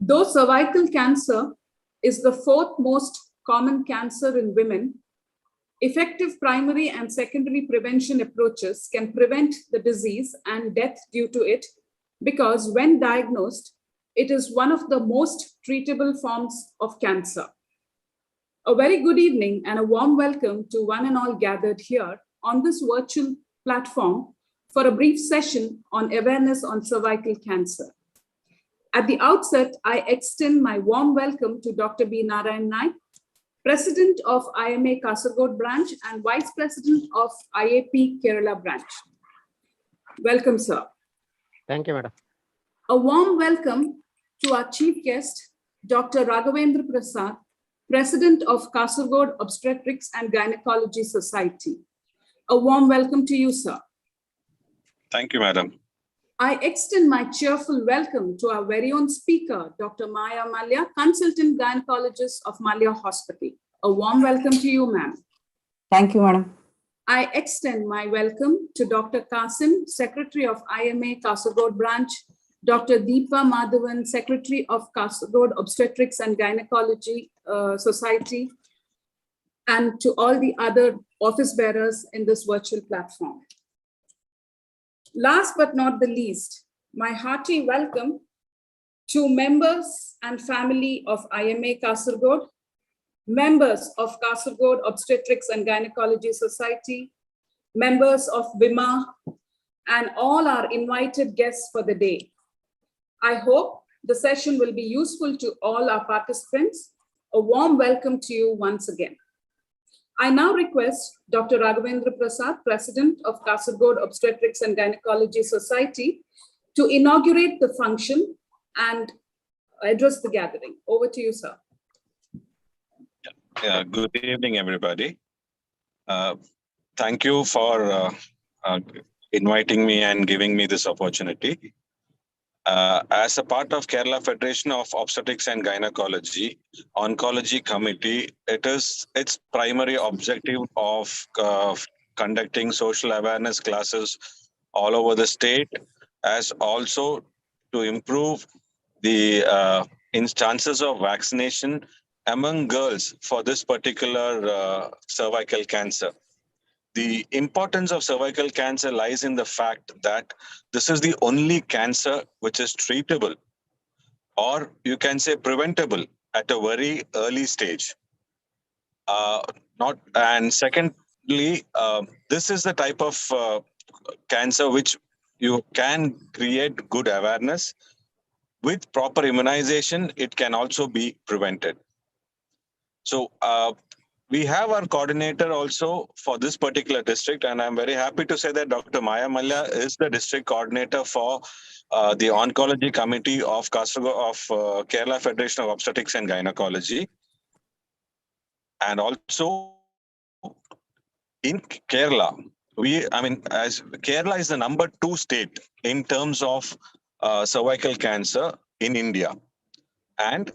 Though cervical cancer is the fourth most common cancer in women, effective primary and secondary prevention approaches can prevent the disease and death due to it because when diagnosed, it is one of the most treatable forms of cancer. A very good evening and a warm welcome to one and all gathered here on this virtual platform for a brief session on awareness on cervical cancer. At the outset, I extend my warm welcome to Dr. B. Narayan Naik, President of IMA Kasaragod branch and Vice President of IAP Kerala branch. Welcome, sir. Thank you, madam. A warm welcome to our chief guest, Dr. Raghavendra Prasad, President of Castlegood Obstetrics and Gynecology Society. A warm welcome to you, sir. Thank you, madam. I extend my cheerful welcome to our very own speaker, Dr. Maya Malya, Consultant Gynecologist of Malya Hospital. A warm welcome to you, ma'am. Thank you, madam. I extend my welcome to Dr. Khasim, Secretary of IMA Kasaragod branch, Dr. Deepa Madhavan, Secretary of Castlegood Obstetrics and Gynecology Society, and to all the other office bearers in this virtual platform. Last but not the least, my hearty welcome to members and family of IMA Kasaragod, members of Castlegood Obstetrics and Gynecology Society, members of WIMA, and all our invited guests for the day. I hope the session will be useful to all our participants. A warm welcome to you once again. I now request Dr. Raghavendra Prasad, President of Castlegood Obstetrics and Gynecology Society, to inaugurate the function and address the gathering. Over to you, sir. Good evening, everybody. Thank you for inviting me and giving me this opportunity. As a part of Kerala Federation of Obstetrics and Gynecology Oncology Committee, its primary objective of conducting social awareness classes all over the state, as also to improve the chances of vaccination among girls for this particular cervical cancer. The importance of cervical cancer lies in the fact that this is the only cancer which is treatable, or you can say preventable, at a very early stage. Secondly, this is the type of cancer which you can create good awareness. With proper immunization, it can also be prevented. So, we have our coordinator also for this particular district, and I'm very happy to say that Dr. Maya Malya is the district coordinator for the Oncology Committee of Kerala Federation of Obstetrics and Gynecology. And also in Kerala, as Kerala is the number 2 state in terms of cervical cancer in India. And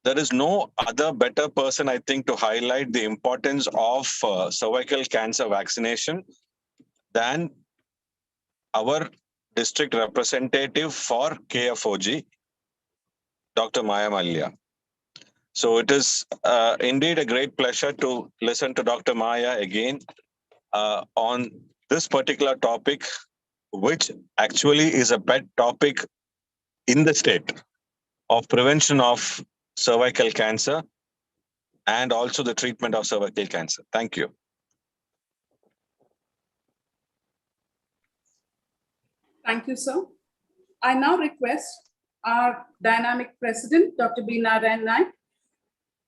there is no other better person, I think, to highlight the importance of cervical cancer vaccination than our district representative for KFOG, Dr. Maya Malya. So it is indeed a great pleasure to listen to Dr. Maya again on this particular topic, which actually is a pet topic in the state of prevention of cervical cancer and also the treatment of cervical cancer. Thank you. Thank you, sir. I now request our dynamic president, Dr. B. Narayan Naik,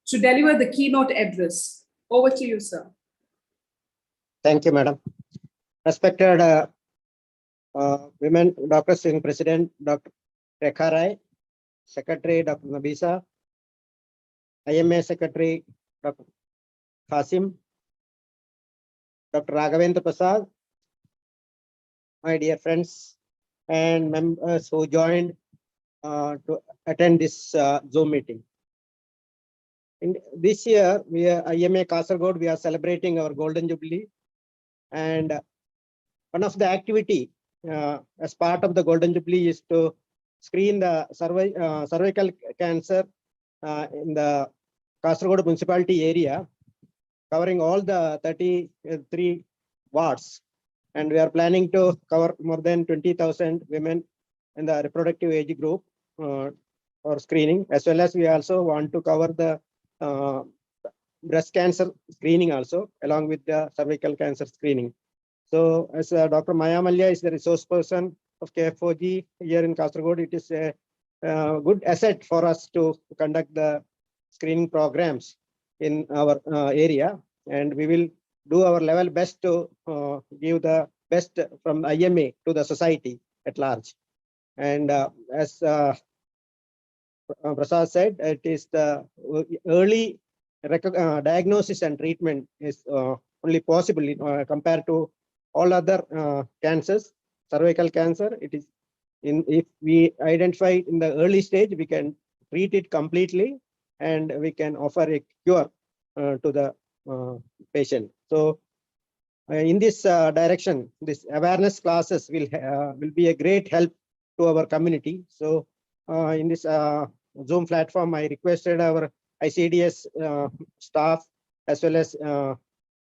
to deliver the keynote address. Over to you, sir. Thank you, madam. Respected women doctors and President Dr. Rekha Rai, Secretary Dr. Nabisa, IMA Secretary Dr. Khasim, Dr. Raghavendra Prasad, my dear friends and members who joined to attend this Zoom meeting. In this year, we are IMA Kasaragod, we are celebrating our Golden Jubilee, and one of the activity as part of the Golden Jubilee is to screen the cervical cancer in the Kasaragod municipality area, covering all the 33 wards. And we are planning to cover more than 20,000 women in the reproductive age group for screening, as well as we also want to cover the breast cancer screening also, along with the cervical cancer screening. So as Dr. Maya Malya is the resource person of KF4G here in Castlegood, it is a good asset for us to conduct the screening programs in our area, and we will do our level best to give the best from IMA to the society at large. And as Prasad said, it is the early diagnosis and treatment is only possible compared to all other cancers. Cervical cancer, it is if we identify in the early stage, we can treat it completely and we can offer a cure to the patient. So in this direction, this awareness classes will be a great help to our community. So in this Zoom platform, I requested our ICDS staff as well as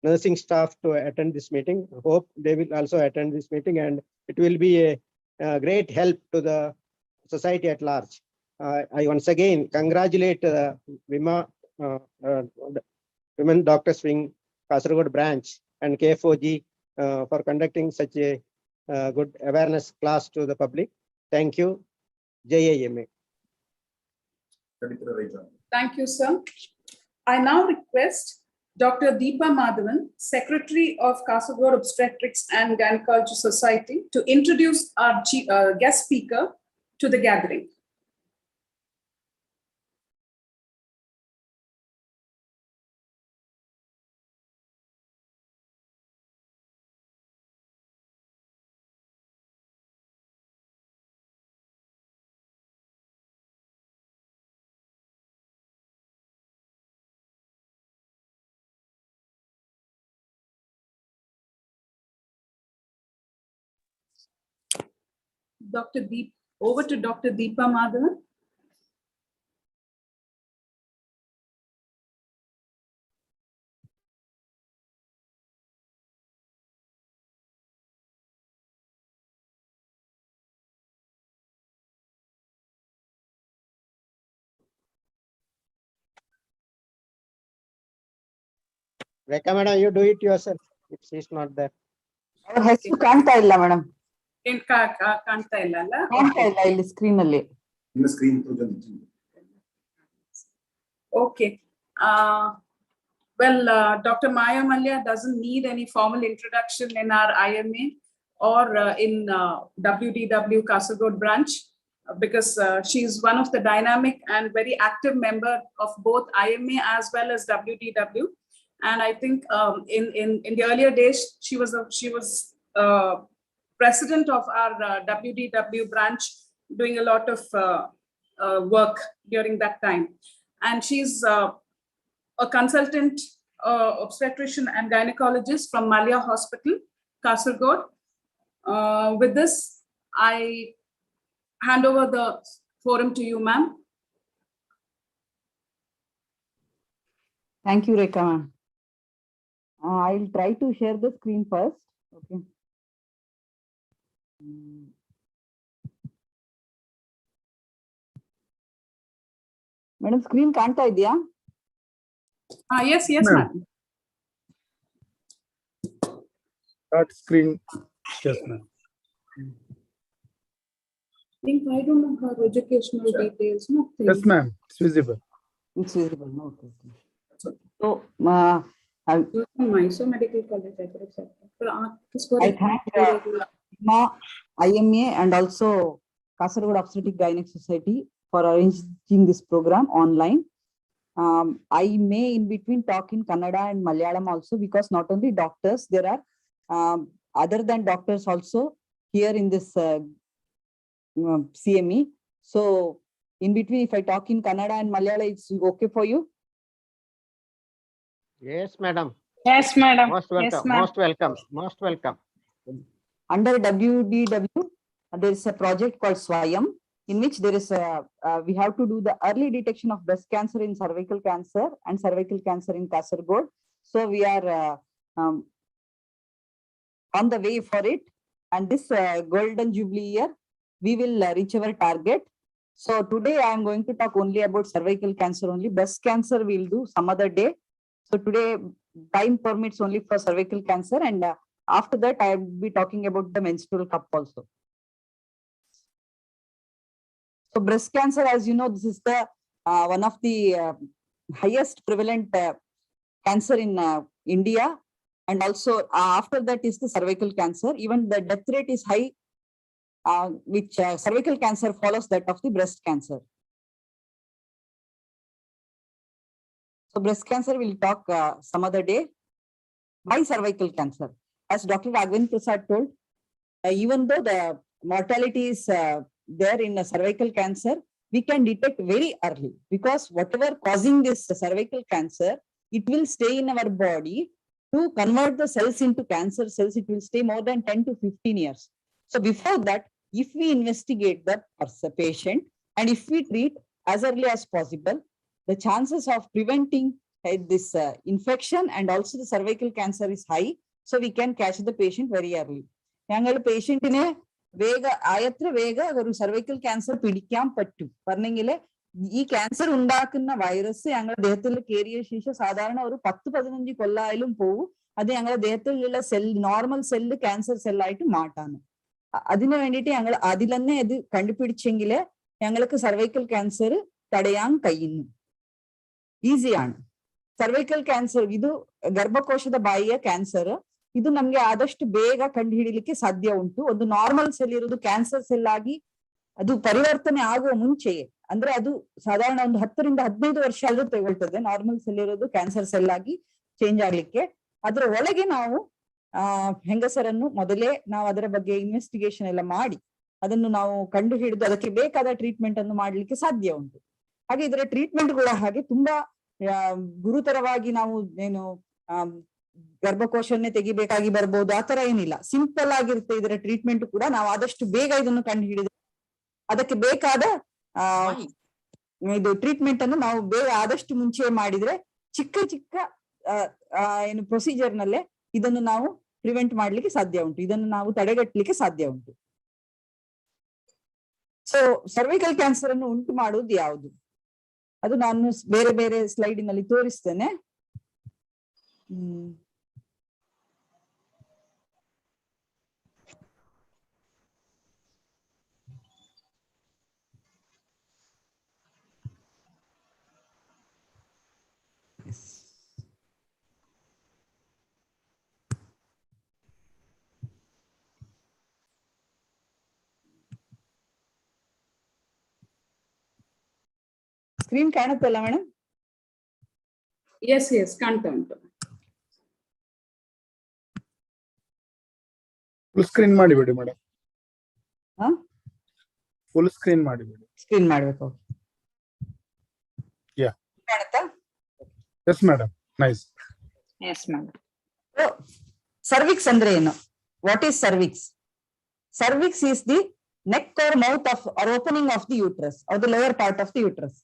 nursing staff to attend this meeting. Hope they will also attend this meeting, and it will be a great help to the society at large. I once again congratulate IMA Women Doctors Wing Kasaragod branch and KF4G for conducting such a good awareness class to the public. Thank you. JIMA. Thank you, sir. I now request Dr. Deepa Madhavan, Secretary of Castlegood Obstetrics and Gynecology Society, to introduce our guest speaker to the gathering. Over to Dr. Deepa Madhavan. Rekha madam, you do it yourself if she's not there. ಅವ್ರ ಹೆಸರು ಕಾಣ್ತಾ ಇಲ್ಲ madam. ಕಾಣ್ತಾ ಇಲ್ಲ ಅಲ್ಲ? ಕಾಣ್ತಾ ಇಲ್ಲ ಇಲ್ಲಿ ಸ್ಕ್ರೀನ್ ಅಲ್ಲಿ. Okay. Well, Dr. Maya Malya doesn't need any formal introduction in our IMA or in WDW Kasaragod branch because she's one of the dynamic and very active member of both IMA as well as WDW. And I think in the earlier days, she was president of our WDW branch, doing a lot of work during that time. And she's a consultant obstetrician and gynecologist from Malya Hospital, Kasaragod. With this, I hand over the forum to you, ma'am. Thank you, Rekha ma'am. I'll try to share the screen first. Okay. Madam, screen ಕಾಣ್ತಾ ಇದೆಯಾ? Yes, ma'am. Start screen. Yes, ma'am. I don't know her educational details. Nothing. Yes, ma'am. It's visible. It's visible. No, okay. So, Mysore Medical College, I could have said. I thank IMA and also Kasaragod Obstetric Gynec Society for arranging this program online. I may in between talk in Kannada and Malayalam also, because not only doctors, there are other than doctors also here in this CME. So in between, if I talk in Kannada and Malayalam, it's okay for you? Yes, madam. Yes, madam. Most welcome. Yes, ma'am. Most welcome. Most welcome. Under WDW, there is a project called Swayam. in which there is we have to do the early detection of breast cancer in cervical cancer and cervical cancer in Kasaragod. So we are on the way for it. And this golden jubilee year, we will reach our target. So today I am going to talk only about cervical cancer only. Breast cancer we'll do some other day. So today time permits only for cervical cancer, and after that I will be talking about the menstrual cup also. So breast cancer, as you know, this is the one of the highest prevalent cancer in India, and also after that is the cervical cancer. Even the death rate is high, which cervical cancer follows that of the breast cancer. So breast cancer we'll talk some other day. Why cervical cancer? As Dr. Raghavendra Prasad told, even though the mortality is there in a cervical cancer, we can detect very early, because whatever causing this cervical cancer, it will stay in our body to convert the cells into cancer cells. It will stay more than 10 to 15 years. So before that, if we investigate the patient and if we treat as early as possible, the chances of preventing this infection and also the cervical cancer is high. So we can catch the patient very early. Young patient in a വേഗ ആയത്ര വേഗ ഒരു cervical cancer പിടിക്കാൻ പറ്റും. പറഞ്ഞെങ്കില് ഈ cancer ഉണ്ടാക്കുന്ന virus ഞങ്ങളുടെ ദേഹത്തിൽ കയറിയ ശേഷം സാധാരണ ഒരു 10-15 കൊല്ലായാലും പോവും. അത് ഞങ്ങളുടെ ദേഹത്തിലുള്ള സെൽ നോർമൽ സെല്ല് ക്യാൻസർ സെല്ലായിട്ട് മാറ്റാണ്. അതിനു വേണ്ടിയിട്ട് ഞങ്ങൾ അതിൽ തന്നെ ഇത് കണ്ടുപിടിച്ചെങ്കില് ഞങ്ങൾക്ക് സർവൈക്കൽ ക്യാൻസർ തടയാൻ കഴിയുന്നു. ಈಸಿയാണ്. ಸರ್ವೈಕಲ್ ಕ್ಯಾನ್ಸರ್ ಇದು ಗರ್ಭಕೋಶದ ಬಾಯಿಯ ಕ್ಯಾನ್ಸರ್. ಇದು ನಮ್ಗೆ ಆದಷ್ಟು ಬೇಗ ಕಂಡು ಹಿಡಿಲಿಕ್ಕೆ ಸಾಧ್ಯ ಉಂಟು. ಒಂದು ನಾರ್ಮಲ್ ಸೆಲ್ ಇರೋದು ಕ್ಯಾನ್ಸರ್ ಸೆಲ್ ಆಗಿ ಅದು ಪರಿವರ್ತನೆ ಆಗುವ ಮುಂಚೆಯೇ, ಅಂದ್ರೆ ಅದು ಸಾಧಾರಣ ಒಂದು 10 ರಿಂದ 15 ವರ್ಷ ಆದ್ರೂ ತಗೊಳ್ತದೆ ನಾರ್ಮಲ್ ಸೆಲ್ ಇರೋದು ಕ್ಯಾನ್ಸರ್ ಸೆಲ್ ಆಗಿ ಚೇಂಜ್ ಆಗ್ಲಿಕ್ಕೆ. ಅದರ ಒಳಗೆ ನಾವು ಹೆಂಗಸರನ್ನು ಮೊದಲೇ ನಾವು ಅದರ ಬಗ್ಗೆ ಇನ್ವೆಸ್ಟಿಗೇಷನ್ ಎಲ್ಲ ಮಾಡಿ ಅದನ್ನು ನಾವು ಕಂಡು ಹಿಡಿದು ಅದಕ್ಕೆ ಬೇಕಾದ ಟ್ರೀಟ್ಮೆಂಟ್ ಅನ್ನು ಮಾಡ್ಲಿಕ್ಕೆ ಸಾಧ್ಯ ಉಂಟು. ಹಾಗೆ ಇದರ ಟ್ರೀಟ್ಮೆಂಟ್ ಕೂಡ ಹಾಗೆ ತುಂಬಾ ಗುರುತರವಾಗಿ ನಾವು ಏನು ಗರ್ಭಕೋಶವನ್ನೇ ತೆಗಿಬೇಕಾಗಿ ಬರ್ಬೋದು ಆತರ ಏನಿಲ್ಲ. ಸಿಂಪಲ್ ಆಗಿರುತ್ತೆ ಇದರ ಟ್ರೀಟ್ಮೆಂಟ್ ಕೂಡ. ನಾವು ಆದಷ್ಟು ಬೇಗ ಇದನ್ನು ಕಂಡು ಹಿಡಿದು ಅದಕ್ಕೆ ಬೇಕಾದ ಇದು ಟ್ರೀಟ್ಮೆಂಟ್ ಅನ್ನು ನಾವು ಬೇಗ ಆದಷ್ಟು ಮುಂಚೆ ಮಾಡಿದ್ರೆ ಚಿಕ್ಕ ಚಿಕ್ಕ ಏನು ಪ್ರೊಸೀಜರ್ ನಲ್ಲೇ ಇದನ್ನು ನಾವು ಪ್ರಿವೆಂಟ್ ಮಾಡ್ಲಿಕ್ಕೆ ಸಾಧ್ಯ ಉಂಟು. ಇದನ್ನು ನಾವು ತಡೆಗಟ್ಟಲಿಕ್ಕೆ ಸಾಧ್ಯ ಉಂಟು. ಸೊ ಸರ್ವೈಕಲ್ ಕ್ಯಾನ್ಸರ್ ಅನ್ನು ಉಂಟು ಮಾಡುವುದು ಯಾವುದು? ಅದು ನಾನು ಬೇರೆ ಬೇರೆ ಸ್ಲೈಡಿನಲ್ಲಿ ತೋರಿಸ್ತೇನೆ. Screen ಕಾಣುತ್ತಲ್ಲ madam? ಎಸ್ ಕಾಣ್ತಾ ಉಂಟು. ಫುಲ್ ಸ್ಕ್ರೀನ್ ಮಾಡಿಬಿಡಿ ಮೇಡಮ್. ಫುಲ್ ಸ್ಕ್ರೀನ್ ಮಾಡಿಬಿಡಿ. ಸ್ಕ್ರೀನ್ ಮಾಡ್ಬೇಕು. ಯಾ ಕಾಣುತ್ತಾ? Yes madam, nice. Yes madam. Cervix ಅಂದ್ರೆ ಏನು? What is cervix? Cervix is the neck or mouth of or opening of the uterus or the lower part of the uterus.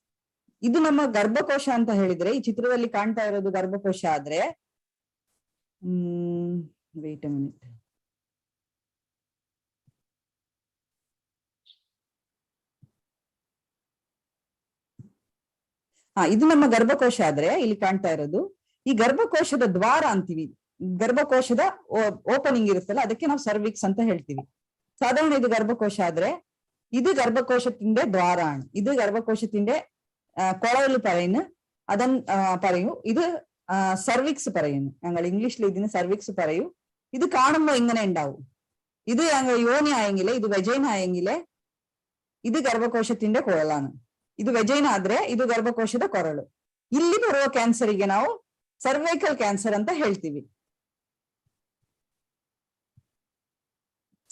ಇದು ನಮ್ಮ ಗರ್ಭಕೋಶ ಅಂತ ಹೇಳಿದ್ರೆ, ಈ ಚಿತ್ರದಲ್ಲಿ ಕಾಣ್ತಾ ಇರೋದು ಗರ್ಭಕೋಶ ಆದ್ರೆ, ವೇಟ್ ಅ ಮಿನಿಟ್. ಇದು ನಮ್ಮ ಗರ್ಭಕೋಶ ಆದ್ರೆ ಇಲ್ಲಿ ಕಾಣ್ತಾ ಇರೋದು ಈ ಗರ್ಭಕೋಶದ ದ್ವಾರ ಅಂತೀವಿ. ಗರ್ಭಕೋಶದ ಓಪನಿಂಗ್ ಇರುತ್ತಲ್ಲ ಅದಕ್ಕೆ ನಾವು ಸರ್ವಿಕ್ಸ್ ಅಂತ ಹೇಳ್ತೀವಿ. ಸಾಧಾರಣ ಇದು ಗರ್ಭಕೋಶ ಆದ್ರೆ ഇത് ഗർഭകോശത്തിന്റെ ദ്വാരാണ്. ഇത് ഗർഭകോശത്തിന്റെ കുഴൽ പറയുന്നു, അതൻ പറയൂ. ഇത് സർവിക്സ് പറയുന്നു. ഞങ്ങൾ ഇംഗ്ലീഷിൽ ഇതിന് സർവിക്സ് പറയൂ. ഇത് കാണുമ്പോൾ ഇങ്ങനെ ഉണ്ടാവും. ഇത് ഞങ്ങൾ യോനി ആയെങ്കിലേ, ഇത് വെജൈന ആയെങ്കിലേ ഇത് ಗರ್ಭಕೋಶത്തിന്റെ ಕೊರಳಾണ്. ಇದು ವೆಜೈನ ಆದ್ರೆ ಇದು ಗರ್ಭಕೋಶದ ಕೊರಳು. ಇಲ್ಲಿ ಬರುವ ಕ್ಯಾನ್ಸರಿಗೆ ನಾವು ಸರ್ವೈಕಲ್ ಕ್ಯಾನ್ಸರ್ ಅಂತ ಹೇಳ್ತೀವಿ.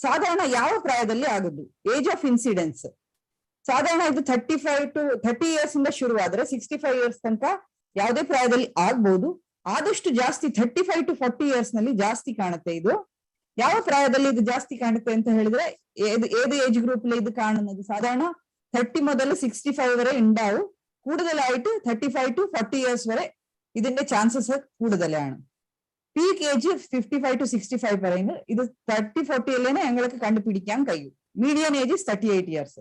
ಸಾಧಾರಣ ಯಾವ ಪ್ರಾಯದಲ್ಲಿ ಆಗುದು? ಏಜ್ ಆಫ್ ಇನ್ಸಿಡೆನ್ಸ್ ಸಾಧಾರಣ ಇದು 35 to 30 ಇಯರ್ಸ್ ಇಂದ ಶುರುವಾದ್ರೆ 65 ಇಯರ್ಸ್ ತನಕ ಯಾವುದೇ ಪ್ರಾಯದಲ್ಲಿ ಆಗ್ಬಹುದು. ಆದಷ್ಟು ಜಾಸ್ತಿ 35 to 40 ಇಯರ್ಸ್ ನಲ್ಲಿ ಜಾಸ್ತಿ ಕಾಣುತ್ತೆ. ಇದು ಯಾವ ಪ್ರಾಯದಲ್ಲಿ ಇದು ಜಾಸ್ತಿ ಕಾಣುತ್ತೆ ಅಂತ ಹೇಳಿದ್ರೆ, ಏದು ಏಜ್ ಗ್ರೂಪ್ ಇದು ಕಾಣುವುದು? ಸಾಧಾರಣ 30 മുതൽ 65 വരെ ഉണ്ടാവും. കൂടുതലായിട്ട് 35 to 40 years വരെ ഇതിന്റെ ചാൻസസ് കൂടുതലാണ്. പീക്ക് ഏജ് 55 to 65 പറയുന്നത്. ഇത് 30-40 അല്ലേനെ ഞങ്ങൾക്ക് കണ്ടുപിടിക്കാൻ കഴിയും. Median age is 38 years.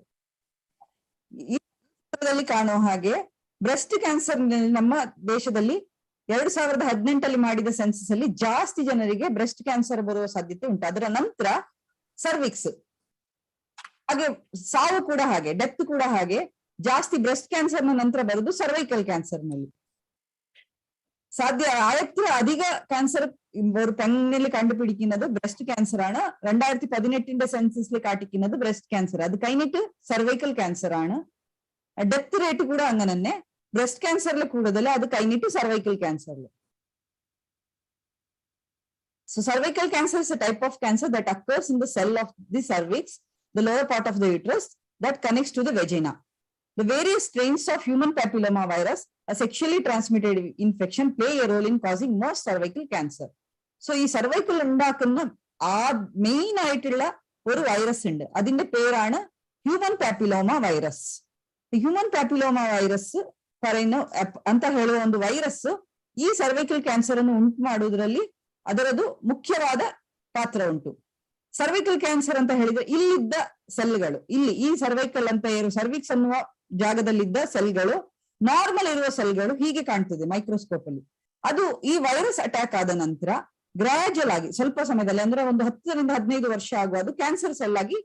ಈ ಚಿತ್ರದಲ್ಲಿ ಕಾಣುವ ಹಾಗೆ ಬ್ರೆಸ್ಟ್ ಕ್ಯಾನ್ಸರ್ ನಮ್ಮ ದೇಶದಲ್ಲಿ 2018 ಮಾಡಿದ ಸೆನ್ಸಸ್ ಅಲ್ಲಿ ಜಾಸ್ತಿ ಜನರಿಗೆ ಬ್ರೆಸ್ಟ್ ಕ್ಯಾನ್ಸರ್ ಬರುವ ಸಾಧ್ಯತೆ ಉಂಟು. ಅದರ ನಂತರ ಸರ್ವಿಕ್ಸ್, ಹಾಗೆ ಸಾವು ಕೂಡ ಹಾಗೆ, ಡೆತ್ ಕೂಡ ಹಾಗೆ. ಜಾಸ್ತಿ ಬ್ರೆಸ್ಟ್ ಕ್ಯಾನ್ಸರ್ ನ ನಂತರ ಬರುವುದು ಸರ್ವೈಕಲ್ ಕ್ಯಾನ್ಸರ್ ನಲ್ಲಿ. സാധ്യ ആയത്ര അധിക ക്യാൻസർ ഒരു പെണ്ണിൽ കണ്ടുപിടിക്കുന്നത് ബ്രസ്റ്റ് ക്യാൻസർ ആണ്. 2018 സെൻസസിൽ കാട്ടിക്കുന്നത് ബ്രസ്റ്റ് ക്യാൻസർ. അത് കഴിഞ്ഞിട്ട് സർവൈക്കൽ ക്യാൻസർ ആണ്. ഡെത്ത് റേറ്റ് കൂടെ അങ്ങനെ തന്നെ. ബ്രസ്റ്റ് ക്യാൻസറിൽ കൂടുതൽ, അത് കഴിഞ്ഞിട്ട് cervical ക്യാൻസറിൽ. So cervical cancer is a type of cancer that occurs in the cell of the cervix, the lower part of the uterus that connects to the vagina. The various strains of human papilloma virus, a sexually transmitted infection, play a role in causing most cervical cancer. So ഈ cervical ഉണ്ടാക്കുന്ന main ആയിട്ടുള്ള ഒരു virus ഉണ്ട്. അതിന്റെ പേരാണ് human papilloma virus. Human papilloma virus പറയുന്ന ಅಂತ ಹೇಳುವ ಒಂದು ವೈರಸ್ ಈ ಸರ್ವೈಕಲ್ ಕ್ಯಾನ್ಸರ್ ಅನ್ನು ಉಂಟು ಮಾಡುವುದರಲ್ಲಿ ಅದರದು ಮುಖ್ಯವಾದ ಪಾತ್ರ ಉಂಟು. ಸರ್ವೈಕಲ್ ಕ್ಯಾನ್ಸರ್ ಅಂತ ಹೇಳಿದ್ರೆ ಇಲ್ಲಿದ್ದ ಸೆಲ್ಗಳು, ಇಲ್ಲಿ ಈ ಸರ್ವೈಕಲ್ ಅಂತ ಸರ್ವಿಕ್ಸ್ ಅನ್ನುವ ಜಾಗದಲ್ಲಿದ್ದ ಸೆಲ್ಗಳು, ನಾರ್ಮಲ್ ಇರುವ ಸೆಲ್ಗಳು ಹೀಗೆ ಕಾಣ್ತದೆ ಮೈಕ್ರೋಸ್ಕೋಪ್ ಅಲ್ಲಿ. ಅದು ಈ ವೈರಸ್ ಅಟ್ಯಾಕ್ ಆದ ನಂತರ ಗ್ರಾಜುವಲ್ ಆಗಿ ಸ್ವಲ್ಪ ಸಮಯದಲ್ಲಿ, ಅಂದ್ರೆ ಒಂದು 10 to 15 ವರ್ಷ ಆಗುವ ಅದು ಕ್ಯಾನ್ಸರ್ ಸೆಲ್ ಆಗಿ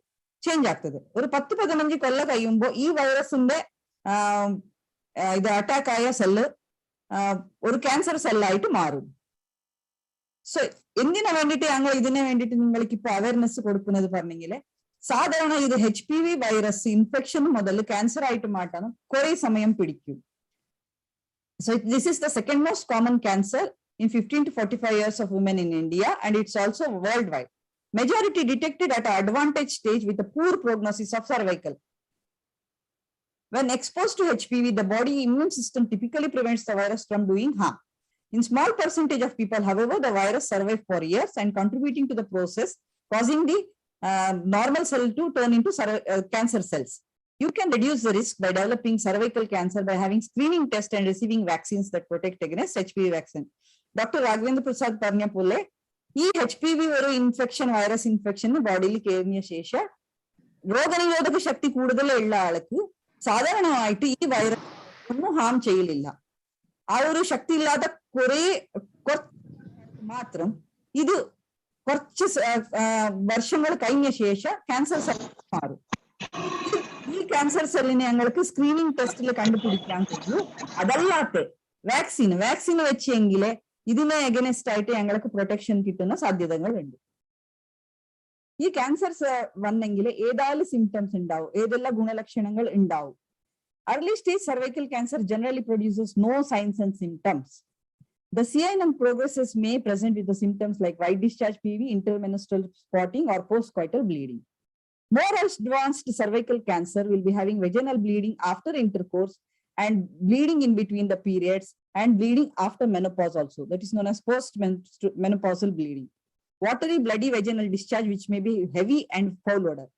ചേഞ്ച് ಆಗ್ತದೆ. ഒരു 10-15 കൊല്ല കഴിയുമ്പോൾ ഈ വൈറസിന്റെ ഇത് അറ്റാക്ക് ആയ സെല്ല് ഒരു ക്യാൻസർ സെല്ലായിട്ട് മാറും. സോ എന്തിനു വേണ്ടിയിട്ട് ഞങ്ങൾ ഇതിനെ വേണ്ടിയിട്ട് നിങ്ങൾക്ക് ഇപ്പൊ അവയർനെസ് കൊടുക്കുന്നത് പറഞ്ഞെങ്കിൽ, സാധാരണ ഇത് HPV വൈറസ് ഇൻഫെക്ഷൻ മുതൽ ക്യാൻസർ ആയിട്ട് മാറ്റാനും കുറെ സമയം പിടിക്കും. So this is the second most common cancer in 15 to 45 years of women in India, and it's also worldwide. Majority detected at an advanced stage with a poor prognosis of cervical. When exposed to HPV, the body immune system typically prevents the virus from doing harm. In small percentage of people, however, the virus survives for years and contributing to the process, causing the normal cell to turn into cancer cells. You can reduce the risk by developing cervical cancer by having screening tests and receiving vaccines that protect against HPV vaccine. Dr. Raghavendra Prasad പറഞ്ഞ പോലെ ഈ HPV ഒരു infection, virus infection ബോഡിയിൽ കയറിയ ശേഷം രോഗനിരോധക ശക്തി കൂടുതലുള്ള ആൾക്ക് സാധാരണമായിട്ട് ഈ വൈറസ് ഒന്നും ഹാം ചെയ്യലില്ല. ആ ഒരു ശക്തി ഇല്ലാത്ത മാത്രം ഇത് കുറച്ച് വർഷങ്ങൾ കഴിഞ്ഞ ശേഷം ക്യാൻസർ സെൽ മാറും. ഈ ക്യാൻസർ സെല്ലിനെ ഞങ്ങൾക്ക് സ്ക്രീനിങ് ടെസ്റ്റിൽ കണ്ടുപിടിക്കാൻ കഴിയൂ. അതല്ലാത്ത വാക്സിൻ വെച്ചെങ്കിലേ ഇതിനെ എഗനസ്റ്റ് ആയിട്ട് ഞങ്ങൾക്ക് പ്രൊട്ടക്ഷൻ കിട്ടുന്ന സാധ്യതകളുണ്ട്. ഈ ക്യാൻസർ വന്നെങ്കിൽ ഏതായാലും സിംറ്റംസ് ഉണ്ടാവും, ഏതെല്ലാം ഗുണലക്ഷണങ്ങൾ ഉണ്ടാവും. Early stage cervical cancer generally produces no signs and symptoms. The CIN progresses may present with the symptoms like white discharge PV, intermenstrual spotting, or postcoital bleeding. More advanced cervical cancer will be having vaginal bleeding after intercourse and bleeding in between the periods and bleeding after menopause also. That is known as post-menopausal bleeding. Watery bloody vaginal discharge which may be heavy and foul odor.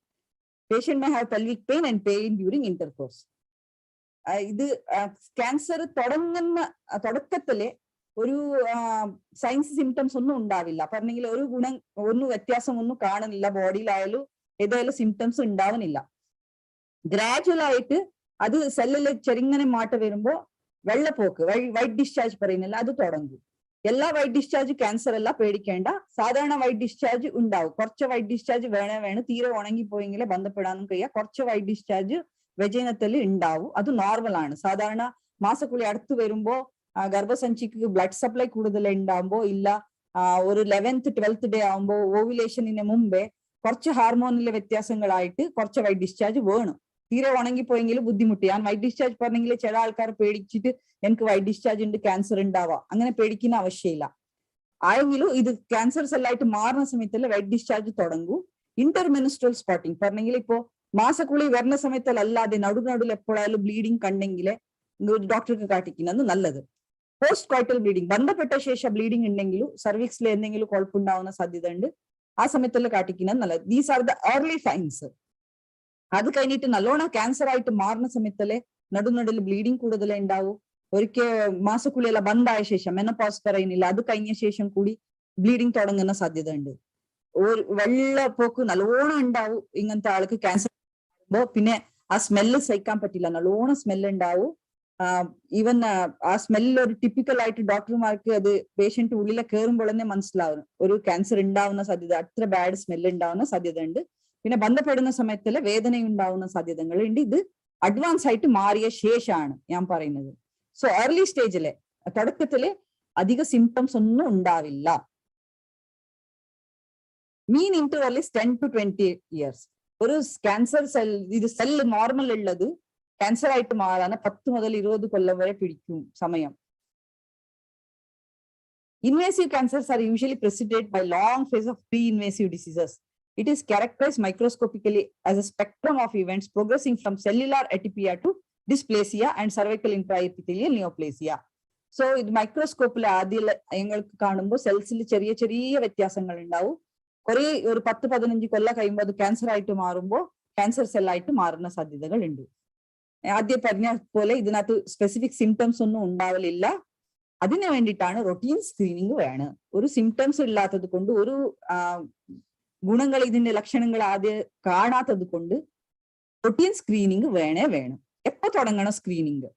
Patient may have pelvic pain and pain during intercourse. ഇത് cancer തുടക്കത്തില് ഒരു science symptoms ഒന്നും ഉണ്ടാവില്ല. പറഞ്ഞെങ്കിൽ ഒരു ഗുണം ഒന്നും വ്യത്യാസം ഒന്നും കാണുന്നില്ല, ബോഡിയിലായാലും ഏതായാലും സിംറ്റംസ് ഉണ്ടാവുന്നില്ല. ഗ്രാജുവൽ ആയിട്ട് അത് സെല്ലില് ചെറിങ്ങനെ മാറ്റം വരുമ്പോ വെള്ളപ്പോക്ക്, വൈറ്റ് ഡിസ്ചാർജ് പറയുന്നില്ല, അത് തുടങ്ങും. എല്ലാ വൈറ്റ് ഡിസ്ചാർജ് ക്യാൻസർ അല്ല, പേടിക്കേണ്ട. സാധാരണ വൈറ്റ് ഡിസ്ചാർജ് ഉണ്ടാവും. കുറച്ച് വൈറ്റ് ഡിസ്ചാർജ് വേണം, തീരെ ഉണങ്ങിപ്പോയെങ്കിലേ ബന്ധപ്പെടാനും കഴിയാം. കുറച്ച് വൈറ്റ് ഡിസ്ചാർജ് വെജൈനത്തിൽ ഉണ്ടാവും, അത് നോർമൽ ആണ്. സാധാരണ മാസക്കുളി അടുത്ത് വരുമ്പോ ഗർഭസഞ്ചിക്ക് ബ്ലഡ് സപ്ലൈ കൂടുതൽ ഉണ്ടാകുമ്പോ ഇല്ല, ഒരു 11th 12th ഡേ ആകുമ്പോ ഓവുലേഷനിന് മുമ്പേ കുറച്ച് ഹാർമോണിലെ വ്യത്യാസങ്ങളായിട്ട് കുറച്ച് വൈറ്റ് ഡിസ്ചാർജ് വേണം. തീരെ ഉണങ്ങിപ്പോയെങ്കിൽ ബുദ്ധിമുട്ട്. ഞാൻ വൈറ്റ് ഡിസ്ചാർജ് പറഞ്ഞെങ്കിൽ ചില ആൾക്കാർ പേടിച്ചിട്ട് എനിക്ക് വൈറ്റ് ഡിസ്ചാർജ് ഉണ്ട്, ക്യാൻസർ ഉണ്ടാവാം, അങ്ങനെ പേടിക്കുന്ന ആവശ്യമില്ല. ആയെങ്കിലും ഇത് ക്യാൻസർ സെല്ലായിട്ട് മാറുന്ന സമയത്തല്ല വൈറ്റ് ഡിസ്ചാർജ് തുടങ്ങും. ഇന്റർമെൻസ്ട്രൽ സ്പോട്ടിങ് പറഞ്ഞെങ്കിൽ ഇപ്പോ മാസക്കുളി വരുന്ന സമയത്തല്ലാതെ നടുനടുവിൽ എപ്പോഴായാലും ബ്ലീഡിങ് കണ്ടെങ്കിൽ ഡോക്ടർക്ക് കാട്ടിക്കുന്നത് നല്ലത്. പോസ്റ്റ് കോയിറ്റൽ ബ്ലീഡിങ്, ബന്ധപ്പെട്ട ശേഷം ബ്ലീഡിങ് ഉണ്ടെങ്കിലും സർവിക്സിൽ എന്തെങ്കിലും കുഴപ്പമുണ്ടാവുന്ന സാധ്യത ഉണ്ട്, ആ സമയത്തെല്ലാം കാട്ടിക്കുന്നത് നല്ലത്. These are the early signs. അത് കഴിഞ്ഞിട്ട് നല്ലോണം ക്യാൻസർ ആയിട്ട് മാറുന്ന സമയത്തല്ലേ നടുനടുവിൽ ബ്ലീഡിങ് കൂടുതൽ ഉണ്ടാവും. ഒരിക്കൽ മാസക്കുള്ളിയെല്ലാം ബന്ധായ ശേഷം മെനോപോസ് പറയുന്നില്ല, അത് കഴിഞ്ഞ ശേഷം കൂടി ബ്ലീഡിങ് തുടങ്ങുന്ന സാധ്യത ഉണ്ട്. ഒരു വെള്ളപ്പോക്ക് നല്ലോണം ഉണ്ടാവും ഇങ്ങനത്തെ ആൾക്ക് ക്യാൻസർ. പിന്നെ ആ സ്മെല്ല് സഹിക്കാൻ പറ്റില്ല, നല്ലോണം സ്മെല്ല് ഉണ്ടാവും. ഈവൻ ആ സ്മെല്ല് ഒരു ടിപ്പിക്കൽ ആയിട്ട് ഡോക്ടർമാർക്ക് അത് പേഷ്യന്റ് ഉള്ളിലെ കയറുമ്പോൾ തന്നെ മനസ്സിലാവും ഒരു ക്യാൻസർ ഉണ്ടാവുന്ന സാധ്യത, അത്ര ബാഡ് സ്മെല്ല് ഉണ്ടാവുന്ന സാധ്യത ഉണ്ട്. പിന്നെ ബന്ധപ്പെടുന്ന സമയത്തില് വേദന ഉണ്ടാവുന്ന സാധ്യതകൾ ഉണ്ട്. ഇത് അഡ്വാൻസ് ആയിട്ട് മാറിയ ശേഷമാണ് ഞാൻ പറയുന്നത്. സോ ഏർലി സ്റ്റേജില് തുടക്കത്തില് അധിക സിംറ്റംസ് ഒന്നും ഉണ്ടാവില്ല. മീൻ ഇന്റർവെൽ 10 to 20 years. ഒരു ക്യാൻസർ സെല്ല് നോർമൽ ഉള്ളത് ക്യാൻസർ ആയിട്ട് മാറാൻ 10 മുതൽ 20 കൊല്ലം വരെ പിടിക്കും സമയം. Invasive cancers are usually preceded by long phase of pre-invasive diseases. It is characterized microscopically as a spectrum of events progressing from cellular atypia to dysplasia and cervical intraepithelial neoplasia. So, ഇത് മൈക്രോസ്കോപ്പിൽ ആദ്യം ഞങ്ങൾക്ക് കാണുമ്പോൾ സെൽസിൽ ചെറിയ ചെറിയ വ്യത്യാസങ്ങൾ ഉണ്ടാവും. ഒരു 10-15 കൊല്ലം കഴിയുമ്പോൾ അത് ക്യാൻസർ ആയിട്ട് മാറുമ്പോൾ ക്യാൻസർ സെല്ലായിട്ട് മാറുന്ന സാധ്യതകൾ ഉണ്ട്. ആദ്യം പറഞ്ഞ പോലെ ഇതിനകത്ത് സ്പെസിഫിക് സിംറ്റംസ് ഒന്നും ഉണ്ടാവലില്ല. അതിനു വേണ്ടിയിട്ടാണ് റൊട്ടീൻ സ്ക്രീനിങ് വേണം. ഒരു സിംറ്റംസ് ഇല്ലാത്തത് കൊണ്ട്, ഒരു ഗുണങ്ങൾ ഇതിന്റെ ലക്ഷണങ്ങൾ ആദ്യം കാണാത്തത് കൊണ്ട് റൊട്ടീൻ സ്ക്രീനിങ് വേണം. എപ്പോ തുടങ്ങണം screening?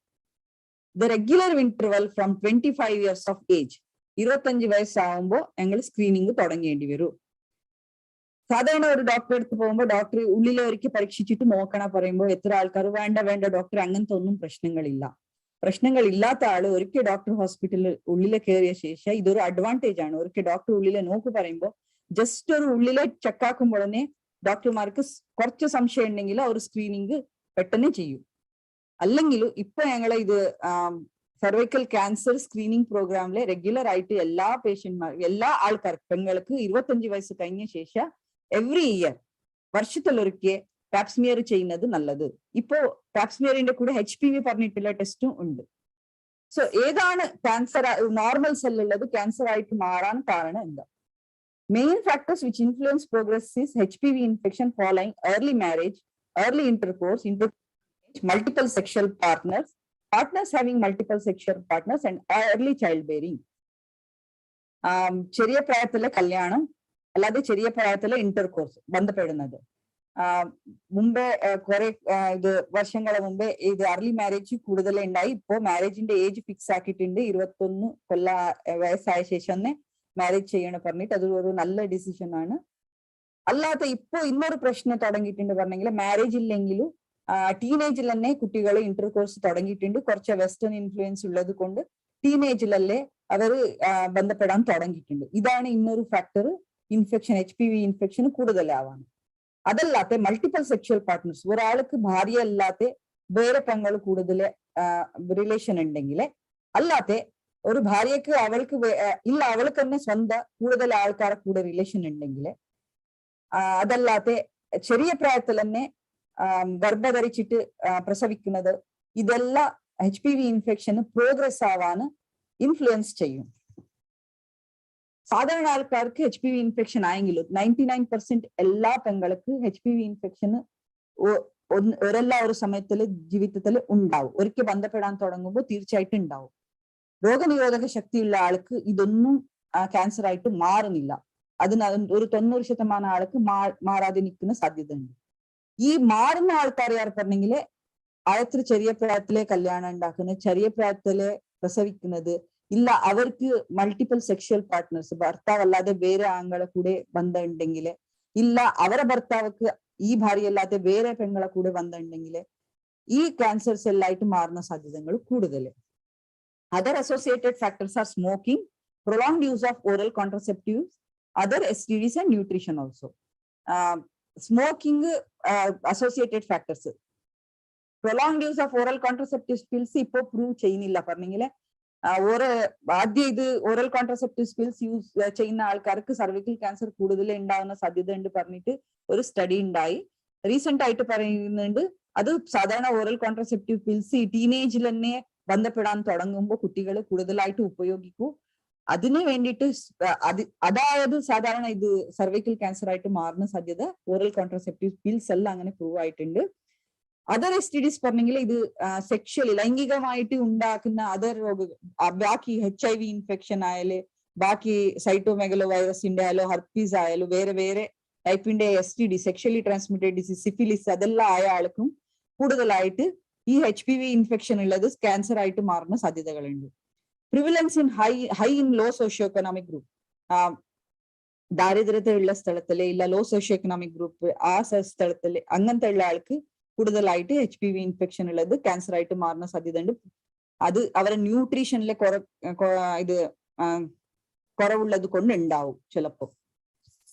The regular interval from 25 years of age. 25 വയസ്സാകുമ്പോൾ ഞങ്ങൾ സ്ക്രീനിങ് തുടങ്ങേണ്ടി വരും. സാധാരണ ഒരു ഡോക്ടറെ അടുത്ത് പോകുമ്പോൾ ഡോക്ടർ ഉള്ളിലെ ഒരിക്കൽ പരീക്ഷിച്ചിട്ട് നോക്കണം പറയുമ്പോൾ എത്ര ആൾക്കാർ വേണ്ട ഡോക്ടർ അങ്ങനത്തെ ഒന്നും പ്രശ്നങ്ങളില്ലാത്ത ആള് ഒരിക്കൽ ഡോക്ടർ ഹോസ്പിറ്റലിൽ ഉള്ളിലെ കയറിയ ശേഷം ഇതൊരു അഡ്വാൻറ്റേജ് ആണ്. ഒരിക്കൽ ഡോക്ടർ ഉള്ളിലെ നോക്ക് പറയുമ്പോൾ ജസ്റ്റ് ഒരു ഉള്ളിലെ ചെക്കാക്കുമ്പോൾ തന്നെ ഡോക്ടർമാർക്ക് കുറച്ച് സംശയം ഉണ്ടെങ്കിൽ അവർ സ്ക്രീനിങ് പെട്ടെന്ന് ചെയ്യും. അല്ലെങ്കിൽ ഇപ്പൊ ഞങ്ങളെ ഇത് സെർവൈക്കൽ ക്യാൻസർ സ്ക്രീനിങ് പ്രോഗ്രാമിലെ റെഗുലർ ആയിട്ട് എല്ലാ പേഷ്യന്റ്മാർക്കും, എല്ലാ ആൾക്കാർക്കും, പെങ്ങൾക്ക് 25 വയസ്സ് കഴിഞ്ഞ ശേഷം എവറി ഇയർ വർഷത്തിലൊരിക്കൽ പാപ്സ്മിയർ ചെയ്യുന്നത് നല്ലത്. ഇപ്പോ പാപ്സ്മിയറിന്റെ കൂടെ HPV പറഞ്ഞിട്ടുള്ള ടെസ്റ്റും ഉണ്ട്. സോ ഏതാണ് ക്യാൻസർ നോർമൽ സെല്ലുള്ളത് ക്യാൻസർ ആയിട്ട് മാറാൻ കാരണം എന്താ? Main factors which influence progress is HPV infection following early marriage, early intercourse, multiple sexual partners having multiple sexual partners and early childbearing. ചെറിയ പ്രായത്തിലെ കല്യാണം, അല്ലാതെ ചെറിയ പ്രായത്തിലെ ഇന്റർകോഴ്സ് ബന്ധപ്പെടുന്നത്. മുമ്പേ കുറെ വർഷങ്ങളെ മുമ്പേ ഇത് അർലി മാരേജ് കൂടുതൽ ഉണ്ടായി. ഇപ്പോ മാരേജിന്റെ ഏജ് ഫിക്സ് ആക്കിയിട്ടുണ്ട്. 21 വയസ്സായ ശേഷം തന്നെ മാരേജ് ചെയ്യണം പറഞ്ഞിട്ട് അത് ഒരു നല്ല ഡിസിഷൻ ആണ്. അല്ലാതെ ഇപ്പോ ഇന്നൊരു പ്രശ്നം തുടങ്ങിയിട്ടുണ്ട് പറഞ്ഞെങ്കിൽ മാരേജ് ഇല്ലെങ്കിലും ടീനേജിൽ തന്നെ കുട്ടികൾ ഇന്റർകോഴ്സ് തുടങ്ങിയിട്ടുണ്ട്. കുറച്ച് വെസ്റ്റേൺ ഇൻഫ്ലുവൻസ് ഉള്ളത് കൊണ്ട് ടീനേജിലല്ലേ അവർ ബന്ധപ്പെടാൻ തുടങ്ങിയിട്ടുണ്ട്. ഇതാണ് ഇന്നൊരു ഫാക്ടർ ഇൻഫെക്ഷൻ, HPV ഇൻഫെക്ഷൻ കൂടുതലാവാണ്. അതല്ലാത്ത മൾട്ടിപ്പിൾ സെക്ഷൽ പാർട്ട്നേഴ്സ്, ഒരാൾക്ക് ഭാര്യ അല്ലാത്ത വേറെ പെങ്ങൾ കൂടുതൽ റിലേഷൻ ഉണ്ടെങ്കിൽ, അല്ലാത്ത ഒരു ഭാര്യക്ക് അവൾക്ക് ഇല്ല അവൾക്ക് തന്നെ സ്വന്തം കൂടുതൽ ആൾക്കാരെ കൂടെ റിലേഷൻ ഉണ്ടെങ്കിൽ, അതല്ലാത്ത ചെറിയ പ്രായത്തിൽ തന്നെ ഗർഭധരിച്ചിട്ട് പ്രസവിക്കുന്നത്, ഇതെല്ലാം HPV ഇൻഫെക്ഷന് പ്രോഗ്രസ് ആവാൻ ഇൻഫ്ലുവൻസ് ചെയ്യും. സാധാരണ ആൾക്കാർക്ക് HPV ഇൻഫെക്ഷൻ ആയെങ്കിലും 99% എല്ലാ പെങ്ങൾക്ക് HPV ഇൻഫെക്ഷന് ഒരു സമയത്തില് ജീവിതത്തിൽ ഉണ്ടാവും. ഒരിക്കൽ ബന്ധപ്പെടാൻ തുടങ്ങുമ്പോൾ തീർച്ചയായിട്ടും ഉണ്ടാവും. രോഗനിരോധക ശക്തിയുള്ള ആൾക്ക് ഇതൊന്നും ക്യാൻസർ ആയിട്ട് മാറുന്നില്ല. അതിന് ഒരു 90% ആൾക്ക് മാറാതെ നിൽക്കുന്ന സാധ്യത ഉണ്ട്. ഈ മാറുന്ന ആൾക്കാർ ആർ പറഞ്ഞെങ്കിൽ ആഴത്തിൽ ചെറിയ പ്രായത്തിലെ കല്യാണം ഉണ്ടാക്കുന്നത്, ചെറിയ പ്രായത്തിലെ പ്രസവിക്കുന്നത്, ഇല്ല അവർക്ക് മൾട്ടിപ്പിൾ സെക്ഷൽ പാർട്ട്നേഴ്സ്, ഭർത്താവ് അല്ലാതെ വേറെ ആങ്ങളെ കൂടെ ബന്ധം ഉണ്ടെങ്കിൽ, ഇല്ല അവരെ ഭർത്താവക്ക് ഈ ഭാര്യ അല്ലാതെ വേറെ പെങ്ങളെ കൂടെ ബന്ധം ഉണ്ടെങ്കിൽ ഈ ക്യാൻസർ സെല്ലായിട്ട് മാറുന്ന സാധ്യതകൾ കൂടുതൽ. Other associated factors are smoking, prolonged use of oral contraceptives, other STDs and nutrition also. Smoking associated factors. Prolonged use of oral contraceptive pills ഇപ്പോ പ്രൂവ് ചെയ്യുന്നില്ല പറഞ്ഞെങ്കിൽ, ആദ്യം ഇത് ഓറൽ കോൺട്രസെപ്റ്റീവ് പിൽസ് യൂസ് ചെയ്യുന്ന ആൾക്കാർക്ക് സർവിക്കൽ ക്യാൻസർ കൂടുതൽ ഉണ്ടാവുന്ന സാധ്യത ഉണ്ട് പറഞ്ഞിട്ട് ഒരു സ്റ്റഡി ഉണ്ടായി. റീസെന്റ് ആയിട്ട് പറയുന്നുണ്ട് അത് സാധാരണ ഓറൽ കോൺട്രസെപ്റ്റീവ് പിൽസ് ഈ ടീനേജിൽ തന്നെ ബന്ധപ്പെടാൻ തുടങ്ങുമ്പോൾ കുട്ടികൾ കൂടുതലായിട്ട് ഉപയോഗിക്കൂ. അതിന് വേണ്ടിയിട്ട് അതായത് സാധാരണ ഇത് സർവൈക്കൽ ക്യാൻസർ ആയിട്ട് മാറുന്ന സാധ്യത ഓറൽ കോൺട്രസെപ്റ്റീവ് പിൽസ് എല്ലാം അങ്ങനെ പ്രൂവ് ആയിട്ടുണ്ട്. അതർ STDs പറഞ്ഞെങ്കിൽ ഇത് സെക്ഷലി ലൈംഗികമായിട്ട് ഉണ്ടാക്കുന്ന അതർ രോഗങ്ങൾ, ബാക്കി HIV ഇൻഫെക്ഷൻ ആയാലും ബാക്കി സൈറ്റോമെഗലോ വൈറസിന്റെ ആയാലും ഹർപ്പീസ് ആയാലും വേറെ വേറെ ടൈപ്പിന്റെ STD sexually transmitted disease syphilis അതെല്ലാം ആയ ആൾക്കും കൂടുതലായിട്ട് ഈ HPV ഇൻഫെക്ഷൻ ഉള്ളത് ക്യാൻസർ ആയിട്ട് മാറുന്ന സാധ്യതകളുണ്ട്. Prevalence in high in low socio economic group, ദാരിദ്ര്യത്തെ ഉള്ള സ്ഥലത്തില് ഇല്ല ലോ സോഷ്യോ എക്കണോമിക് ഗ്രൂപ്പ് ആ സ്ഥലത്തില് അങ്ങനത്തെ ഉള്ള ആൾക്ക് കൂടുതലായിട്ട് HPV ഇൻഫെക്ഷൻ ഉള്ളത് ക്യാൻസർ ആയിട്ട് മാറുന്ന സാധ്യത ഉണ്ട്. അത് അവരെ ന്യൂട്രീഷനിലെ കുറവുള്ളത് കൊണ്ട് ഉണ്ടാവും ചിലപ്പോ.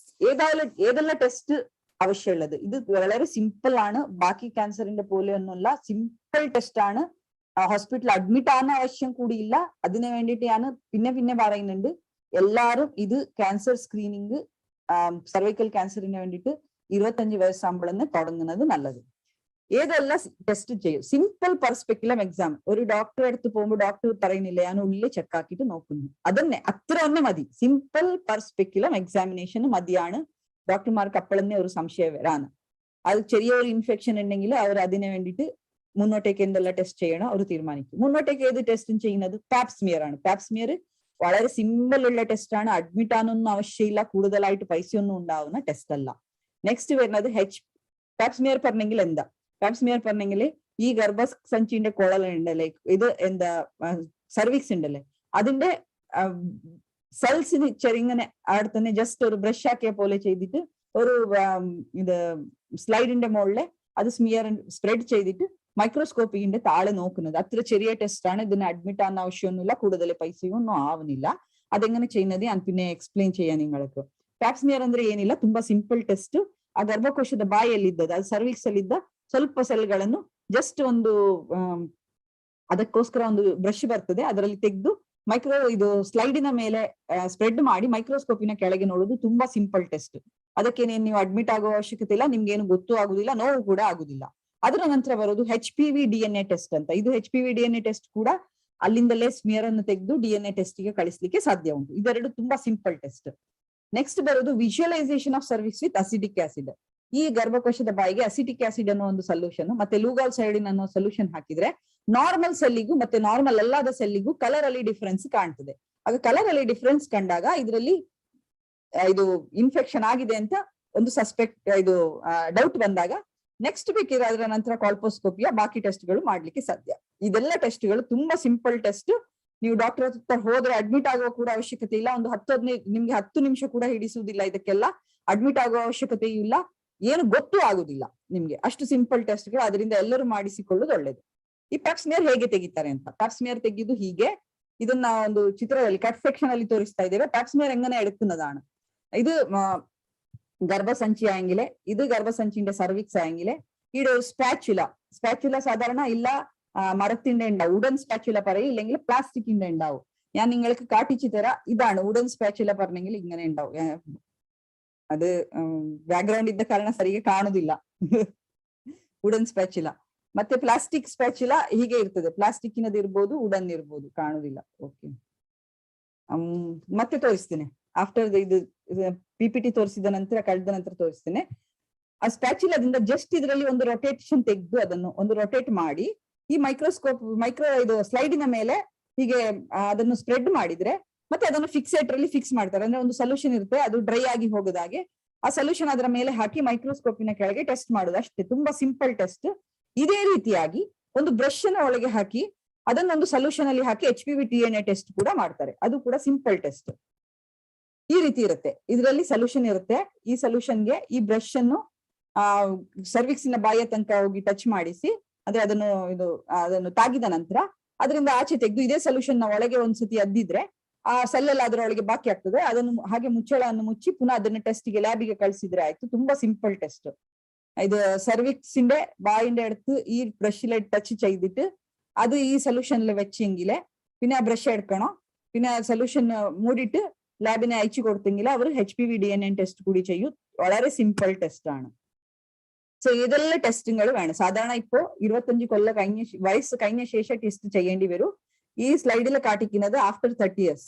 ഏതെല്ലാം ടെസ്റ്റ് ആവശ്യമുള്ളത്, ഇത് വളരെ സിമ്പിൾ ആണ്. ബാക്കി ക്യാൻസറിന്റെ പോലെ ഒന്നുമല്ല, സിമ്പിൾ ടെസ്റ്റ് ആണ്. ഹോസ്പിറ്റലിൽ അഡ്മിറ്റ് ആവുന്ന ആവശ്യം കൂടിയില്ല. അതിനു വേണ്ടിയിട്ട് ഞാൻ പിന്നെ പറയുന്നുണ്ട്, എല്ലാവരും ഇത് ക്യാൻസർ സ്ക്രീനിങ് സർവൈക്കൽ ക്യാൻസറിന് വേണ്ടിയിട്ട് 25 വയസ്സാകുമ്പോഴെന്ന് തുടങ്ങുന്നത് നല്ലത്. ഏതെല്ലാം ടെസ്റ്റ് ചെയ്യും? Simple per speculum exam. ഒരു ഡോക്ടറെ അടുത്ത് പോകുമ്പോൾ ഡോക്ടർ പറയുന്നില്ല ഞാൻ ഉള്ളിൽ ചെക്കാക്കിയിട്ട് നോക്കുന്നു, അതന്നെ അത്ര തന്നെ മതി. സിമ്പിൾ പെർസ്പെക്യുലം എക്സാമിനേഷൻ മതിയാണ്. ഡോക്ടർമാർക്ക് അപ്പോഴന്നെ ഒരു സംശയം വരാണ്. അത് ചെറിയൊരു ഇൻഫെക്ഷൻ ഉണ്ടെങ്കിൽ അവർ അതിന് വേണ്ടിയിട്ട് മുന്നോട്ടേക്ക് എന്തെല്ലാം ടെസ്റ്റ് ചെയ്യണം അവർ തീരുമാനിക്കും. മുന്നോട്ടേക്ക് ഏത് ടെസ്റ്റും ചെയ്യുന്നത് പാപ്സ്മിയർ ആണ്. പാപ്സ്മിയർ വളരെ സിമ്പിൾ ഉള്ള ടെസ്റ്റ് ആണ്. അഡ്മിറ്റ് ആണെന്നൊന്നും ആവശ്യമില്ല, കൂടുതലായിട്ട് പൈസയൊന്നും ഉണ്ടാവുന്ന ടെസ്റ്റ് അല്ല. നെക്സ്റ്റ് വരുന്നത് പാപ്സ്മിയർ പറഞ്ഞെങ്കിൽ എന്താ? പാപ്സ്മിയർ പറഞ്ഞെങ്കിൽ ഈ ഗർഭസഞ്ചിന്റെ കുഴലുണ്ട്, ലൈക്ക് ഇത് എന്താ സർവിക്സ് ഉണ്ടല്ലേ, അതിന്റെ സെൽസിന് ചെറിങ്ങനെ അവിടെ തന്നെ ജസ്റ്റ് ഒരു ബ്രഷ് ആക്കിയ പോലെ ചെയ്തിട്ട് ഒരു ഇത് സ്ലൈഡിന്റെ മുകളിൽ അത് സ്പ്രെഡ് ചെയ്തിട്ട് മൈക്രോസ്കോപ്പിന്റെ താഴെ നോക്കുന്നത്. അത്ര ചെറിയ ടെസ്റ്റ് ആണ്. ഇതിന് അഡ്മിറ്റ് ആവുന്ന ആവശ്യമൊന്നുമില്ല, കൂടുതൽ പൈസയും ഒന്നും ആവുന്നില്ല. അതെങ്ങനെ ചെയ്യുന്നത് ഞാൻ പിന്നെ എക്സ്പ്ലെയിൻ ചെയ്യാൻ നിങ്ങൾക്ക്. ಪ್ಯಾಪ್ಸ್ಮಿಯರ್ ಅಂದ್ರೆ ಏನಿಲ್ಲ, ತುಂಬಾ ಸಿಂಪಲ್ ಟೆಸ್ಟ್. ಆ ಗರ್ಭಕೋಶದ ಬಾಯಲ್ಲಿದ್ದದ್ದು, ಅದು ಸರ್ವಿಕ್ಸ್ ಅಲ್ಲಿ ಇದ್ದ ಸ್ವಲ್ಪ ಸೆಲ್ಗಳನ್ನು ಜಸ್ಟ್ ಒಂದು ಅದಕ್ಕೋಸ್ಕರ ಒಂದು ಬ್ರಷ್ ಬರ್ತದೆ, ಅದರಲ್ಲಿ ತೆಗೆದು ಇದು ಸ್ಲೈಡಿನ ಮೇಲೆ ಸ್ಪ್ರೆಡ್ ಮಾಡಿ ಮೈಕ್ರೋಸ್ಕೋಪಿನ ಕೆಳಗೆ ನೋಡುದು. ತುಂಬಾ ಸಿಂಪಲ್ ಟೆಸ್ಟ್. ಅದಕ್ಕೇನೇನು ನೀವು ಅಡ್ಮಿಟ್ ಆಗೋ ಅವಶ್ಯಕತೆ ಇಲ್ಲ, ನಿಮ್ಗೆ ಏನು ಗೊತ್ತೂ ಆಗುದಿಲ್ಲ, ನೋವು ಕೂಡ ಆಗುದಿಲ್ಲ. ಅದರ ನಂತರ ಬರೋದು HPV DNA ಟೆಸ್ಟ್ ಅಂತ. ಇದು HPV DNA ಟೆಸ್ಟ್ ಕೂಡ ಅಲ್ಲಿಂದಲೇ ಸ್ಮಿಯರ್ ಅನ್ನು ತೆಗೆದು DNA ಟೆಸ್ಟ್ ಗೆ ಕಳಿಸ್ಲಿಕ್ಕೆ ಸಾಧ್ಯ ಉಂಟು. ಇದೆರಡು ತುಂಬಾ ಸಿಂಪಲ್ ಟೆಸ್ಟ್. ನೆಕ್ಸ್ಟ್ ಬರೋದು visualisation of service with acetic acid. ಈ ಗರ್ಭಕೋಶದ ಬಾಯಿಗೆ ಅಸಿಟಿಕ್ ಆಸಿಡ್ ಅನ್ನೋ ಒಂದು ಸೊಲ್ಯೂಷನ್ ಮತ್ತೆ ಲೂಗಾಲ್ ಸೈಡಿನ್ ಅನ್ನೋ ಸೊಲ್ಯೂಷನ್ ಹಾಕಿದ್ರೆ ನಾರ್ಮಲ್ ಸೆಲ್ಲಿಗೂ ಮತ್ತೆ ನಾರ್ಮಲ್ ಅಲ್ಲಾದ ಸೆಲ್ಲಿಗೂ ಕಲರ್ ಅಲ್ಲಿ ಡಿಫರೆನ್ಸ್ ಕಾಣ್ತದೆ. ಆಗ ಕಲರ್ ಅಲ್ಲಿ ಡಿಫರೆನ್ಸ್ ಕಂಡಾಗ ಇದರಲ್ಲಿ ಇದು ಇನ್ಫೆಕ್ಷನ್ ಆಗಿದೆ ಅಂತ ಒಂದು ಇದು ಡೌಟ್ ಬಂದಾಗ ನೆಕ್ಸ್ಟ್ ಬೇಕಿದ್ರೆ ಅದರ ನಂತರ ಕಾಲ್ಪೋಸ್ಕೋಪಿಯ ಬಾಕಿ ಟೆಸ್ಟ್ಗಳು ಮಾಡ್ಲಿಕ್ಕೆ ಸಾಧ್ಯ. ಇದೆಲ್ಲ ಟೆಸ್ಟ್ಗಳು ತುಂಬಾ ಸಿಂಪಲ್ ಟೆಸ್ಟ್. ನೀವು ಡಾಕ್ಟರ್ ಹತ್ರ ಹೋದ್ರೆ ಅಡ್ಮಿಟ್ ಆಗೋ ಕೂಡ ಅವಶ್ಯಕತೆ ಇಲ್ಲ. ಒಂದು 10-15 ನಿಮ್ಗೆ 10 ನಿಮಿಷ ಕೂಡ ಹಿಡಿಸುವುದಿಲ್ಲ. ಇದಕ್ಕೆಲ್ಲ ಅಡ್ಮಿಟ್ ಆಗೋ ಅವಶ್ಯಕತೆ ಇಲ್ಲ, ಏನು ಗೊತ್ತೂ ಆಗುದಿಲ್ಲ ನಿಮ್ಗೆ. ಅಷ್ಟು ಸಿಂಪಲ್ ಟೆಸ್ಟ್ಗಳು, ಅದರಿಂದ ಎಲ್ಲರೂ ಮಾಡಿಸಿಕೊಳ್ಳೋದು ಒಳ್ಳೇದು. ಈ ಪ್ಯಾಪ್ಸ್ಮಿಯರ್ ಹೇಗೆ ತೆಗಿತಾರೆ ಅಂತ, ಪ್ಯಾಪ್ಸ್ಮಿಯರ್ ತೆಗೆದು ಹೀಗೆ ಇದನ್ನ ಒಂದು ಚಿತ್ರದಲ್ಲಿ ಕಟ್ ಸೆಕ್ಷನ್ ಅಲ್ಲಿ ತೋರಿಸ್ತಾ ಇದ್ದೇವೆ. ಪ್ಯಾಪ್ಸ್ಮಿಯರ್ എങ്ങനെ എടുക്കുന്നതാണ്. ഇത് ഗർഭസഞ്ചി ആയെങ്കില്, ഇത് ഗർഭസഞ്ചിന്റെ സർവിക്സ് ആയെങ്കില് ഈടെ ഒരു സ്പാച്ചുല സാധാരണ ഇല്ല മരത്തിന്റെ ഉണ്ടാവും. വുഡൻ സ്പാച്ചുല പറയും, ഇല്ലെങ്കിൽ പ്ലാസ്റ്റിക്കിന്റെ ഉണ്ടാവും. ഞാൻ നിങ്ങൾക്ക് കാട്ടിച്ചു തരാം. ഇതാണ് വുഡൻ സ്പാച്ചുല പറഞ്ഞെങ്കിൽ ഇങ്ങനെ ഉണ്ടാവും. അത് ಬ್ಯಾಕ್ಗ್ರೌಂಡ್ ಇದ್ದ ಕಾರಣ ಸರಿಗೆ ಕಾಣುದಿಲ್ಲ. ವುಡನ್ ಸ್ಪ್ಯಾಚುಲ ಮತ್ತೆ ಪ್ಲಾಸ್ಟಿಕ್ ಸ್ಪ್ಯಾಚುಲ ಹೀಗೆ ಇರ್ತದೆ. ಪ್ಲಾಸ್ಟಿಕ್ಕಿನದು ಇರ್ಬೋದು, ವುಡನ್ ಇರ್ಬೋದು, ಕಾಣುದಿಲ್ಲ. ಓಕೆ, ಮತ್ತೆ ತೋರಿಸ್ತೇನೆ. ಆಫ್ಟರ್ ಇದು PPT ತೋರಿಸಿದ ನಂತರ, ಕಳೆದ ನಂತರ ತೋರಿಸ್ತೇನೆ. ಆ ಸ್ಪ್ಯಾಚುಲದಿಂದ ಜಸ್ಟ್ ಇದರಲ್ಲಿ ಒಂದು ರೊಟೇಷನ್ ತೆಗೆದು ಅದನ್ನು ಒಂದು ರೊಟೇಟ್ ಮಾಡಿ ಈ ಇದು ಸ್ಲೈಡಿನ ಮೇಲೆ ಹೀಗೆ ಅದನ್ನು ಸ್ಪ್ರೆಡ್ ಮಾಡಿದ್ರೆ ಮತ್ತೆ ಅದನ್ನು ಫಿಕ್ಸೇಟರ್ ಅಲ್ಲಿ ಫಿಕ್ಸ್ ಮಾಡ್ತಾರೆ. ಅಂದ್ರೆ ಒಂದು ಸೊಲ್ಯೂಷನ್ ಇರುತ್ತೆ, ಅದು ಡ್ರೈ ಆಗಿ ಹೋಗದಾಗೆ ಆ ಸೊಲ್ಯೂಷನ್ ಅದರ ಮೇಲೆ ಹಾಕಿ ಮೈಕ್ರೋಸ್ಕೋಪಿನ ಕೆಳಗೆ ಟೆಸ್ಟ್ ಮಾಡೋದು ಅಷ್ಟೇ. ತುಂಬಾ ಸಿಂಪಲ್ ಟೆಸ್ಟ್. ಇದೇ ರೀತಿಯಾಗಿ ಒಂದು ಬ್ರಷ್ ನ ಒಳಗೆ ಹಾಕಿ ಅದನ್ನೊಂದು ಸೊಲ್ಯೂಷನ್ ಅಲ್ಲಿ ಹಾಕಿ HPV DNA ಟೆಸ್ಟ್ ಕೂಡ ಮಾಡ್ತಾರೆ. ಅದು ಕೂಡ ಸಿಂಪಲ್ ಟೆಸ್ಟ್. ಈ ರೀತಿ ಇರುತ್ತೆ. ಇದರಲ್ಲಿ ಸೊಲ್ಯೂಷನ್ ಇರುತ್ತೆ. ಈ ಸೊಲ್ಯೂಷನ್ಗೆ ಈ ಬ್ರಷ್ ಅನ್ನು ಸರ್ವಿಕ್ಸಿನ ಬಾಯಿಯ ತನಕ ಹೋಗಿ ಟಚ್ ಮಾಡಿಸಿ, ಅಂದ್ರೆ ಅದನ್ನು ತಾಗಿದ ನಂತರ ಅದರಿಂದ ಆಚೆ ತೆಗೆದು ಇದೇ ಸೊಲ್ಯೂಷನ್ ನ ಒಳಗೆ ಒಂದ್ಸತಿ ಅದ್ದಿದ್ರೆ ಆ ಸೆಲ್ಲೆಲ್ಲ ಅದರೊಳಗೆ ಬಾಕಿ ಆಗ್ತದೆ. ಅದನ್ನು ಹಾಗೆ ಮುಚ್ಚಳವನ್ನು ಮುಚ್ಚಿ ಪುನಃ ಅದನ್ನ ಟೆಸ್ಟ್ಗೆ ಲ್ಯಾಬಿಗೆ ಕಳಿಸಿದ್ರೆ ಆಯ್ತು. ತುಂಬಾ സിമ്പിൾ ടെസ്റ്റ്. ഇത് സർവിക്സിന്റെ ബായിന്റെ അടുത്ത് ഈ ബ്രഷിലെ ടച്ച് ചെയ്തിട്ട് അത് ഈ സൊല്യൂഷനിൽ വെച്ചെങ്കില് പിന്നെ ആ ബ്രഷ് എടുക്കണം. പിന്നെ ആ സൊല്യൂഷൻ മൂടിയിട്ട് ലാബിനെ അയച്ചു കൊടുത്തെങ്കിൽ അവർ HPV DNA ടെസ്റ്റ് കൂടി ചെയ്യും. വളരെ സിമ്പിൾ ടെസ്റ്റ് ആണ്. സോ ഇതെല്ലാം ടെസ്റ്റുകൾ വേണം. സാധാരണ ഇപ്പോ 25 കൊല്ലം വയസ്സ് കഴിഞ്ഞ ശേഷം ടെസ്റ്റ് ചെയ്യേണ്ടി വരും. ഈ സ്ലൈഡിൽ കാട്ടിക്കുന്നത് ആഫ്റ്റർ 30 years.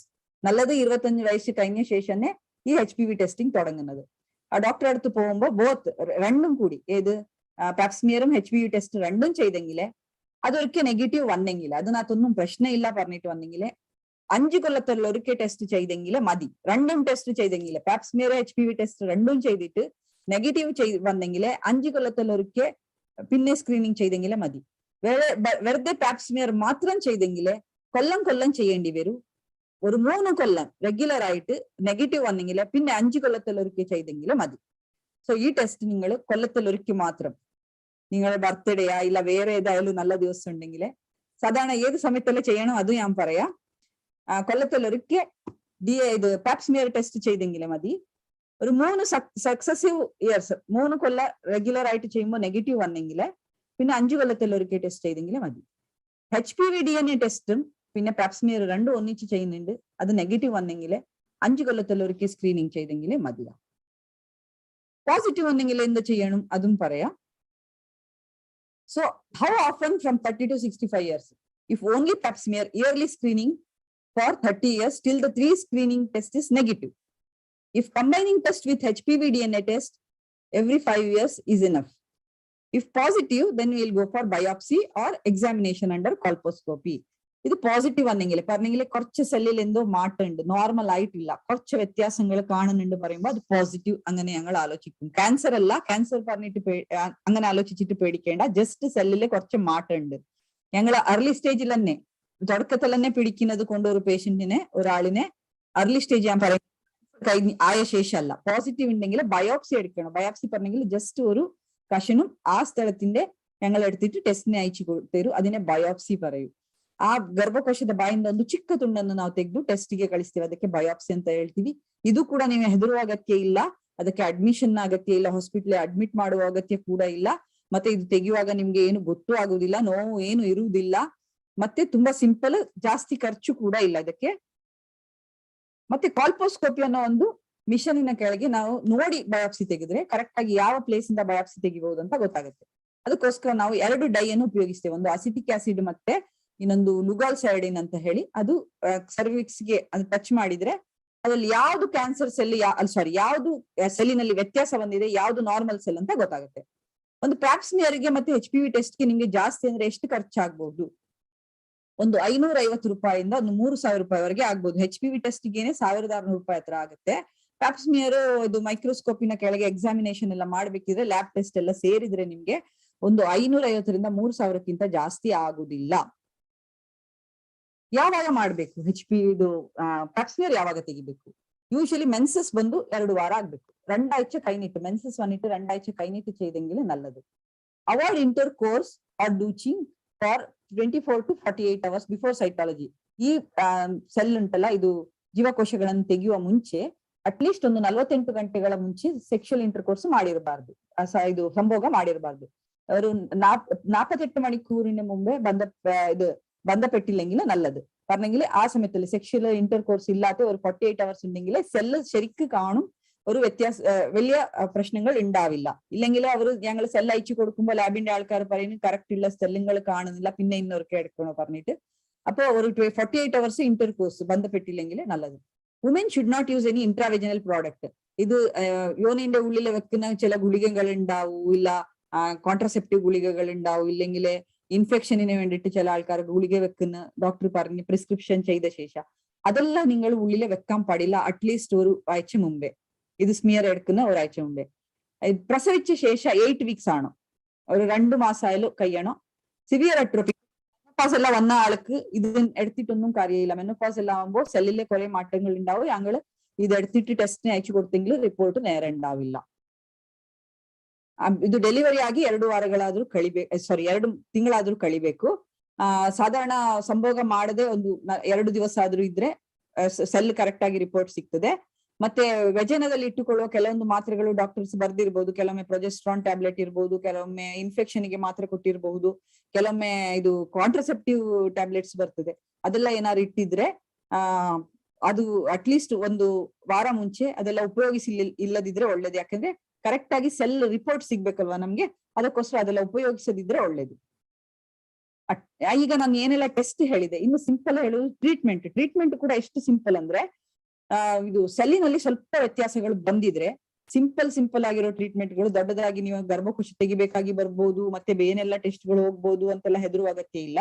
നല്ലത് 25 വയസ്സ് കഴിഞ്ഞ ശേഷമേ ഈ HPV ടെസ്റ്റിംഗ് തുടങ്ങുന്നത്. ആ ഡോക്ടറെ അടുത്ത് പോകുമ്പോൾ ബോത്ത് രണ്ടും കൂടി ഏത് പാപ്സ്മിയറും HPV ടെസ്റ്റ് രണ്ടും ചെയ്തെങ്കിലേ അതൊരിക്കൽ നെഗറ്റീവ് വന്നെങ്കിൽ അതിനകത്തൊന്നും പ്രശ്നമില്ല പറഞ്ഞിട്ട് വന്നെങ്കിലേ 5 കൊല്ലത്തുള്ള ഒരിക്കൽ ടെസ്റ്റ് ചെയ്തെങ്കിലേ മതി. രണ്ടും ടെസ്റ്റ് ചെയ്തെങ്കിലേ പാപ്സ്മിയർ HPV ടെസ്റ്റ് രണ്ടും ചെയ്തിട്ട് നെഗറ്റീവ് വന്നെങ്കിലേ 5 കൊല്ലത്തുള്ള ഒരിക്കൽ പിന്നെ സ്ക്രീനിങ് ചെയ്തെങ്കിലേ മതി. വെറുതെ പാപ്സ്മിയർ മാത്രം ചെയ്തെങ്കിലേ കൊല്ലം ചെയ്യേണ്ടി വരും. ഒരു 3 കൊല്ലം റെഗുലർ ആയിട്ട് നെഗറ്റീവ് വന്നെങ്കിലേ പിന്നെ 5 കൊല്ലത്തുള്ള ഒരിക്കൽ ചെയ്തെങ്കിലേ മതി. സോ ഈ ടെസ്റ്റ് നിങ്ങൾ കൊല്ലത്തിലൊരിക്കൽ മാത്രം, നിങ്ങളുടെ ബർത്ത്ഡേയാ ഇല്ല വേറെ ഏതായാലും നല്ല ദിവസം ഉണ്ടെങ്കിൽ സാധാരണ ഏത് സമയത്തല്ലേ ചെയ്യണം അത് ഞാൻ പറയാം. കൊല്ലത്തിലൊരിക്കൽ ഇത് പാപ്സ്മിയർ ടെസ്റ്റ് ചെയ്തെങ്കിലേ മതി. ഒരു 3 സക്സസീവ് ഇയേഴ്സ് 3 കൊല്ലം റെഗുലർ ആയിട്ട് ചെയ്യുമ്പോൾ നെഗറ്റീവ് വന്നെങ്കിൽ പിന്നെ 5 കൊല്ലത്തിലൊരിക്കൽ ടെസ്റ്റ് ചെയ്തെങ്കിലേ മതി. HPV DNA ടെസ്റ്റും പിന്നെ പാപ്സ്മിയർ രണ്ടും ഒന്നിച്ച് ചെയ്യുന്നുണ്ട്. അത് നെഗറ്റീവ് വന്നെങ്കിൽ 5 കൊല്ലത്തിലൊരിക്കൽ സ്ക്രീനിങ് ചെയ്തെങ്കിലേ മതിയാ. പോസിറ്റീവ് വന്നെങ്കിൽ എന്ത് ചെയ്യണം അതും പറയാം. So how often from 30 to 65 years? If only pap smear yearly screening for 30 years till the 3 screening test is negative. If combining test with HPV DNA test every 5 years is enough. If positive, then we will go for biopsy or examination under colposcopy. ഇത് positive വന്നെങ്കിൽ കുറച്ച് സെല്ലിൽ എന്തോ മാറ്റമുണ്ട്, normal ആയിട്ടില്ല, കുറച്ച് വ്യത്യാസങ്ങൾ കാണുന്നുണ്ട് പറയുമ്പോൾ അത് പോസിറ്റീവ് അങ്ങനെ ഞങ്ങൾ ആലോചിക്കും. ക്യാൻസർ അല്ല, ക്യാൻസർ പറഞ്ഞിട്ട് അങ്ങനെ ആലോചിച്ചിട്ട് പേടിക്കേണ്ട, ജസ്റ്റ് സെല്ലില് കുറച്ച് മാറ്റമുണ്ട്. ഞങ്ങൾ അർലി സ്റ്റേജിൽ തന്നെ തുടക്കത്തിൽ തന്നെ പിടിക്കുന്നത് കൊണ്ട് ഒരു പേഷ്യന്റിനെ ഒരാളിനെ അർലി സ്റ്റേജ് ഞാൻ പറയുന്നത് ആയ ശേഷമല്ല. പോസിറ്റീവ് ഉണ്ടെങ്കിൽ ബയോപ്സി എടുക്കണം. ബയോപ്സി പറഞ്ഞെങ്കിൽ ജസ്റ്റ് ഒരു കഷനും ആ സ്ഥലത്തിന്റെ ഞങ്ങൾ എടുത്തിട്ട് ടെസ്റ്റിനെ അയച്ചു തരും, അതിനെ ബയോപ്സി പറയും. ಆ ಗರ್ಭಕೋಶದ ಬಾಯಿಂದ ಒಂದು ಚಿಕ್ಕ ತುಂಡನ್ನು ನಾವು ತೆಗೆದು ಟೆಸ್ಟಿಗೆ ಕಳಿಸ್ತೀವಿ, ಅದಕ್ಕೆ ಬಯೋಪ್ಸಿ ಅಂತ ಹೇಳ್ತೀವಿ. ಇದು ಕೂಡ ನೀವು ಹೆದರುವ ಅಗತ್ಯ ಇಲ್ಲ, ಅದಕ್ಕೆ ಅಡ್ಮಿಷನ್ ಅಗತ್ಯ ಇಲ್ಲ, ಹಾಸ್ಪಿಟಲ್ ಅಡ್ಮಿಟ್ ಮಾಡುವ ಅಗತ್ಯ ಕೂಡ ಇಲ್ಲ. ಮತ್ತೆ ಇದು ತೆಗೆಯುವಾಗ ನಿಮ್ಗೆ ಏನು ಗೊತ್ತೂ ಆಗುದಿಲ್ಲ, ನೋವು ಏನು ಇರುವುದಿಲ್ಲ, ಮತ್ತೆ ತುಂಬಾ ಸಿಂಪಲ್, ಜಾಸ್ತಿ ಖರ್ಚು ಕೂಡ ಇಲ್ಲ ಇದಕ್ಕೆ. ಮತ್ತೆ ಕಾಲ್ಪೋಸ್ಕೋಪಿ ಅನ್ನೋ ಒಂದು ಮಿಷನಿನ ಕೆಳಗೆ ನಾವು ನೋಡಿ ಬಯೋಪ್ಸಿ ತೆಗೆದ್ರೆ ಕರೆಕ್ಟ್ ಆಗಿ ಯಾವ ಪ್ಲೇಸ್ ಇಂದ ಬಯೋಪ್ಸಿ ತೆಗಿಬಹುದು ಅಂತ ಗೊತ್ತಾಗುತ್ತೆ. ಅದಕ್ಕೋಸ್ಕರ ನಾವು 2 ಡೈ ಅನ್ನು ಉಪಯೋಗಿಸ್ತೇವೆ, ಒಂದು ಅಸಿಟಿಕ್ ಆಸಿಡ್ ಮತ್ತೆ ಇನ್ನೊಂದು ಲುಗಾಲ್ ಸೈಡಿನ್ ಅಂತ ಹೇಳಿ. ಅದು ಸರ್ವಿಕ್ಸ್ ಗೆ ಅದು ಟಚ್ ಮಾಡಿದ್ರೆ ಅದ್ರಲ್ಲಿ ಯಾವ್ದು ಕ್ಯಾನ್ಸರ್ ಸೆಲ್ ಯಾವ್ದು ಸೆಲ್ಲಿನಲ್ಲಿ ವ್ಯತ್ಯಾಸ ಬಂದಿದೆ, ಯಾವ್ದು ನಾರ್ಮಲ್ ಸೆಲ್ ಅಂತ ಗೊತ್ತಾಗುತ್ತೆ. ಒಂದು ಪ್ಯಾಪ್ಸ್ಮಿಯರ್ಗೆ ಮತ್ತೆ HPV ಟೆಸ್ಟ್ಗೆ ನಿಮ್ಗೆ ಜಾಸ್ತಿ ಅಂದ್ರೆ ಎಷ್ಟು ಖರ್ಚಾಗಬಹುದು? ಒಂದು 550 ರೂಪಾಯಿಂದ ಒಂದು 3000 ರೂಪಾಯಿವರೆಗೆ ಆಗ್ಬಹುದು. HPV ಟೆಸ್ಟ್ಗೆನೆ 1600 ರೂಪಾಯಿ ಹತ್ರ ಆಗುತ್ತೆ. ಪ್ಯಾಪ್ಸ್ಮಿಯರ್ ಇದು ಮೈಕ್ರೋಸ್ಕೋಪಿನ ಕೆಳಗೆ ಎಕ್ಸಾಮಿನೇಷನ್ ಎಲ್ಲ ಮಾಡ್ಬೇಕಿದ್ರೆ ಲ್ಯಾಬ್ ಟೆಸ್ಟ್ ಎಲ್ಲ ಸೇರಿದ್ರೆ ನಿಮ್ಗೆ ಒಂದು 550ರಿಂದ 3000ಕ್ಕಿಂತ ಜಾಸ್ತಿ ಆಗುದಿಲ್ಲ. ಯಾವಾಗ ಮಾಡ್ಬೇಕು HPV ಪ್ಯಾಪ್ಸ್ಮಿಯರ್ ಯಾವಾಗ ತೆಗಿಬೇಕು? ಯೂಶಲಿ ಮೆನ್ಸಸ್ ಬಂದು 2 ವಾರ ಆಗ್ಬೇಕು. 2 ആഴ്ച കഴിഞ്ഞിട്ട് ಮೆನ್ಸಸ್ വന്നിട്ട് 2 ആഴ്ച കഴിഞ്ഞിട്ട് ചെയ്തെങ്കിലേ നല്ലത്. Avoid intercourse or douching for 24 to 48 hours before cytology. ಈ ಸೆಲ್ ಉಂಟಲ್ಲ, ಇದು ಜೀವಕೋಶಗಳನ್ನು ತೆಗೆಯುವ ಮುಂಚೆ ಅಟ್ಲೀಸ್ಟ್ ಒಂದು 48 ಗಂಟೆಗಳ ಮುಂಚೆ ಸೆಕ್ಷುವಲ್ ಇಂಟರ್ಕೋರ್ಸ್ ಮಾಡಿರಬಾರ್ದು, ಇದು ಸಂಭೋಗ ಮಾಡಿರಬಾರ್ದು. ಅವರು 48 മണിക്കൂറിന് മുമ്പേ ബന്ധപ്പെട്ടില്ലെങ്കിൽ നല്ലത്. പറഞ്ഞെങ്കിൽ ആ സമയത്തിൽ സെക്ഷൽ ഇന്റർകോഴ്സ് ഇല്ലാത്ത ഒരു 48 hours ഉണ്ടെങ്കിൽ സെല്ല് ശരിക്ക് കാണും, ഒരു വലിയ പ്രശ്നങ്ങൾ ഉണ്ടാവില്ല. ഇല്ലെങ്കിൽ അവർ ഞങ്ങൾ സെല്ല് അയച്ചു കൊടുക്കുമ്പോൾ ലാബിന്റെ ആൾക്കാർ പറയുന്നു കറക്റ്റ് ഉള്ള സെല്ലുകൾ കാണുന്നില്ല, പിന്നെ ഇന്നൊക്കെ എടുക്കണോ പറഞ്ഞിട്ട്. അപ്പൊ ഒരു 48 hours ഇന്റർകോഴ്സ് ബന്ധപ്പെട്ടില്ലെങ്കിൽ നല്ലത്. Woman should not use any intravaginal product. ഇത് യോനിന്റെ ഉള്ളിൽ വെക്കുന്ന ചില ഗുളികകൾ ഉണ്ടാവും, ഇല്ല കോൺട്രസെപ്റ്റീവ് ഗുളികകൾ ഉണ്ടാവും, ഇല്ലെങ്കിൽ ഇൻഫെക്ഷനിന് വേണ്ടിയിട്ട് ചില ആൾക്കാർ ഗുളിക വെക്കുന്ന ഡോക്ടർ പറഞ്ഞ് പ്രിസ്ക്രിപ്ഷൻ ചെയ്ത ശേഷം അതെല്ലാം നിങ്ങൾ ഉള്ളിൽ വെക്കാൻ പാടില്ല. അറ്റ്ലീസ്റ്റ് ഒരു ആഴ്ച മുമ്പേ, ഇത് സ്മിയർ എടുക്കുന്ന ഒരാഴ്ച മുമ്പേ. പ്രസവിച്ച ശേഷം 8 weeks ആണോ, ഒരു 2 മാസമായാലും കഴിയണം. സിവിയർ അട്രോഫി മെനോപോസ് എല്ലാം വന്ന ആൾക്ക് ഇത് എടുത്തിട്ടൊന്നും കാര്യമില്ല. മെനോപോസ് എല്ലാം ആകുമ്പോൾ സെല്ലിലെ കുറെ മാറ്റങ്ങൾ ഉണ്ടാവും. ഞങ്ങൾ ഇത് എടുത്തിട്ട് ടെസ്റ്റിന് അയച്ചു കൊടുത്തെങ്കിൽ റിപ്പോർട്ട് നേരെ ഉണ്ടാവില്ല. ಇದು ಡೆಲಿವರಿ ಆಗಿ 2 ವಾರಗಳಾದ್ರೂ 2 ತಿಂಗಳಾದ್ರೂ ಕಳಿಬೇಕು. ಸಾಧಾರಣ ಸಂಭೋಗ ಮಾಡದೆ ಒಂದು 2 ದಿವಸ ಆದ್ರೂ ಇದ್ರೆ ಸೆಲ್ ಕರೆಕ್ಟ್ ಆಗಿ ರಿಪೋರ್ಟ್ ಸಿಗ್ತದೆ. ಮತ್ತೆ ವ್ಯಜನದಲ್ಲಿ ಇಟ್ಟುಕೊಳ್ಳುವ ಕೆಲವೊಂದು ಮಾತ್ರೆಗಳು ಡಾಕ್ಟರ್ಸ್ ಬರ್ದಿರ್ಬೋದು, ಕೆಲವೊಮ್ಮೆ ಪ್ರೊಜೆಸ್ಟ್ರಾನ್ ಟ್ಯಾಬ್ಲೆಟ್ ಇರ್ಬೋದು, ಕೆಲವೊಮ್ಮೆ ಇನ್ಫೆಕ್ಷನ್ ಗೆ ಮಾತ್ರೆ ಕೊಟ್ಟಿರಬಹುದು, ಕೆಲವೊಮ್ಮೆ ಇದು ಕಾಂಟ್ರಸೆಪ್ಟಿವ್ ಟ್ಯಾಬ್ಲೆಟ್ಸ್ ಬರ್ತದೆ. ಅದೆಲ್ಲ ಏನಾದ್ರು ಇಟ್ಟಿದ್ರೆ ಅದು ಅಟ್ಲೀಸ್ಟ್ 1 ವಾರ ಮುಂಚೆ ಅದೆಲ್ಲ ಉಪಯೋಗಿಸಿ ಇಲ್ಲದಿದ್ರೆ ಒಳ್ಳೇದು. ಯಾಕಂದ್ರೆ ಕರೆಕ್ಟ್ ಆಗಿ ಸೆಲ್ ರಿಪೋರ್ಟ್ ಸಿಗ್ಬೇಕಲ್ವಾ ನಮ್ಗೆ, ಅದಕ್ಕೋಸ್ಕರ ಅದೆಲ್ಲ ಉಪಯೋಗಿಸದಿದ್ರೆ ಒಳ್ಳೇದು. ಈಗ ನಾನು ಏನೆಲ್ಲ ಟೆಸ್ಟ್ ಹೇಳಿದೆ, ಇನ್ನು ಸಿಂಪಲ್ ಹೇಳುದು ಟ್ರೀಟ್ಮೆಂಟ್ ಕೂಡ ಎಷ್ಟು ಸಿಂಪಲ್ ಅಂದ್ರೆ ಇದು ಸೆಲ್ಲಿನಲ್ಲಿ ಸ್ವಲ್ಪ ವ್ಯತ್ಯಾಸಗಳು ಬಂದಿದ್ರೆ ಸಿಂಪಲ್ ಆಗಿರೋ ಟ್ರೀಟ್ಮೆಂಟ್ಗಳು, ದೊಡ್ಡದಾಗಿ ನೀವು ಗರ್ಭಕೋಶ ತೆಗಿಬೇಕಾಗಿ ಬರ್ಬೋದು, ಮತ್ತೆ ಏನೆಲ್ಲ ಟೆಸ್ಟ್ಗಳು ಹೋಗ್ಬೋದು ಅಂತೆಲ್ಲ ಹೆದರುವ ಅಗತ್ಯ ಇಲ್ಲ.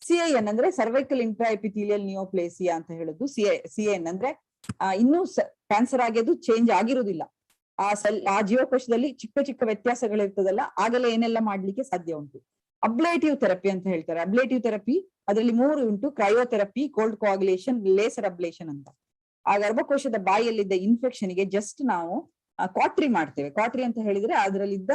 CIN ಅಂದ್ರೆ ಸರ್ವೈಕಲ್ ಇಂಟ್ರಾಎಪಿಥೀಲಿಯಲ್ ನಿಯೋಪ್ಲೇಸಿಯಾ ಅಂತ ಹೇಳುದು. CIN ಅಂದ್ರೆ ಇನ್ನೂ ಕ್ಯಾನ್ಸರ್ ಆಗಿದ್ದು ಚೇಂಜ್ ಆಗಿರುವುದಿಲ್ಲ. ಆ ಜೀವಕೋಶದಲ್ಲಿ ಚಿಕ್ಕ ವ್ಯತ್ಯಾಸಗಳು ಇರ್ತದಲ್ಲ, ಆಗಲೇ ಏನೆಲ್ಲ ಮಾಡ್ಲಿಕ್ಕೆ ಸಾಧ್ಯ ಉಂಟು. ಅಬ್ಲೇಟಿವ್ ಥೆರಪಿ ಅಂತ ಹೇಳ್ತಾರೆ. ಅಬ್ಲೇಟಿವ್ ಥೆರಪಿ ಅದರಲ್ಲಿ 3 ಉಂಟು: ಕ್ರಯೋಥೆರಪಿ, ಕೋಲ್ಡ್ ಕೋಆಗುಲೇಷನ್, ಲೇಸರ್ ಅಬ್ಲೇಷನ್ ಅಂತ. ಆ ಗರ್ಭಕೋಶದ ಬಾಯಿಯಲ್ಲಿದ್ದ ಇನ್ಫೆಕ್ಷನ್ಗೆ ಜಸ್ಟ್ ನಾವು ಕ್ವಾಟ್ರಿ ಮಾಡ್ತೇವೆ. ಕ್ವಾಟ್ರಿ ಅಂತ ಹೇಳಿದ್ರೆ ಅದರಲ್ಲಿದ್ದ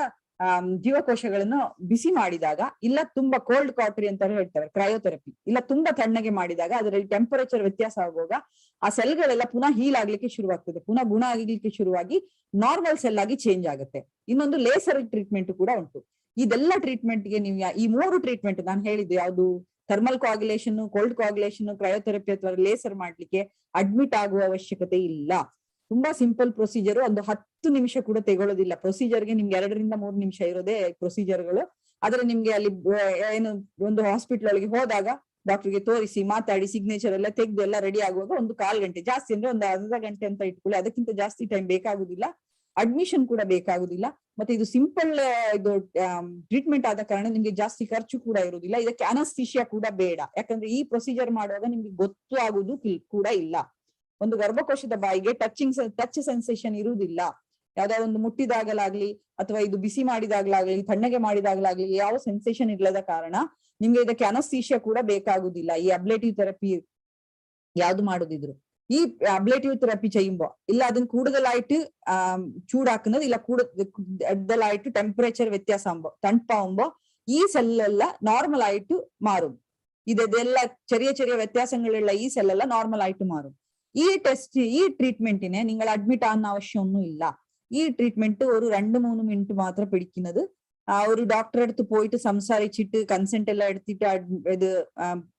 ಜೀವಕೋಶಗಳನ್ನು ಬಿಸಿ ಮಾಡಿದಾಗ, ಇಲ್ಲ ತುಂಬಾ ಕೋಲ್ಡ್ ಕ್ವಾಟ್ರಿ ಅಂತ ಹೇಳ್ತಾರೆ ಕ್ರಯೋಥೆರಪಿ, ಇಲ್ಲ ತುಂಬಾ ತಣ್ಣಗೆ ಮಾಡಿದಾಗ ಅದರಲ್ಲಿ ಟೆಂಪರೇಚರ್ ವ್ಯತ್ಯಾಸ ಆಗುವಾಗ ಆ ಸೆಲ್ಗಳೆಲ್ಲ ಪುನಃ ಹೀಲ್ ಆಗ್ಲಿಕ್ಕೆ ಶುರುವಾಗ್ತದೆ, ಪುನಃ ಗುಣ ಆಗ್ಲಿಕ್ಕೆ ಶುರುವಾಗಿ ನಾರ್ಮಲ್ ಸೆಲ್ ಆಗಿ ಚೇಂಜ್ ಆಗುತ್ತೆ. ಇನ್ನೊಂದು ಲೇಸರ್ ಟ್ರೀಟ್ಮೆಂಟ್ ಕೂಡ ಉಂಟು. ಇದೆಲ್ಲ ಟ್ರೀಟ್ಮೆಂಟ್ಗೆ ನೀವು ಈ 3 ಟ್ರೀಟ್ಮೆಂಟ್ ನಾನು ಹೇಳಿದ್ದು, ಯಾವುದು ಥರ್ಮಲ್ ಕೋಆಗುಲೇಷನ್, ಕೋಲ್ಡ್ ಕೋಆಗುಲೇಷನ್, ಕ್ರಯೋಥೆರಪಿ ಅಥವಾ ಲೇಸರ್ ಮಾಡ್ಲಿಕ್ಕೆ ಅಡ್ಮಿಟ್ ಆಗುವ ಅವಶ್ಯಕತೆ ಇಲ್ಲ. ತುಂಬಾ ಸಿಂಪಲ್ ಪ್ರೊಸೀಜರ್, ಒಂದು 10 ನಿಮಿಷ ಕೂಡ ತೆಗೊಳ್ಳೋದಿಲ್ಲ. ಪ್ರೊಸೀಜರ್ಗೆ ನಿಮ್ಗೆ 2 ರಿಂದ 3 ನಿಮಿಷ ಇರೋದೇ ಪ್ರೊಸೀಜರ್ಗಳು. ಆದ್ರೆ ನಿಮ್ಗೆ ಅಲ್ಲಿ ಏನು ಒಂದು ಹಾಸ್ಪಿಟಲ್ ಒಳಗೆ ಹೋದಾಗ ಡಾಕ್ಟರ್ಗೆ ತೋರಿಸಿ ಮಾತಾಡಿ ಸಿಗ್ನೇಚರ್ ಎಲ್ಲ ತೆಗೆದು ಎಲ್ಲ ರೆಡಿ ಆಗುವಾಗ 1/4 ಗಂಟೆ, ಜಾಸ್ತಿ ಅಂದ್ರೆ ಒಂದು ಅರ್ಧ ಗಂಟೆ ಅಂತ ಇಟ್ಕೊಳ್ಳಿ, ಅದಕ್ಕಿಂತ ಜಾಸ್ತಿ ಟೈಮ್ ಬೇಕಾಗುದಿಲ್ಲ. ಅಡ್ಮಿಷನ್ ಕೂಡ ಬೇಕಾಗುದಿಲ್ಲ. ಮತ್ತೆ ಇದು ಸಿಂಪಲ್ ಇದು ಟ್ರೀಟ್ಮೆಂಟ್ ಆದ ಕಾರಣ ನಿಮ್ಗೆ ಜಾಸ್ತಿ ಖರ್ಚು ಕೂಡ ಇರುವುದಿಲ್ಲ. ಇದಕ್ಕೆ ಅನಸ್ಥಿಷಿಯಾ ಕೂಡ ಬೇಡ, ಯಾಕಂದ್ರೆ ಈ ಪ್ರೊಸೀಜರ್ ಮಾಡುವಾಗ ನಿಮ್ಗೆ ಗೊತ್ತು ಆಗುದು ಕೂಡ ಇಲ್ಲ. ಒಂದು ಗರ್ಭಕೋಶದ ಬಾಯಿಗೆ ಟಚ್ ಸೆನ್ಸೇಷನ್ ಇರುವುದಿಲ್ಲ. ಯಾವ್ದೋ ಒಂದು ಮುಟ್ಟಿದಾಗಲಾಗ್ಲಿ ಅಥವಾ ಇದು ಬಿಸಿ ಮಾಡಿದಾಗ್ಲಾಗ್ಲಿ ತಣ್ಣಗೆ ಮಾಡಿದಾಗ್ಲಾಗ್ಲಿ ಯಾವ ಸೆನ್ಸೇಷನ್ ಇಲ್ಲದ ಕಾರಣ ನಿಮ್ಗೆ ಇದಕ್ಕೆ ಅನಸ್ಥಿಷಿಯಾ ಕೂಡ ಬೇಕಾಗುದಿಲ್ಲ. ಈ ಅಬ್ಲೇಟಿವ್ ಥೆರಪಿ ಯಾವ್ದು ಮಾಡುದಿದ್ರು, ಈ ಅಬ್ಲೇಟಿವ್ ಥೆರಪಿ ചെയ്യുമ്പോ ಇಲ್ಲ ಅದನ್ನ കൂടുതലായിട്ട് ചൂടാക്കുന്നത്, ಇಲ್ಲ കൂടുതലായിട്ട് ടെമ്പറേച്ചർ വ്യത്യാസമാകുമ്പോ തണുപ്പാകുമ്പോ ഈ സെല്ലെല്ലാം നോർമൽ ആയിട്ട് മാറും. ഇതെല്ലാം ചെറിയ വ്യത്യാസങ്ങളുള്ള ഈ സെല്ലെല്ലാം നോർമൽ ആയിട്ട് മാറും. ഈ ട്രീറ്റ്മെന്റിനെ നിങ്ങൾ അഡ്മിറ്റ് ആവുന്ന ആവശ്യമൊന്നും ഇല്ല. ഈ ട്രീറ്റ്മെന്റ് ഒരു 2-3 മിനിറ്റ് മാത്രം പിടിക്കുന്നത്. ഒരു ഡോക്ടറെ അടുത്ത് പോയിട്ട് സംസാരിച്ചിട്ട് കൺസെന്റ് എല്ലാം എടുത്തിട്ട് ഇത്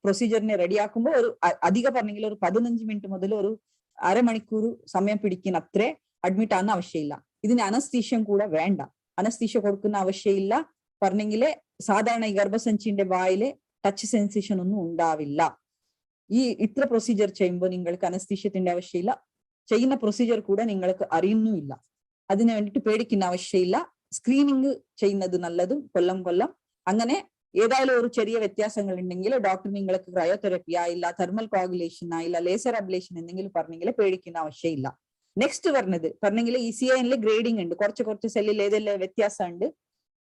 പ്രൊസീജറിനെ റെഡിയാക്കുമ്പോൾ ഒരു അധികം പറഞ്ഞെങ്കിൽ ഒരു 15 മിനിറ്റ് മുതൽ ഒരു അരമണിക്കൂർ സമയം പിടിക്കുന്ന അത്രേ അഡ്മിറ്റ് ആവുന്ന ആവശ്യമില്ല. ഇതിന് അനസ്തീഷ്യം കൂടെ വേണ്ട, അനസ്തീഷ്യ കൊടുക്കുന്ന ആവശ്യമില്ല. പറഞ്ഞെങ്കിലേ സാധാരണ ഈ ഗർഭസഞ്ചിന്റെ വായിലെ ടച്ച് സെൻസേഷൻ ഒന്നും ഉണ്ടാവില്ല. ഇത്ര പ്രൊസീജർ ചെയ്യുമ്പോൾ നിങ്ങൾക്ക് അനസ്തീഷ്യത്തിന്റെ ആവശ്യമില്ല. ചെയ്യുന്ന പ്രൊസീജർ കൂടെ നിങ്ങൾക്ക് അറിയുന്നുമില്ല. അതിനു വേണ്ടിയിട്ട് പേടിക്കുന്ന ആവശ്യമില്ല. സ്ക്രീനിങ് ചെയ്യുന്നത് നല്ലതും കൊല്ലം അങ്ങനെ ഏതായാലും ഒരു ചെറിയ വ്യത്യാസങ്ങൾ ഉണ്ടെങ്കിൽ ഡോക്ടർ നിങ്ങൾക്ക് ക്രയോതെറപ്പിയാ ഇല്ല തെർമൽ കോഗുലേഷനാ ഇല്ല ലേസർ അബ്ലേഷൻ എന്തെങ്കിലും പറഞ്ഞെങ്കിൽ പേടിക്കുന്ന ആവശ്യമില്ല. നെക്സ്റ്റ് പറഞ്ഞെങ്കിൽ ഈ CIN ഗ്രേഡിംഗ് ഉണ്ട്. കുറച്ച് സെല്ലിൽ ഏതെല്ലാം വ്യത്യാസം ഉണ്ട്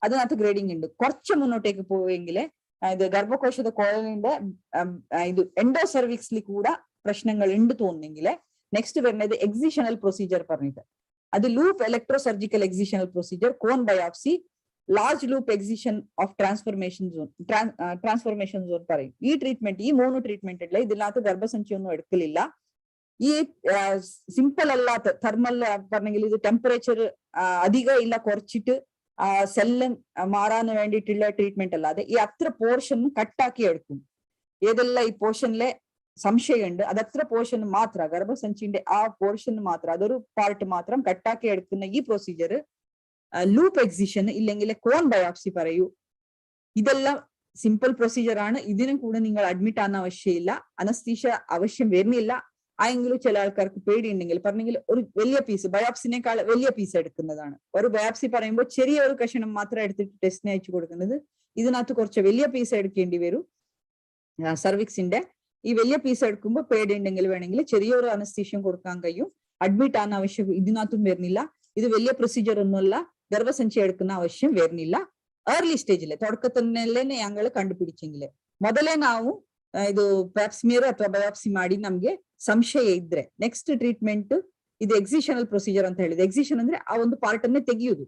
അതിനകത്ത് ഗ്രേഡിംഗ് ഉണ്ട്. കുറച്ച് മുന്നോട്ടേക്ക് പോവുമെങ്കിൽ ഇത് ഗർഭകോശದ കോളനിന്റെ ഇത് എൻഡോസെർവിക്സിൽ കൂടെ പ്രശ്നങ്ങൾ ഉണ്ട് തോന്നുന്നെങ്കിൽ നെക്സ്റ്റ് വരുന്നത് എക്സിഷണൽ പ്രൊസീജർ പറഞ്ഞിട്ട് അത് loop electro surgical excisional procedure, cone biopsy, large loop excision of transformation zone പറയും. ഈ 3 ട്രീറ്റ്മെന്റ് ഇല്ല. ഇതിനകത്ത് ഗർഭസഞ്ചിയൊന്നും എടുക്കലില്ല. ഈ സിമ്പിൾ അല്ലാത്ത തെർമൽ പറഞ്ഞെങ്കിൽ ഇത് ടെമ്പറേച്ചർ അധികം ഇല്ല, കുറച്ചിട്ട് സെല്ല് മാറാൻ വേണ്ടിയിട്ടുള്ള ട്രീറ്റ്മെന്റ് അല്ലാതെ ഈ അത്ര പോർഷൻ കട്ടാക്കി എടുക്കും. ഏതെല്ലാം ഈ പോർഷനിലെ സംശയമുണ്ട് അതത്ര പോർഷൻ മാത്ര ഗർഭസഞ്ചിന്റെ ആ പോർഷൻ മാത്രം അതൊരു പാർട്ട് മാത്രം കട്ടാക്കി എടുക്കുന്ന ഈ പ്രൊസീജർ ലൂപ്പ് എക്സിഷൻ ഇല്ലെങ്കിൽ കോൺ ബയോപ്സി പറയൂ. ഇതെല്ലാം സിമ്പിൾ പ്രൊസീജർ ആണ്. ഇതിനും കൂടെ നിങ്ങൾ അഡ്മിറ്റ് ആവുന്ന ആവശ്യമില്ല, അനസ്തീഷ്യ ആവശ്യം വരുന്നില്ല. ആയെങ്കിലും ചില ആൾക്കാർക്ക് പേടിയുണ്ടെങ്കിൽ പറഞ്ഞെങ്കിൽ ഒരു വലിയ പീസ് ബയോപ്സിനേക്കാൾ വലിയ പീസ് എടുക്കുന്നതാണ്. ഒരു ബയോപ്സി പറയുമ്പോൾ ചെറിയ ഒരു കഷണം മാത്രം എടുത്തിട്ട് ടെസ്റ്റിന് അയച്ചു കൊടുക്കുന്നത്. ഇതിനകത്ത് കുറച്ച് വലിയ പീസ് എടുക്കേണ്ടി വരും. സർവിക്സിന്റെ ഈ വലിയ പീസ് എടുക്കുമ്പോൾ പേടിയുണ്ടെങ്കിൽ വേണമെങ്കിൽ ചെറിയൊരു അനസ്തീഷ്യം കൊടുക്കാൻ കഴിയും. അഡ്മിറ്റ് ആവുന്ന ആവശ്യം ഇതിനകത്തും വരുന്നില്ല. ഇത് വലിയ പ്രൊസീജർ ഒന്നുമല്ല, ഗർഭസഞ്ചി എടുക്കുന്ന ആവശ്യം വരുന്നില്ല. ഏർലി സ്റ്റേജില് തുടക്കത്തിനല്ലേ ഞങ്ങൾ കണ്ടുപിടിച്ചെങ്കിൽ ಮೊದಲೇ ನಾವು ಇದು ಪ್ಯಾಪ್ಸ್ಮಿಯರ್ ಅಥವಾ ಬಯೋಪ್ಸಿ ಮಾಡಿ ನಮ್ಗೆ ಸಂಶಯ ಇದ್ರೆ ನೆಕ್ಸ್ಟ್ ಟ್ರೀಟ್ಮೆಂಟ್ ಇದು ಎಕ್ಸಿಷನಲ್ ಪ್ರೊಸೀಜರ್ ಅಂತ ಹೇಳಿದೆ. ಎಕ್ಸಿಷನ್ ಅಂದ್ರೆ ಆ ಒಂದು ಪಾರ್ಟ್ ಅನ್ನೇ ತೆಗೆಯುವುದು.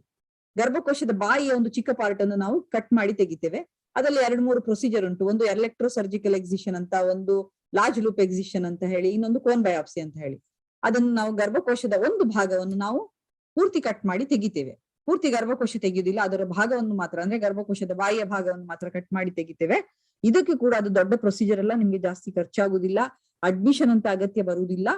ಗರ್ಭಕೋಶದ ಬಾಯಿಯ ಒಂದು ಚಿಕ್ಕ ಪಾರ್ಟ್ ಅನ್ನು ನಾವು ಕಟ್ ಮಾಡಿ ತೆಗಿತೇವೆ. ಅದರಲ್ಲಿ 2-3 ಪ್ರೊಸೀಜರ್ ಉಂಟು. ಒಂದು ಎಲೆಕ್ಟ್ರೋ ಸರ್ಜಿಕಲ್ ಎಕ್ಸಿಷನ್ ಅಂತ, ಒಂದು ಲಾರ್ಜ್ ಲೂಪ್ ಎಕ್ಸಿಷನ್ ಅಂತ ಹೇಳಿ, ಇನ್ನೊಂದು ಕೋನ್ ಬಯೋಪ್ಸಿ ಅಂತ ಹೇಳಿ. ಅದನ್ನು ನಾವು ಗರ್ಭಕೋಶದ ಒಂದು ಭಾಗವನ್ನು ನಾವು ಪೂರ್ತಿ ಕಟ್ ಮಾಡಿ ತೆಗಿತೇವೆ. ಪೂರ್ತಿ ಗರ್ಭಕೋಶ ತೆಗೆಯುವುದಿಲ್ಲ, ಅದರ ಭಾಗವನ್ನು ಮಾತ್ರ ಅಂದ್ರೆ ಗರ್ಭಕೋಶದ ಬಾಯಿಯ ಭಾಗವನ್ನು ಮಾತ್ರ ಕಟ್ ಮಾಡಿ ತೆಗಿತೇವೆ. ಇದಕ್ಕೆ ಕೂಡ ಅದು ದೊಡ್ಡ ಪ್ರೊಸೀಜರ್ ಅಲ್ಲ, ನಿಮ್ಗೆ ಜಾಸ್ತಿ ಖರ್ಚಾಗುದಿಲ್ಲ, ಅಡ್ಮಿಷನ್ ಅಂತ ಅಗತ್ಯ ಬರುವುದಿಲ್ಲ,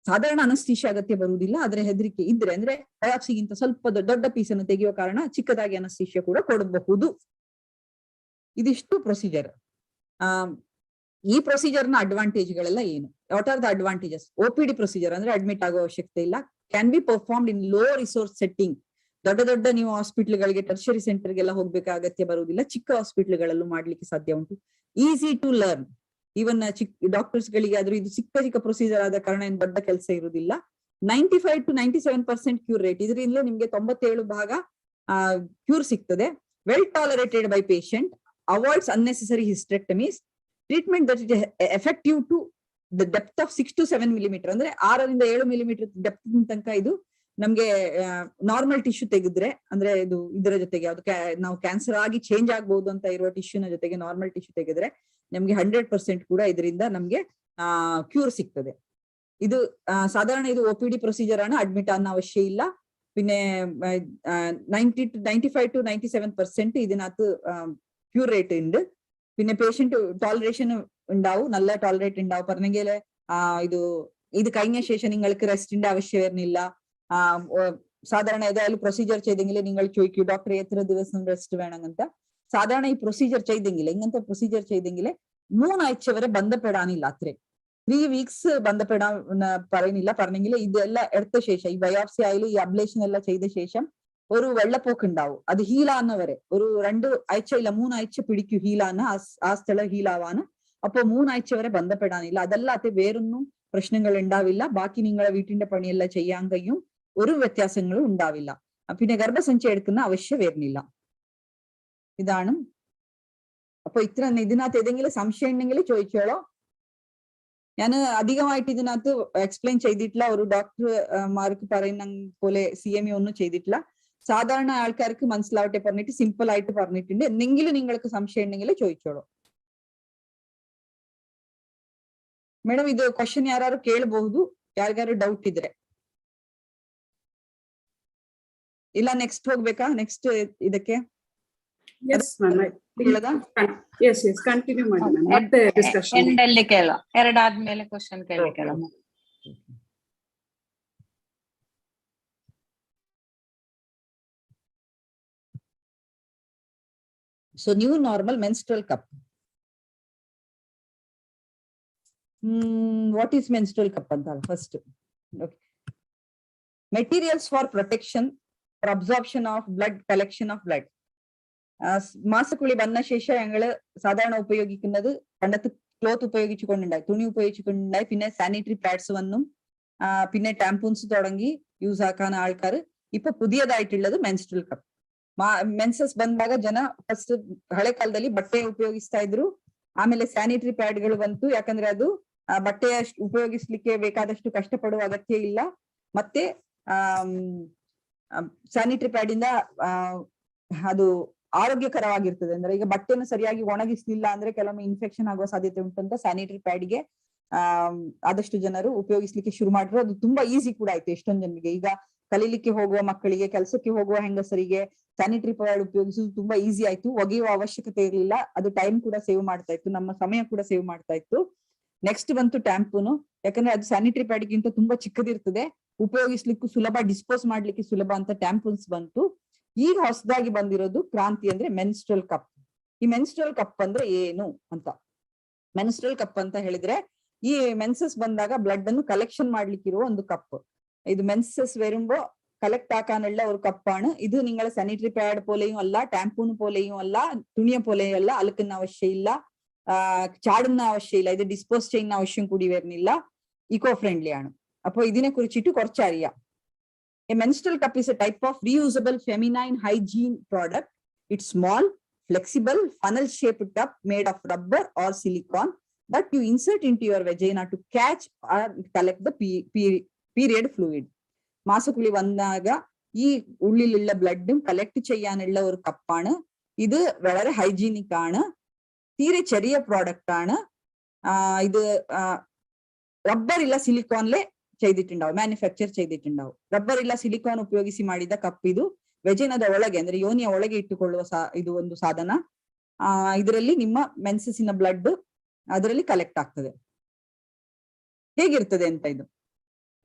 ಸಾಧಾರಣ ಅನಸ್ತೀಶಿಯಾ ಅಗತ್ಯ ಬರುವುದಿಲ್ಲ. ಆದ್ರೆ ಹೆದರಿಕೆ ಇದ್ರೆ ಅಂದ್ರೆ ಬಯಾಪ್ಸಿಗಿಂತ ಸ್ವಲ್ಪ ದೊಡ್ಡ ಪೀಸ್ ಅನ್ನು ತೆಗೆಯುವ ಕಾರಣ ಚಿಕ್ಕದಾಗಿ ಅನಸ್ತೀಶಿಯಾ ಕೂಡ ಕೊಡಬಹುದು. ಇದಿಷ್ಟು ಪ್ರೊಸೀಜರ್. ಈ ಪ್ರೊಸೀಜರ್ನ ಅಡ್ವಾಂಟೇಜ್ಗಳೆಲ್ಲ ಏನು? What are the advantages? OPD procedure ಅಂದ್ರೆ ಅಡ್ಮಿಟ್ ಆಗೋ ಅವಶ್ಯಕತೆ ಇಲ್ಲ. Can be performed in low resource setting. ದೊಡ್ಡ ನೀವು ಹಾಸ್ಪಿಟ್ಲ್ಗಳಿಗೆ ಟರ್ಷರಿ ಸೆಂಟರ್ಗೆಲ್ಲ ಹೋಗ್ಬೇಕಾ ಅಗತ್ಯ ಬರುವುದಿಲ್ಲ. ಚಿಕ್ಕ ಹಾಸ್ಪಿಟ್ಲ್ಗಳಲ್ಲೂ ಮಾಡ್ಲಿಕ್ಕೆ ಸಾಧ್ಯ ಉಂಟು. Easy to learn. ಈವನ್ ಚಿಕ್ಕ ಡಾಕ್ಟರ್ಸ್ ಗಳಿಗೆ ಆದ್ರೂ ಇದು ಚಿಕ್ಕ ಪ್ರೊಸೀಜರ್ ಆದ ಕಾರಣ ಏನು ದೊಡ್ಡ ಕೆಲಸ ಇರುವುದಿಲ್ಲ. 95 to 97% ಕ್ಯೂರ್ ರೇಟ್. ಇದರಿಂದ ನಿಮ್ಗೆ 97 ಭಾಗ ಕ್ಯೂರ್ ಸಿಗ್ತದೆ. Well tolerated by patient. Avoids unnecessary hysterectomies. Treatment that is effective to the depth of 6 to 7 millimeter. ಅಂದ್ರೆ 6 ರಿಂದ 7 millimeter ಡೆಪ್ತ್ ತನಕ ಇದು ನಮ್ಗೆ ನಾರ್ಮಲ್ ಟಿಶ್ಯೂ ತೆಗೆದ್ರೆ, ಅಂದ್ರೆ ಇದರ ಜೊತೆಗೆ ಅದು ನಾವು ಕ್ಯಾನ್ಸರ್ ಆಗಿ ಚೇಂಜ್ ಆಗ್ಬಹುದು ಅಂತ ಇರುವ ಟಿಶ್ಯೂನ ಜೊತೆಗೆ ನಾರ್ಮಲ್ ಟಿಶ್ಯೂ ತೆಗೆದ್ರೆ ನಮ್ಗೆ 100% ಕೂಡ ಇದರಿಂದ ನಮ್ಗೆ ಕ್ಯೂರ್ ಸಿಗ್ತದೆ. ಇದು ಸಾಧಾರಣ ಇದು OPD ಪ್ರೊಸೀಜರ್ ആണ്. ಅಡ್ಮಿಟ್ ಅನ್ನೋ ಅವಶ್ಯ ಇಲ್ಲ. പിന്നെ 95 to 97% ഇതിനകത്ത് ക്യൂർ റേറ്റ് ഉണ്ട്. പിന്നെ പേഷ്യന്റ് ടോളറേഷൻ ഉണ്ടാവും, നല്ല ടോളറേറ്റ് ഉണ്ടാവും. പറഞ്ഞെങ്കിൽ ഇത് കഴിഞ്ഞ ശേഷം നിങ്ങൾക്ക് റെസ്റ്റിന്റെ ആവശ്യം വരുന്നില്ല. സാധാരണ ഏതായാലും പ്രൊസീജിയർ ചെയ്തെങ്കിൽ നിങ്ങൾ ചോദിക്കൂ ഡോക്ടർ എത്ര ദിവസം റെസ്റ്റ് വേണമെന്നಂತ. സാധാരണ ഈ പ്രൊസീജിയർ ചെയ്തെങ്കിൽ ഇങ്ങനത്തെ പ്രൊസീജിയർ ചെയ്തെങ്കിൽ 3 ആഴ്ച വരെ ബന്ധപ്പെടാനില്ല. അത്രേ 3 weeks ബന്ധപ്പെടാൻ പറയുന്നില്ല. പറഞ്ഞെങ്കിൽ ഇതെല്ലാം എടുത്ത ശേഷം ഈ ബയോപ്സി ആയാലും ഈ അബ്ലേഷൻ എല്ലാം ചെയ്ത ശേഷം ഒരു വെള്ളപ്പൊക്കം ഉണ്ടാവും. അത് ഹീലാകുന്നവരെ ഒരു 2 ആഴ്ച ഇല്ല 3 ആഴ്ച പിടിക്കും ഹീലാന്ന്, ആ സ്ഥലം ഹീലാവാന്. അപ്പൊ 3 ആഴ്ച വരെ ബന്ധപ്പെടാനില്ല. അതല്ലാതെ വേറൊന്നും പ്രശ്നങ്ങൾ ഉണ്ടാവില്ല. ബാക്കി നിങ്ങളെ വീട്ടിന്റെ പണിയെല്ലാം ചെയ്യാൻ കഴിയും. ഒരു വ്യത്യാസങ്ങളും ഉണ്ടാവില്ല. പിന്നെ ഗർഭസഞ്ചി എടുക്കുന്ന ആവശ്യം വരുന്നില്ല. ഇതാണ്. അപ്പൊ ഇത്ര ഇതിനകത്ത് ഏതെങ്കിലും സംശയം ഉണ്ടെങ്കിൽ ചോദിച്ചോളൂ. ഞാൻ അധികമായിട്ട് ഇതിനകത്ത് എക്സ്പ്ലെയിൻ ചെയ്തിട്ടില്ല. ഒരു ഡോക്ടർമാർക്ക് പറയുന്ന പോലെ CME ഒന്നും ചെയ്തിട്ടില്ല. സാധാരണ ആൾക്കാർക്ക് മനസ്സിലാവട്ടെ പറഞ്ഞിട്ട് സിമ്പിൾ ആയിട്ട് പറഞ്ഞിട്ടുണ്ട്. എന്തെങ്കിലും നിങ്ങൾക്ക് സംശയം ഉണ്ടെങ്കിൽ ചോദിച്ചോളൂ. ಮೇಡಮ್ ಇದು ಕ್ವಶನ್ ಯಾರು ಕೇಳಬಹುದು? ಯಾರಿಗಾರು ಡೌಟ್ ಇದ್ರೆ? ಇಲ್ಲ ನೆಕ್ಸ್ಟ್ ಹೋಗ್ಬೇಕಾ? ನೆಕ್ಸ್ಟ್ ಇದಕ್ಕೆ Yes, ma'am. Yes, continue ಮಾಡಿ ma'am. ಮತ್ತೆ ಡಿಸ್ಕಷನ್ ಎಂಡ್ ಅಲ್ಲಿ ಕೇಳ. ಎರಡಾದ್ಮೇಲೆ question ಕೇಳಲಿಕ್ಕೆಲ್ಲ. So new normal menstrual cup. What is menstrual cup anta first? Okay. Materials for protection for absorption of blood, collection of blood. മാസക്കുളി വന്ന ശേഷം ഞങ്ങള് സാധാരണ ഉപയോഗിക്കുന്നത് പണ്ടത്തെ ക്ലോത്ത് ഉപയോഗിച്ചുകൊണ്ടുണ്ടായി, തുണി ഉപയോഗിച്ചുകൊണ്ടുണ്ടായി. പിന്നെ സാനിറ്ററി പാഡ്സ് വന്നു, പിന്നെ ടാംപൂൺസ് തുടങ്ങി യൂസ് ആക്കാൻ ആൾക്കാർ. ഇപ്പൊ പുതിയതായിട്ടുള്ളത് മെൻസ്ട്രൽ ಕಪ್. ಮೆನ್ಸಸ್ ಬಂದಾಗ ಜನ ಫಸ್ಟ್ ಹಳೆ ಕಾಲದಲ್ಲಿ ಬಟ್ಟೆ ಉಪಯೋಗಿಸ್ತಾ ಇದ್ರು. ಆಮೇಲೆ ಸ್ಯಾನಿಟರಿ ಪ್ಯಾಡ್ಗಳು ಬಂತು. ಯಾಕಂದ್ರೆ ಅದು ಬಟ್ಟೆ ಉಪಯೋಗಿಸ್ಲಿಕ್ಕೆ ಬೇಕಾದಷ್ಟು ಕಷ್ಟಪಡುವ ಅಗತ್ಯ ಇಲ್ಲ. ಮತ್ತೆ ಸ್ಯಾನಿಟರಿ ಪ್ಯಾಡ್ ಇಂದ ಅದು ಆರೋಗ್ಯಕರವಾಗಿರ್ತದೆ. ಅಂದ್ರೆ ಈಗ ಬಟ್ಟೆಯನ್ನು ಸರಿಯಾಗಿ ಒಣಗಿಸ್ಲಿಲ್ಲ ಅಂದ್ರೆ ಕೆಲವೊಮ್ಮೆ ಇನ್ಫೆಕ್ಷನ್ ಆಗುವ ಸಾಧ್ಯತೆ ಉಂಟು ಅಂತ ಸ್ಯಾನಿಟರಿ ಪ್ಯಾಡ್ಗೆ ಆದಷ್ಟು ಜನರು ಉಪಯೋಗಿಸ್ಲಿಕ್ಕೆ ಶುರು ಮಾಡಿದ್ರು. ಅದು ತುಂಬಾ ಈಸಿ ಕೂಡ ಆಯ್ತು ಎಷ್ಟೊಂದು ಜನರಿಗೆ. ಈಗ ಕಲೀಲಿಕ್ಕೆ ಹೋಗುವ ಮಕ್ಕಳಿಗೆ, ಕೆಲಸಕ್ಕೆ ಹೋಗುವ ಹೆಂಗಸರಿಗೆ ಸ್ಯಾನಿಟರಿ ಪ್ಯಾಡ್ ಉಪಯೋಗಿಸುವುದು ತುಂಬಾ ಈಸಿ ಆಯ್ತು. ಒಗೆಯುವ ಅವಶ್ಯಕತೆ ಇರಲಿಲ್ಲ. ಅದು ಟೈಮ್ ಕೂಡ ಸೇವ್ ಮಾಡ್ತಾ ಇತ್ತು, ನಮ್ಮ ಸಮಯ ಕೂಡ ಸೇವ್ ಮಾಡ್ತಾ ಇತ್ತು. ನೆಕ್ಸ್ಟ್ ಬಂತು ಟ್ಯಾಂಪೂನು. ಯಾಕಂದ್ರೆ ಅದು ಸ್ಯಾನಿಟರಿ ಪ್ಯಾಡ್ಗಿಂತ ತುಂಬಾ ಚಿಕ್ಕದಿರ್ತದೆ, ಉಪಯೋಗಿಸ್ಲಿಕ್ಕೂ ಸುಲಭ, ಡಿಸ್ಪೋಸ್ ಮಾಡ್ಲಿಕ್ಕೆ ಸುಲಭ ಅಂತ ಟ್ಯಾಂಪೂನ್ಸ್ ಬಂತು. ಈಗ ಹೊಸದಾಗಿ ಬಂದಿರೋದು ಕ್ರಾಂತಿ ಅಂದ್ರೆ ಮೆನ್ಸ್ಟ್ರಲ್ ಕಪ್. ಈ ಮೆನ್ಸ್ಟ್ರಲ್ ಕಪ್ ಅಂದ್ರೆ ಏನು ಅಂತ, ಮೆನ್ಸ್ಟ್ರಲ್ ಕಪ್ ಅಂತ ಹೇಳಿದ್ರೆ ಈ ಮೆನ್ಸಸ್ ಬಂದಾಗ ಬ್ಲಡ್ ಅನ್ನು ಕಲೆಕ್ಷನ್ ಮಾಡ್ಲಿಕ್ಕಿರುವ ಒಂದು ಕಪ್. ഇത് മെൻസസ് വരുമ്പോ കളക്ട് ആക്കാനുള്ള ഒരു കപ്പാണ് ഇത്. നിങ്ങളെ സാനിറ്ററി പാഡ് പോലെയും അല്ല, ടാംപൂൺ പോലെയും അല്ല, തുണിയെ പോലെയും അല്ല. അലക്കുന്ന ആവശ്യമില്ല, ചാടുന്ന ആവശ്യമില്ല, ഇത് ഡിസ്പോസ് ചെയ്യുന്ന ആവശ്യം കൂടി വരുന്നില്ല. ഇക്കോ ഫ്രണ്ട്ലി ആണ്. അപ്പൊ ഇതിനെ കുറിച്ചിട്ട് കുറച്ചറിയാം. A menstrual cup is a type of reusable feminine hygiene product. It's small, flexible, funnel-shaped cup made of rubber or silicone that you insert into your vagina to catch or collect the period fluid. മാസക്കുളി വന്നാക ഈ ഉള്ളിലുള്ള ബ്ലഡും collect ചെയ്യാനുള്ള ഒരു കപ്പാണ് ഇത്. വളരെ hygienic ആണ്, തീരെ ചെറിയ പ്രോഡക്റ്റ് ആണ്. ഇത് റബ്ബർ ಇಲ್ಲ ಸಿಲಿಕಾನ್ಲೆ ചെയ്തിട്ടുണ്ടാവും, ಮ್ಯಾನುಫ್ಯಾಕ್ಚರ್ ചെയ്തിട്ടുണ്ടാവും. റബ്ബರ್ ಇಲ್ಲ ಸಿಲಿಕಾನ್ ಉಪಯೋಗಿಸಿ ಮಾಡಿದ ಕಪ್ ಇದು. ವೆಜಿನದ ಒಳಗೆ ಅಂದ್ರೆ ಯೋನಿಯ ಒಳಗೆ ಇಟ್ಟುಕೊಳ್ಳುವ ಇದು ಒಂದು ಸಾಧನ. ಇದರಲ್ಲಿ ನಿಮ್ಮ ಮೆನ್ಸಸ್ಸಿನ ಬ್ಲಡ್ ಅದರಲ್ಲಿ ಕಲೆಕ್ಟ್ ಆಗ್ತದೆ. ಹೇಗಿರ್ತದೆ ಅಂತ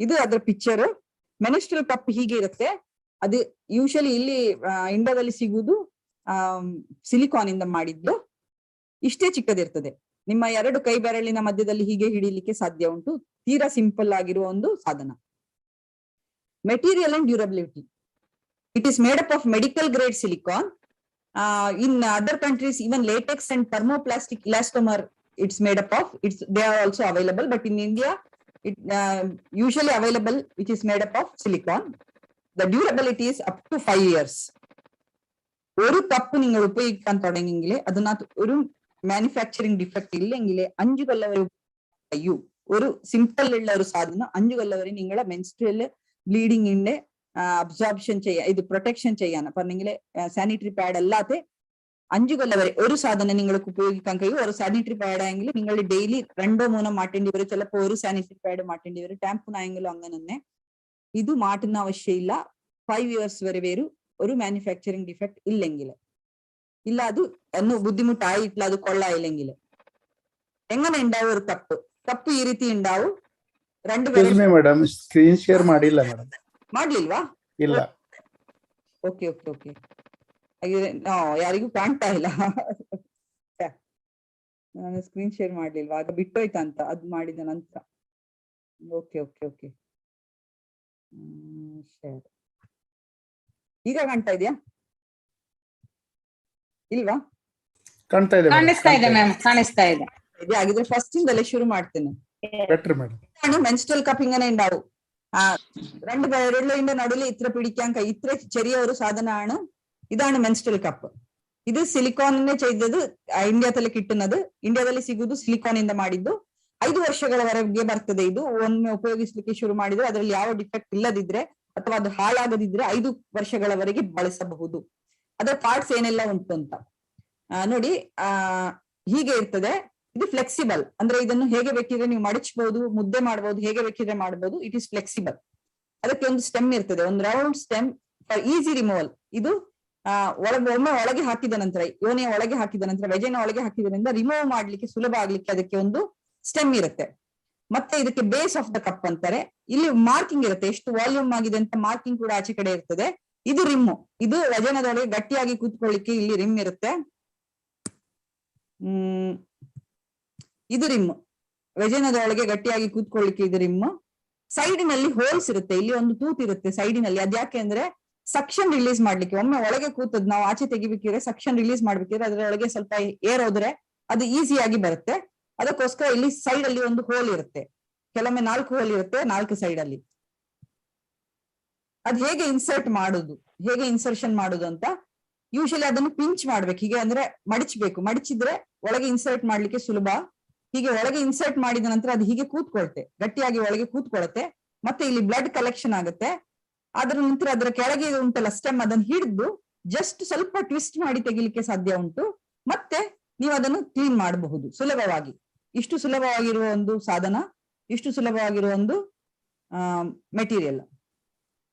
ಇದು ಅದರ ಪಿಕ್ಚರ್. ಮೆನ್ಸ್ಟ್ರಲ್ ಕಪ್ ಹೀಗೆ ಇರುತ್ತೆ. ಅದು ಯೂಶಲಿ ಇಲ್ಲಿ ಇಂಡಿಯಾದಲ್ಲಿ ಸಿಗುವುದು ಸಿಲಿಕಾನ್ ಇಂದ ಮಾಡಿದ್ದು. ಇಷ್ಟೇ ಚಿಕ್ಕದಿರ್ತದೆ. ನಿಮ್ಮ 2 ಕೈ ಬೆರಳಿನ ಮಧ್ಯದಲ್ಲಿ ಹೀಗೆ ಹಿಡಿಲಿಕ್ಕೆ ಸಾಧ್ಯ ಉಂಟು. ತೀರಾ ಸಿಂಪಲ್ ಆಗಿರುವ ಒಂದು ಸಾಧನ. Material and durability. It is made up of medical grade silicone. In other countries, even latex and thermoplastic elastomer it's made up of. They are also available, but in India, it usually available, which is made up of silicone. The durability is up to 5 years. ഒരു cup നിങ്ങൾ ഉപയോഗിക്കാൻ തുടങ്ങിയെങ്കിൽ അതിനകത്ത് ഒരു manufacturing defect ഇല്ലെങ്കിൽ 5 കൊല്ലം വരെ അയ്യോ ഒരു simple ഉള്ള ഒരു സാധനം 5 കൊല്ലം വരെ നിങ്ങളെ മെൻസ്ട്രൽ ബ്ലീഡിങ്ങിന്റെ അബ്സോർപ്ഷൻ ചെയ്യാൻ ഇത് പ്രൊട്ടക്ഷൻ ചെയ്യാൻ പറഞ്ഞെങ്കിൽ സാനിറ്ററി പാഡ് അല്ലാതെ 5 കൊല്ലം വരെ ഒരു സാധനം നിങ്ങൾക്ക് ഉപയോഗിക്കാൻ കഴിയും. ഒരു സാനിറ്ററി പാഡ് ആയെങ്കിൽ നിങ്ങൾ ഡെയിലി 2-3 മാറ്റേണ്ടി വരും. ചിലപ്പോൾ ഒരു സാനിറ്ററി പാഡ് മാറ്റേണ്ടി വരും. ടാംപൂനായെങ്കിലും അങ്ങനെ തന്നെ. ഇത് മാറ്റുന്ന ആവശ്യമില്ല. 5 years വരെ വരും ഒരു മാനുഫാക്ചറിങ് ഡിഫക്ട് ഇല്ലെങ്കിൽ. ഇല്ല അത് ഒന്ന് ബുദ്ധിമുട്ടായിട്ടില്ല, അത് കൊള്ളായില്ലെങ്കിൽ. എങ്ങനെ ഉണ്ടാവും ഒരു കപ്പ് ഈ ರೀತಿ ഉണ്ടാവും. 2 ಮೇಡಮ್ ಸ್ಕ್ರೀನ್ ಶೇರ್ ಮಾಡಿಲ್ಲ ಮೇಡಮ್. ಮಾಡ್ಲಿಲ್ವಾ? ಇಲ್ಲ. Okay okay okay. ಯಾರಿಗೂ ಕಾಣ್ತಾ ಇಲ್ಲ. ನಾನು ಸ್ಕ್ರೀನ್ ಶೇರ್ ಮಾಡ್ಲಿಲ್ವಾ, ಆಗ ಬಿಟ್ಟೋಯ್ತಾ ಅಂತ ಅದ್ ಮಾಡಿದ ನಂತರ. Okay okay okay share. ಈಗ ಕಾಣ್ತಾ ಇದೆಯಾ ಇಲ್ವಾ? ಕಾಣ್ತಾ ಇದೆ, ಕಾಣಿಸ್ತಾ ಇದೆ ಮ್ಯಾಮ್, ಕಾಣಿಸ್ತಾ ಇದೆ. ಹಾಗಿದ್ರೆ ഫസ്റ്റ് ಇಂದಲೇ ಶುರು ಮಾಡ್ತೇನೆ. Better madam. മെൻസ്ട്രൽ കപ്പ് ഇങ്ങനെ ഉണ്ടാവും. 2 വിരലിന്റെ നടുവിൽ ഇത്ര പിടിക്കാൻ ഇത്ര ചെറിയ ഒരു സാധനമാണ്. ഇതാണ് മെൻസ്ട്രൽ കപ്പ്. ഇത് സിലിക്കോണിനെ ചെയ്തത് ಇಂಡಿಯಾದಲ್ಲಿ കിട്ടുന്നത്. ಇಂಡಿಯಾದಲ್ಲಿ ಸಿಗುವುದು ಸಿಲಿಕಾನ್ ಇಂದ ಮಾಡಿದ್ದು. 5 ವರ್ಷಗಳವರೆಗೆ ಬರ್ತದೆ. ಇದು ಒಮ್ಮೆ ಉಪಯೋಗಿಸ್ಲಿಕ್ಕೆ ಶುರು ಮಾಡಿದ್ರೆ ಅದರಲ್ಲಿ ಯಾವ ಡಿಫೆಕ್ಟ್ ಇಲ್ಲದಿದ್ರೆ ಅಥವಾ ಅದು ಹಾಳಾಗದಿದ್ರೆ 5 ವರ್ಷಗಳವರೆಗೆ ಬಳಸಬಹುದು. ಅದರ ಪಾರ್ಟ್ಸ್ ಏನೆಲ್ಲ ಉಂಟು ಅಂತ ನೋಡಿ. ಹೀಗೆ ಇರ್ತದೆ. ಇದು ಫ್ಲೆಕ್ಸಿಬಲ್ ಅಂದ್ರೆ ಇದನ್ನು ಹೇಗೆ ಬೇಕಿದ್ರೆ ನೀವು ಮಡಚಬಹುದು, ಮುದ್ದೆ ಮಾಡಬಹುದು, ಹೇಗೆ ಬೇಕಿದ್ರೆ ಮಾಡಬಹುದು. It is flexible. ಅದಕ್ಕೆ ಒಂದು ಸ್ಟೆಮ್ ಇರ್ತದೆ, ಒಂದು round stem for easy removal. ಇದು ಒಮ್ಮೆ ಒಳಗೆ ಹಾಕಿದ ನಂತರ, ಯೋನೆಯ ಒಳಗೆ ಹಾಕಿದ ನಂತರ, ವೆಜೈನ ಒಳಗೆ ಹಾಕಿದ್ರಿಂದ ರಿಮೂವ್ ಮಾಡ್ಲಿಕ್ಕೆ ಸುಲಭ ಆಗ್ಲಿಕ್ಕೆ ಅದಕ್ಕೆ ಒಂದು ಸ್ಟೆಮ್ ಇರುತ್ತೆ. ಮತ್ತೆ ಇದಕ್ಕೆ ಬೇಸ್ ಆಫ್ ದ ಕಪ್ ಅಂತಾರೆ. ಇಲ್ಲಿ ಮಾರ್ಕಿಂಗ್ ಇರುತ್ತೆ, ಎಷ್ಟು ವಾಲ್ಯೂಮ್ ಆಗಿದೆ ಅಂತ ಮಾರ್ಕಿಂಗ್ ಕೂಡ ಆಚೆ ಕಡೆ ಇರ್ತದೆ. ಇದು ರಿಮ್ಮು. ಇದು ವಜನದೊಳಗೆ ಗಟ್ಟಿಯಾಗಿ ಕೂತ್ಕೊಳ್ಳಿಕ್ಕೆ ಇಲ್ಲಿ ರಿಮ್ ಇರುತ್ತೆ. ಇದು ರಿಮ್. ವೆಜನದೊಳಗೆ ಗಟ್ಟಿಯಾಗಿ ಕೂತ್ಕೊಳ್ಳಿಕ್ಕೆ ಇದು ರಿಮ್. ಸೈಡಿನಲ್ಲಿ ಹೋಲ್ಸ್ ಇರುತ್ತೆ. ಇಲ್ಲಿ ಒಂದು ತೂತ್ ಇರುತ್ತೆ ಸೈಡಿನಲ್ಲಿ. ಅದ್ಯಾಕೆ ಅಂದ್ರೆ ಸಕ್ಷನ್ ರಿಲೀಸ್ ಮಾಡ್ಲಿಕ್ಕೆ. ಒಮ್ಮೆ ಒಳಗೆ ಕೂತದ್ ನಾವು ಆಚೆ ತೆಗಿಬೇಕಿದ್ರೆ, ಸಕ್ಷನ್ ರಿಲೀಸ್ ಮಾಡ್ಬೇಕಿದ್ರೆ ಅದರೊಳಗೆ ಸ್ವಲ್ಪ ಏರ್ ಹೋದ್ರೆ ಅದು ಈಸಿಯಾಗಿ ಬರುತ್ತೆ. ಅದಕ್ಕೋಸ್ಕರ ಇಲ್ಲಿ ಸೈಡ್ ಅಲ್ಲಿ ಒಂದು ಹೋಲ್ ಇರುತ್ತೆ. ಕೆಲವೊಮ್ಮೆ 4 ಹೋಲ್ ಇರುತ್ತೆ 4 ಸೈಡ್ ಅಲ್ಲಿ. ಅದ್ ಹೇಗೆ ಇನ್ಸರ್ಟ್ ಮಾಡುದು, ಹೇಗೆ ಇನ್ಸರ್ಷನ್ ಮಾಡುದು ಅಂತ ಯೂಶಲಿ ಅದನ್ನು ಪಿಂಚ್ ಮಾಡ್ಬೇಕು. ಹೀಗೆ ಅಂದ್ರೆ ಮಡಚಬೇಕು. ಮಡಚಿದ್ರೆ ಒಳಗೆ ಇನ್ಸರ್ಟ್ ಮಾಡ್ಲಿಕ್ಕೆ ಸುಲಭ. ಹೀಗೆ ಒಳಗೆ ಇನ್ಸರ್ಟ್ ಮಾಡಿದ ನಂತರ ಅದು ಹೀಗೆ ಕೂತ್ಕೊಳುತ್ತೆ, ಗಟ್ಟಿಯಾಗಿ ಒಳಗೆ ಕೂತ್ಕೊಳ್ಳುತ್ತೆ. ಮತ್ತೆ ಇಲ್ಲಿ ಬ್ಲಡ್ ಕಲೆಕ್ಷನ್ ಆಗುತ್ತೆ. ಅದರ ನಂತರ ಅದರ ಕೆಳಗೆ ಉಂಟಲ್ಲ ಸ್ಟೆಮ್, ಅದನ್ನು ಹಿಡಿದು ಜಸ್ಟ್ ಸ್ವಲ್ಪ ಟ್ವಿಸ್ಟ್ ಮಾಡಿ ತೆಗಿಲಿಕ್ಕೆ ಸಾಧ್ಯ ಉಂಟು. ಮತ್ತೆ ನೀವು ಅದನ್ನು ಕ್ಲೀನ್ ಮಾಡಬಹುದು ಸುಲಭವಾಗಿ. ಇಷ್ಟು ಸುಲಭವಾಗಿರುವ ಒಂದು ಸಾಧನ, ಇಷ್ಟು ಸುಲಭವಾಗಿರುವ ಒಂದು ಮೆಟೀರಿಯಲ್.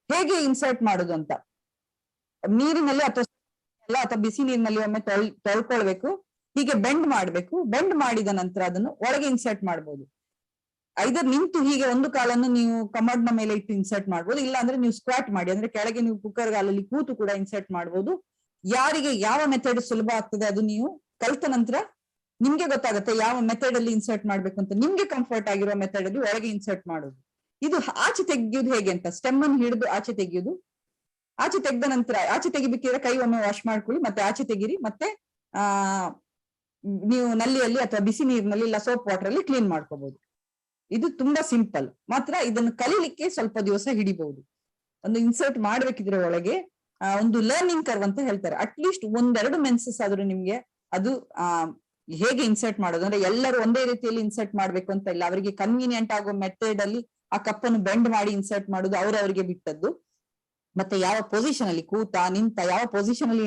ಹೇಗೆ ಇನ್ಸರ್ಟ್ ಮಾಡುದು ಅಂತ, ನೀರಿನಲ್ಲಿ ಅಥವಾ ಬಿಸಿ ನೀರಿನಲ್ಲಿ ಒಮ್ಮೆ ತೊಳ್ಕೊಳ್ಬೇಕು. ಹೀಗೆ ಬೆಂಡ್ ಮಾಡ್ಬೇಕು. ಬೆಂಡ್ ಮಾಡಿದ ನಂತರ ಅದನ್ನು ಒಳಗೆ ಇನ್ಸರ್ಟ್ ಮಾಡಬಹುದು. ಐದರ್ ನಿಂತು ಹೀಗೆ ಒಂದು ಕಾಲನ್ನು ನೀವು ಕಮೋಡ್ ನ ಮೇಲೆ ಇಟ್ಟು ಇನ್ಸರ್ಟ್ ಮಾಡ್ಬೋದು. ಇಲ್ಲ ಅಂದ್ರೆ ನೀವು ಸ್ಕ್ವಾಟ್ ಮಾಡಿ, ಅಂದ್ರೆ ಕೆಳಗೆ ನೀವು ಕುಕ್ಕರ್ ಗಾಲಲ್ಲಿ ಕೂತು ಕೂಡ ಇನ್ಸರ್ಟ್ ಮಾಡ್ಬೋದು. ಯಾರಿಗೆ ಯಾವ ಮೆಥಡ್ ಸುಲಭ ಆಗ್ತದೆ ಅದು ನೀವು ಕಲ್ತ ನಂತರ ನಿಮ್ಗೆ ಗೊತ್ತಾಗುತ್ತೆ ಯಾವ ಮೆಥಡ್ ಅಲ್ಲಿ ಇನ್ಸರ್ಟ್ ಮಾಡ್ಬೇಕು ಅಂತ. ನಿಮ್ಗೆ ಕಂಫರ್ಟ್ ಆಗಿರೋ ಮೆಥಡ್ ಅಲ್ಲಿ ಒಳಗೆ ಇನ್ಸರ್ಟ್ ಮಾಡೋದು. ಇದು ಆಚೆ ತೆಗೆಯೋದು ಹೇಗೆ ಅಂತ, ಸ್ಟೆಮ್ ಅನ್ನು ಹಿಡಿದು ಆಚೆ ತೆಗೆಯೋದು. ಆಚೆ ತೆಗೆದ ನಂತರ ಆಚೆ ತೆಗಿಬೇಕಿದ್ರೆ ಕೈ ಒಮ್ಮೆ ವಾಶ್ ಮಾಡ್ಕೊಳ್ಳಿ, ಮತ್ತೆ ಆಚೆ ತೆಗಿರಿ. ಮತ್ತೆ ನೀವು ನಲ್ಲಿಯಲ್ಲಿ ಅಥವಾ ಬಿಸಿ ನೀರಿನಲ್ಲಿ ಇಲ್ಲ ಸೋಪ್ ವಾಟರ್ ಅಲ್ಲಿ ಕ್ಲೀನ್ ಮಾಡ್ಕೋಬಹುದು. ಇದು ತುಂಬಾ ಸಿಂಪಲ್. ಮಾತ್ರ ಇದನ್ನು ಕಲೀಲಿಕ್ಕೆ ಸ್ವಲ್ಪ ದಿವಸ ಹಿಡಿಬಹುದು. ಒಂದು ಇನ್ಸರ್ಟ್ ಮಾಡ್ಬೇಕಿದ್ರೆ ಒಳಗೆ ಒಂದು ಲರ್ನಿಂಗ್ ಕರ್ವ್ ಅಂತ ಹೇಳ್ತಾರೆ. ಅಟ್ಲೀಸ್ಟ್ 1-2 ಮೆನ್ಸಸ್ ಆದ್ರೂ ನಿಮ್ಗೆ ಅದು ಹೇಗೆ ಇನ್ಸರ್ಟ್ ಮಾಡೋದು ಅಂದ್ರೆ ಎಲ್ಲರೂ ಒಂದೇ ರೀತಿಯಲ್ಲಿ ಇನ್ಸರ್ಟ್ ಮಾಡ್ಬೇಕು ಅಂತ ಇಲ್ಲ. ಅವರಿಗೆ ಕನ್ವೀನಿಯಂಟ್ ಆಗೋ ಮೆಥಡ್ ಅಲ್ಲಿ ಆ ಕಪ್ಪನ್ನು ಬೆಂಡ್ ಮಾಡಿ ಇನ್ಸರ್ಟ್ ಮಾಡೋದು ಅವರವರಿಗೆ ಬಿಟ್ಟದ್ದು. ಮತ್ತೆ ಯಾವ ಪೊಸಿಷನ್ ಅಲ್ಲಿ ಕೂತ ನಿಂತ ಯಾವ ಪೊಸಿಷನ್ ಅಲ್ಲಿ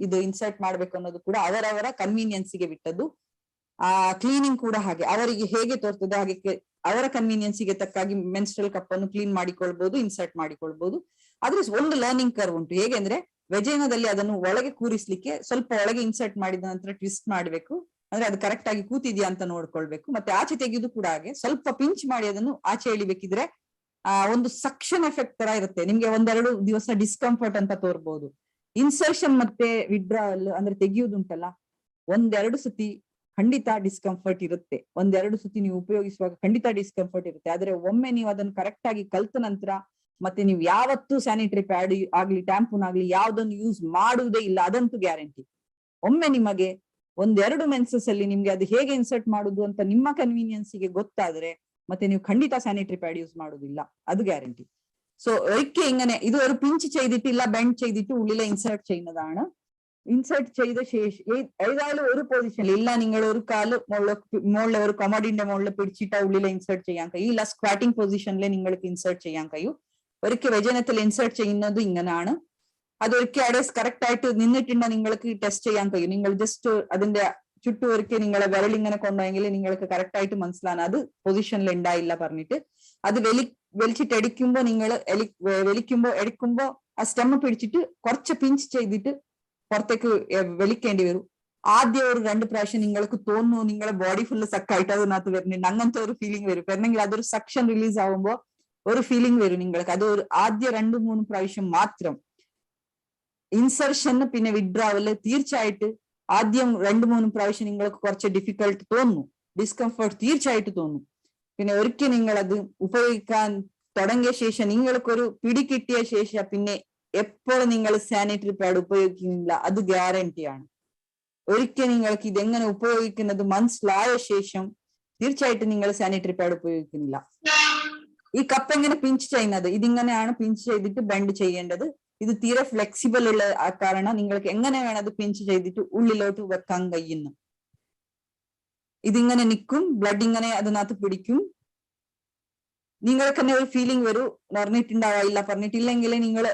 ಇದು ಇನ್ಸರ್ಟ್ ಮಾಡ್ಬೇಕು ಅನ್ನೋದು ಕೂಡ ಅವರವರ ಕನ್ವೀನಿಯನ್ಸ್ಗೆ ಬಿಟ್ಟದ್ದು. ಕ್ಲೀನಿಂಗ್ ಕೂಡ ಹಾಗೆ ಅವರಿಗೆ ಹೇಗೆ ತೋರ್ತದೆ ಹಾಗೆ ಅವರ ಕನ್ವೀನಿಯನ್ಸ್ಗೆ ತಕ್ಕಾಗಿ ಮೆನ್ಸ್ಟ್ರಲ್ ಕಪ್ ಅನ್ನು ಕ್ಲೀನ್ ಮಾಡಿಕೊಳ್ಬಹುದು, ಇನ್ಸರ್ಟ್ ಮಾಡಿಕೊಳ್ಬಹುದು. ಆದ್ರೆ ಒಂದು ಲರ್ನಿಂಗ್ ಕರ್ವ್ ಉಂಟು. ಹೇಗೆ ಅಂದ್ರೆ ವೆಜೈನದಲ್ಲಿ ಅದನ್ನು ಒಳಗೆ ಕೂರಿಸ್ಲಿಕ್ಕೆ ಸ್ವಲ್ಪ ಒಳಗೆ ಇನ್ಸರ್ಟ್ ಮಾಡಿದ ನಂತರ ಟ್ವಿಸ್ಟ್ ಮಾಡ್ಬೇಕು. ಅಂದ್ರೆ ಅದು ಕರೆಕ್ಟ್ ಆಗಿ ಕೂತಿದ್ಯಾ ಅಂತ ನೋಡ್ಕೊಳ್ಬೇಕು. ಮತ್ತೆ ಆಚೆ ತೆಗೆಯುದು ಕೂಡ ಹಾಗೆ ಸ್ವಲ್ಪ ಪಿಂಚ್ ಮಾಡಿ ಅದನ್ನು ಆಚೆ ಎಳಿಬೇಕಿದ್ರೆ ಒಂದು ಸಕ್ಷನ್ ಎಫೆಕ್ಟ್ ತರ ಇರುತ್ತೆ. ನಿಮ್ಗೆ 1-2 ದಿವಸ ಡಿಸ್ಕಂಫರ್ಟ್ ಅಂತ ತೋರ್ಬಹುದು. ಇನ್ಸರ್ಷನ್ ಮತ್ತೆ ವಿಡ್ರಾವಲ್ ಅಂದ್ರೆ ತೆಗೆಯುವುದುಂಟಲ್ಲ, 1-2 ಸತಿ ಖಂಡಿತ ಡಿಸ್ಕಂಫರ್ಟ್ ಇರುತ್ತೆ. ಒಂದೆರಡು ಸತಿ ನೀವು ಉಪಯೋಗಿಸುವಾಗ ಖಂಡಿತ ಡಿಸ್ಕಂಫರ್ಟ್ ಇರುತ್ತೆ. ಆದ್ರೆ ಒಮ್ಮೆ ನೀವು ಅದನ್ನು ಕರೆಕ್ಟ್ ಆಗಿ ಕಲ್ತ ನಂತರ ಮತ್ತೆ ನೀವು ಯಾವತ್ತೂ ಸ್ಯಾನಿಟರಿ ಪ್ಯಾಡ್ ಆಗ್ಲಿ ಟ್ಯಾಂಪೂನ್ ಆಗ್ಲಿ ಯಾವ್ದನ್ನು ಯೂಸ್ ಮಾಡುವುದೇ ಇಲ್ಲ, ಅದಂತೂ ಗ್ಯಾರಂಟಿ. ಒಮ್ಮೆ ನಿಮಗೆ ಒಂದೆರಡು ಮೆನ್ಸಸ್ ಅಲ್ಲಿ ನಿಮ್ಗೆ ಅದು ಹೇಗೆ ಇನ್ಸರ್ಟ್ ಮಾಡುದು ಅಂತ ನಿಮ್ಮ ಕನ್ವೀನಿಯನ್ಸ್ಗೆ ಗೊತ್ತಾದ್ರೆ ಮತ್ತೆ ನೀವು ಖಂಡಿತ ಸ್ಯಾನಿಟರಿ ಪ್ಯಾಡ್ ಯೂಸ್ ಮಾಡುದಿಲ್ಲ, ಅದು ಗ್ಯಾರಂಟಿ. സോ ഒരിക്കൽ ഇങ്ങനെ ഇത് ഒരു പിഞ്ച് ചെയ്തിട്ടില്ല, ബെൻഡ് ചെയ്തിട്ട് ഉള്ളിലെ ഇൻസേർട്ട് ചെയ്യുന്നതാണ്. ഇൻസേർട്ട് ചെയ്ത ശേഷം ഏതായാലും ഒരു പൊസിഷനിൽ ഇല്ല, നിങ്ങൾ ഒരു കാല് മുകളിലെ ഒരു കമോഡിന്റെ മുകളിൽ പിടിച്ചിട്ട് ഉള്ളിലെ ഇൻസേർട്ട് ചെയ്യാൻ കഴിയും, ഇല്ല സ്ക്വാറ്റിംഗ് പൊസിഷനിൽ നിങ്ങൾക്ക് ഇൻസേർട്ട് ചെയ്യാൻ കഴിയും. ഒരിക്കൽ വജനത്തിൽ ഇൻസേർട്ട് ചെയ്യുന്നത് ഇങ്ങനെയാണ്. അതൊരിക്കൽ അവിടെ കറക്റ്റ് ആയിട്ട് നിന്നിട്ടുണ്ട് നിങ്ങൾക്ക് ടെസ്റ്റ് ചെയ്യാൻ കഴിയും. നിങ്ങൾ ജസ്റ്റ് അതിന്റെ ചുറ്റും ഒരിക്കൽ നിങ്ങളെ വിരലിങ്ങനെ കൊണ്ടുപോയെങ്കിൽ നിങ്ങൾക്ക് കറക്റ്റ് ആയിട്ട് മനസ്സിലാണ് അത് പൊസിഷനിൽ ഉണ്ടായില്ല പറഞ്ഞിട്ട്. അത് വലിച്ചിട്ട് അടിക്കുമ്പോ നിങ്ങൾ എടുക്കുമ്പോ ആ സ്റ്റെമ്മ് പിടിച്ചിട്ട് കുറച്ച് പിഞ്ച് ചെയ്തിട്ട് പുറത്തേക്ക് വലിക്കേണ്ടി വരും. ആദ്യം ഒരു 2 പ്രാവശ്യം നിങ്ങൾക്ക് തോന്നുന്നു നിങ്ങളെ ബോഡി ഫുള്ള് സക്കായിട്ട് അതിനകത്ത് വരുന്നുണ്ട്, അങ്ങനത്തെ ഒരു ഫീലിംഗ് വരും. കാരണം അതൊരു സക്ഷൻ റിലീസ് ആവുമ്പോ ഒരു ഫീലിംഗ് വരും നിങ്ങൾക്ക്. അത് ഒരു ആദ്യ 2-3 പ്രാവശ്യം മാത്രം. ഇൻസർഷന് പിന്നെ വിഡ്രോവല് തീർച്ചയായിട്ട് ആദ്യം 2-3 പ്രാവശ്യം നിങ്ങൾക്ക് കുറച്ച് ഡിഫിക്കൽട്ട് തോന്നുന്നു, ഡിസ്കംഫർട്ട് തീർച്ചയായിട്ട് തോന്നും. പിന്നെ ഒരിക്കൽ നിങ്ങൾ അത് ഉപയോഗിക്കാൻ തുടങ്ങിയ ശേഷം നിങ്ങൾക്കൊരു പിടി കിട്ടിയ ശേഷം പിന്നെ എപ്പോഴും നിങ്ങൾ സാനിറ്ററി പാഡ് ഉപയോഗിക്കുന്നില്ല, അത് ഗ്യാരണ്ടിയാണ്. ഒരിക്കൽ നിങ്ങൾക്ക് ഇതെങ്ങനെ ഉപയോഗിക്കുന്നത് മനസ്സിലായ ശേഷം തീർച്ചയായിട്ടും നിങ്ങൾ സാനിറ്ററി പാഡ് ഉപയോഗിക്കുന്നില്ല. ഈ കപ്പ് എങ്ങനെ പിഞ്ച് ചെയ്യുന്നത്, ഇതിങ്ങനെയാണ് പിഞ്ച് ചെയ്തിട്ട് ബെൻഡ് ചെയ്യേണ്ടത്. ഇത് തീരെ ഫ്ലെക്സിബിൾ ഉള്ള കാരണം നിങ്ങൾക്ക് എങ്ങനെ വേണം അത് പിഞ്ച് ചെയ്തിട്ട് ഉള്ളിലോട്ട് വെക്കാൻ കഴിയുന്നു. ഇതിങ്ങനെ നിൽക്കും, ബ്ലഡ് ഇങ്ങനെ അതിനകത്ത് പിടിക്കും. നിങ്ങൾക്ക് തന്നെ ഒരു ഫീലിംഗ് വരും, പറഞ്ഞിട്ടുണ്ടാവില്ല പറഞ്ഞിട്ടില്ലെങ്കിൽ നിങ്ങൾ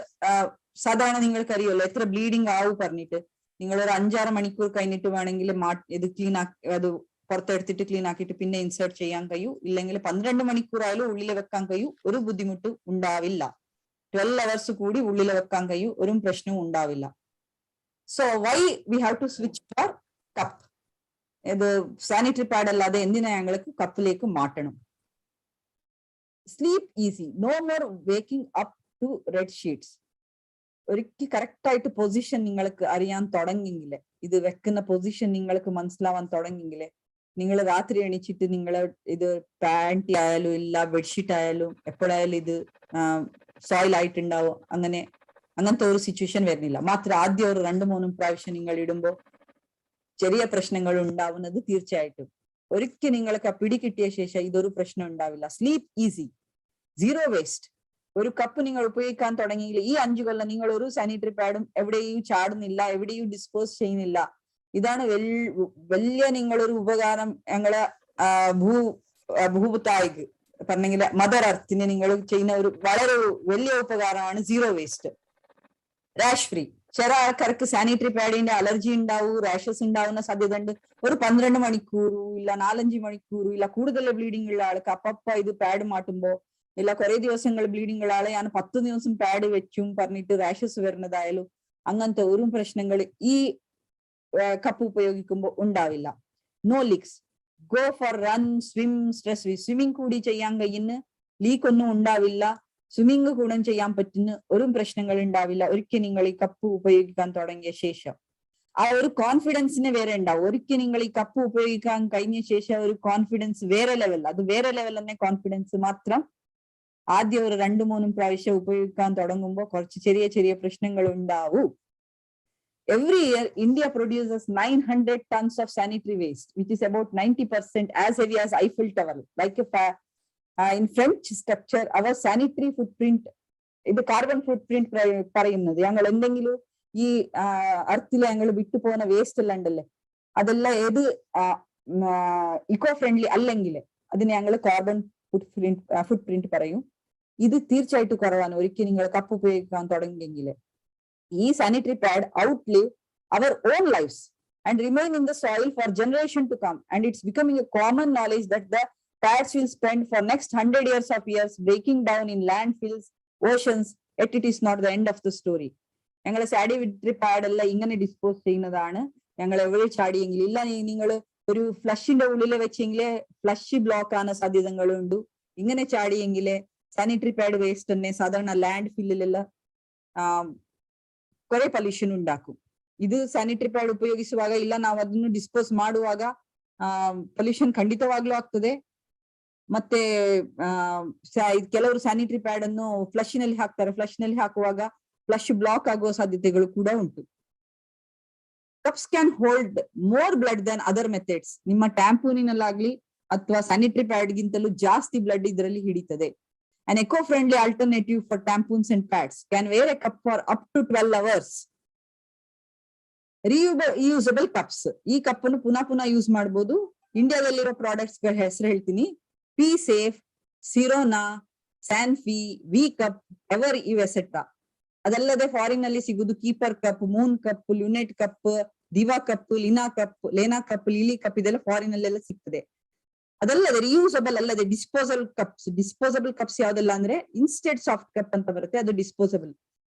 സാധാരണ നിങ്ങൾക്ക് അറിയുമല്ലോ എത്ര ബ്ലീഡിങ് ആവും പറഞ്ഞിട്ട്. നിങ്ങൾ ഒരു 5-6 മണിക്കൂർ കഴിഞ്ഞിട്ട് വേണമെങ്കിൽ ഇത് ക്ലീൻ ആക്കി അത് പുറത്തെടുത്തിട്ട് ക്ലീൻ ആക്കിയിട്ട് പിന്നെ ഇൻസേർട്ട് ചെയ്യാൻ കഴിയും. ഇല്ലെങ്കിൽ 12 മണിക്കൂർ ആയാലും ഉള്ളിൽ വെക്കാൻ കഴിയും, ഒരു ബുദ്ധിമുട്ട് ഉണ്ടാവില്ല. 12 hours കൂടി ഉള്ളിൽ വെക്കാൻ കഴിയും, ഒരു പ്രശ്നവും ഉണ്ടാവില്ല. So why we have to switch for cup. ഇത് സാനിറ്ററി പാഡ് അല്ലാതെ എന്തിനാ ഞങ്ങൾക്ക് കപ്പിലേക്ക് മാറ്റണം. Sleep easy, no more waking up to red sheets. ഒരിക്കൽ കറക്റ്റ് ആയിട്ട് പൊസിഷൻ നിങ്ങൾക്ക് അറിയാൻ തുടങ്ങിയെങ്കിലേ, ഇത് വെക്കുന്ന പൊസിഷൻ നിങ്ങൾക്ക് മനസ്സിലാവാൻ തുടങ്ങിയെങ്കിലേ നിങ്ങൾ രാത്രി എണീച്ചിട്ട് നിങ്ങൾ ഇത് പാൻറ് ആയാലും ഇല്ല ബെഡ്ഷീറ്റ് ആയാലും എപ്പോഴായാലും ഇത് സോയിൽ ആയിട്ടുണ്ടാവും, അങ്ങനത്തെ ഒരു സിറ്റുവേഷൻ വരുന്നില്ല. മാത്രം ആദ്യം ഒരു 2-3 പ്രാവശ്യം നിങ്ങൾ ഇടുമ്പോ ചെറിയ പ്രശ്നങ്ങൾ ഉണ്ടാവുന്നത് തീർച്ചയായിട്ടും. ഒരിക്കൽ നിങ്ങൾക്ക് ആ പിടി കിട്ടിയ ശേഷം ഇതൊരു പ്രശ്നം ഉണ്ടാവില്ല. Sleep easy, zero waste. ഒരു കപ്പ് നിങ്ങൾ ഉപയോഗിക്കാൻ തുടങ്ങിയെങ്കിൽ ഈ 5 കൊല്ലം നിങ്ങൾ ഒരു സാനിറ്ററി പാഡും എവിടെയും ചാടുന്നില്ല, എവിടെയും ഡിസ്പോസ് ചെയ്യുന്നില്ല. ഇതാണ് വലിയ നിങ്ങളൊരു ഉപകാരം ഞങ്ങളെ ഭൂതായിക്ക് പറഞ്ഞെങ്കിൽ മദർ എർത്തിന് നിങ്ങൾ ചെയ്യുന്ന ഒരു വളരെ വലിയ ഉപകാരമാണ് സീറോ വേസ്റ്റ്. Rash free. ചില ആൾക്കാർക്ക് സാനിറ്ററി പാഡിന്റെ അലർജി ഉണ്ടാവും, റാഷസ് ഉണ്ടാവുന്ന സാധ്യത ഉണ്ട്. ഒരു 12 മണിക്കൂറും ഇല്ല 4-5 മണിക്കൂറും ഇല്ല കൂടുതൽ ബ്ലീഡിംഗ് ഉള്ള ആൾക്ക് അപ്പപ്പ ഇത് പാഡ് മാറ്റുമ്പോ ഇല്ല കുറെ ദിവസങ്ങൾ ബ്ലീഡിംഗ് ഉള്ള ആളെ ഞാൻ 10 ദിവസം പാഡ് വെച്ചും പറഞ്ഞിട്ട് റാഷസ് വരുന്നതായാലും അങ്ങനത്തെ ഒരു പ്രശ്നങ്ങൾ ഈ കപ്പ് ഉപയോഗിക്കുമ്പോൾ ഉണ്ടാവില്ല. No leaks. Go for run, swim, stress. Swimming കൂടി ചെയ്യാൻ കഴിയുന്ന ലീക്ക് ഒന്നും ഉണ്ടാവില്ല. സ്വിമ്മിങ് കൂടെ ചെയ്യാൻ പറ്റുന്ന ഒരു പ്രശ്നങ്ങൾ ഉണ്ടാവില്ല ഒരിക്കൽ നിങ്ങൾ ഈ കപ്പ് ഉപയോഗിക്കാൻ തുടങ്ങിയ ശേഷം. ആ ഒരു കോൺഫിഡൻസിന് വേറെ ഉണ്ടാവും. ഒരിക്കൽ നിങ്ങൾ ഈ കപ്പ് ഉപയോഗിക്കാൻ കഴിഞ്ഞ ശേഷം ഒരു കോൺഫിഡൻസ് വേറെ ലെവൽ, അത് വേറെ ലെവൽ തന്നെ കോൺഫിഡൻസ്. മാത്രം ആദ്യം ഒരു 2-3 പ്രാവശ്യം ഉപയോഗിക്കാൻ തുടങ്ങുമ്പോൾ കുറച്ച് ചെറിയ ചെറിയ പ്രശ്നങ്ങൾ ഉണ്ടാവും. Every year, India produces 900 tons of sanitary waste, which is about 90% as heavy as Eiffel Tower. Like in French structure, our sanitary footprint, ഇത് കാർബൺ ഫുട്പ്രിന്റ് പറയുന്നത് ഞങ്ങൾ എന്തെങ്കിലും ഈ അർത്തിൽ ഞങ്ങൾ വിട്ടുപോകുന്ന വേസ്റ്റ് എല്ലാം ഉണ്ടല്ലേ, അതെല്ലാം ഏത് ഇക്കോ ഫ്രണ്ട്ലി അല്ലെങ്കിൽ അതിന് ഞങ്ങൾ കാർബൺ ഫുട്പ്രിന്റ് പറയും. ഇത് തീർച്ചയായിട്ടും കുറവാണ് ഒരിക്കൽ നിങ്ങൾ കപ്പ് ഉപയോഗിക്കാൻ തുടങ്ങിയെങ്കിൽ. ഈ sanitary pad outlive our own lives and remain in the soil for generation to come, and it's becoming a common knowledge that the pads will spend for next 100 years breaking down in landfills, oceans, yet it is not the end of the story. ഞങ്ങൾ sanitary pad എല്ലാം ഇങ്ങനെ dispose ചെയ്യുന്നതാണ്. ഞങ്ങൾ എവിടെ ചാടിയെങ്കിൽ ഇല്ല, നിങ്ങൾ ഒരു ഫ്ലഷിന്റെ ഉള്ളിൽ വെച്ചെങ്കിലേ ഫ്ലഷ് ബ്ലോക്ക് ആകുന്ന സാധ്യതകളുണ്ട്. ഇങ്ങനെ ചാടിയെങ്കിലേ സാനിറ്ററി പാഡ് വേസ്റ്റ് തന്നെ സാധാരണ ലാൻഡ് ഫില്ലിലെല്ലാം കുറെ ಪೊಲ್ಯೂಷನ್ ഉണ്ടാക്കും. ಇದು ಸ್ಯಾನಿಟರಿ ಪ್ಯಾಡ್ ಉಪಯೋಗಿಸುವಾಗ ಇಲ್ಲ ನಾವು ಅದನ್ನು ಡಿಸ್ಪೋಸ್ ಮಾಡುವಾಗ ಪೊಲ್ಯೂಷನ್ ಖಂಡಿತವಾಗ್ಲೂ ಆಗ್ತದೆ. ಮತ್ತೆ ಕೆಲವರು ಸ್ಯಾನಿಟರಿ ಪ್ಯಾಡ್ ಅನ್ನು ಫ್ಲಶ್ ನಲ್ಲಿ ಹಾಕ್ತಾರೆ. ಫ್ಲಶ್ ನಲ್ಲಿ ಹಾಕುವಾಗ ಫ್ಲಶ್ ಬ್ಲಾಕ್ ಆಗುವ ಸಾಧ್ಯತೆಗಳು ಕೂಡ ಉಂಟು. Cups can hold more blood than other methods. ನಿಮ್ಮ ಟ್ಯಾಂಪೂನಿನಲ್ಲಾಗ್ಲಿ ಅಥವಾ ಸ್ಯಾನಿಟರಿ ಪ್ಯಾಡ್ ಗಿಂತಲೂ ಜಾಸ್ತಿ ಬ್ಲಡ್ ಇದರಲ್ಲಿ ಹಿಡಿತದೆ. An eco-friendly alternative for tampons and pads can wear a cup for up to 12 hours. Reusable cups. ಈ ಕಪ್ ಅನ್ನು ಪುನಃ ಯೂಸ್ ಮಾಡಬಹುದು. ಇಂಡಿಯಾದಲ್ಲಿರೋ ಪ್ರಾಡಕ್ಟ್ಸ್ ಗಳ ಹೆಸರು ಹೇಳ್ತೀನಿ. Pee Safe, Sirona, Sanfe, V cup, Ever Eve etcetera. ಅದಲ್ಲದೆ ಫಾರಿನ್ ನಲ್ಲಿ ಸಿಗುದು Keeper cup, Moon cup, Lunette cup, Diva cup, Lena cup, Lily cup, ಇದೆಲ್ಲ ಫಾರಿನ್ ಅಲ್ಲೆಲ್ಲ ಸಿಗ್ತದೆ. ಅದಲ್ಲದೆ ರಿಯೂಸಬಲ್ ಅಲ್ಲದೆ ಡಿಸ್ಪೋಸಬಲ್ ಕಪ್ಸ್ ಯಾವ್ದಲ್ಲ ಅಂದ್ರೆ ಇನ್ಸ್ಟೆಡ್ ಸಾಫ್ಟ್ ಕಪ್ ಅಂತ ಬರುತ್ತೆ, ಅದು ಡಿಸ್ಪೋಸಬಲ್.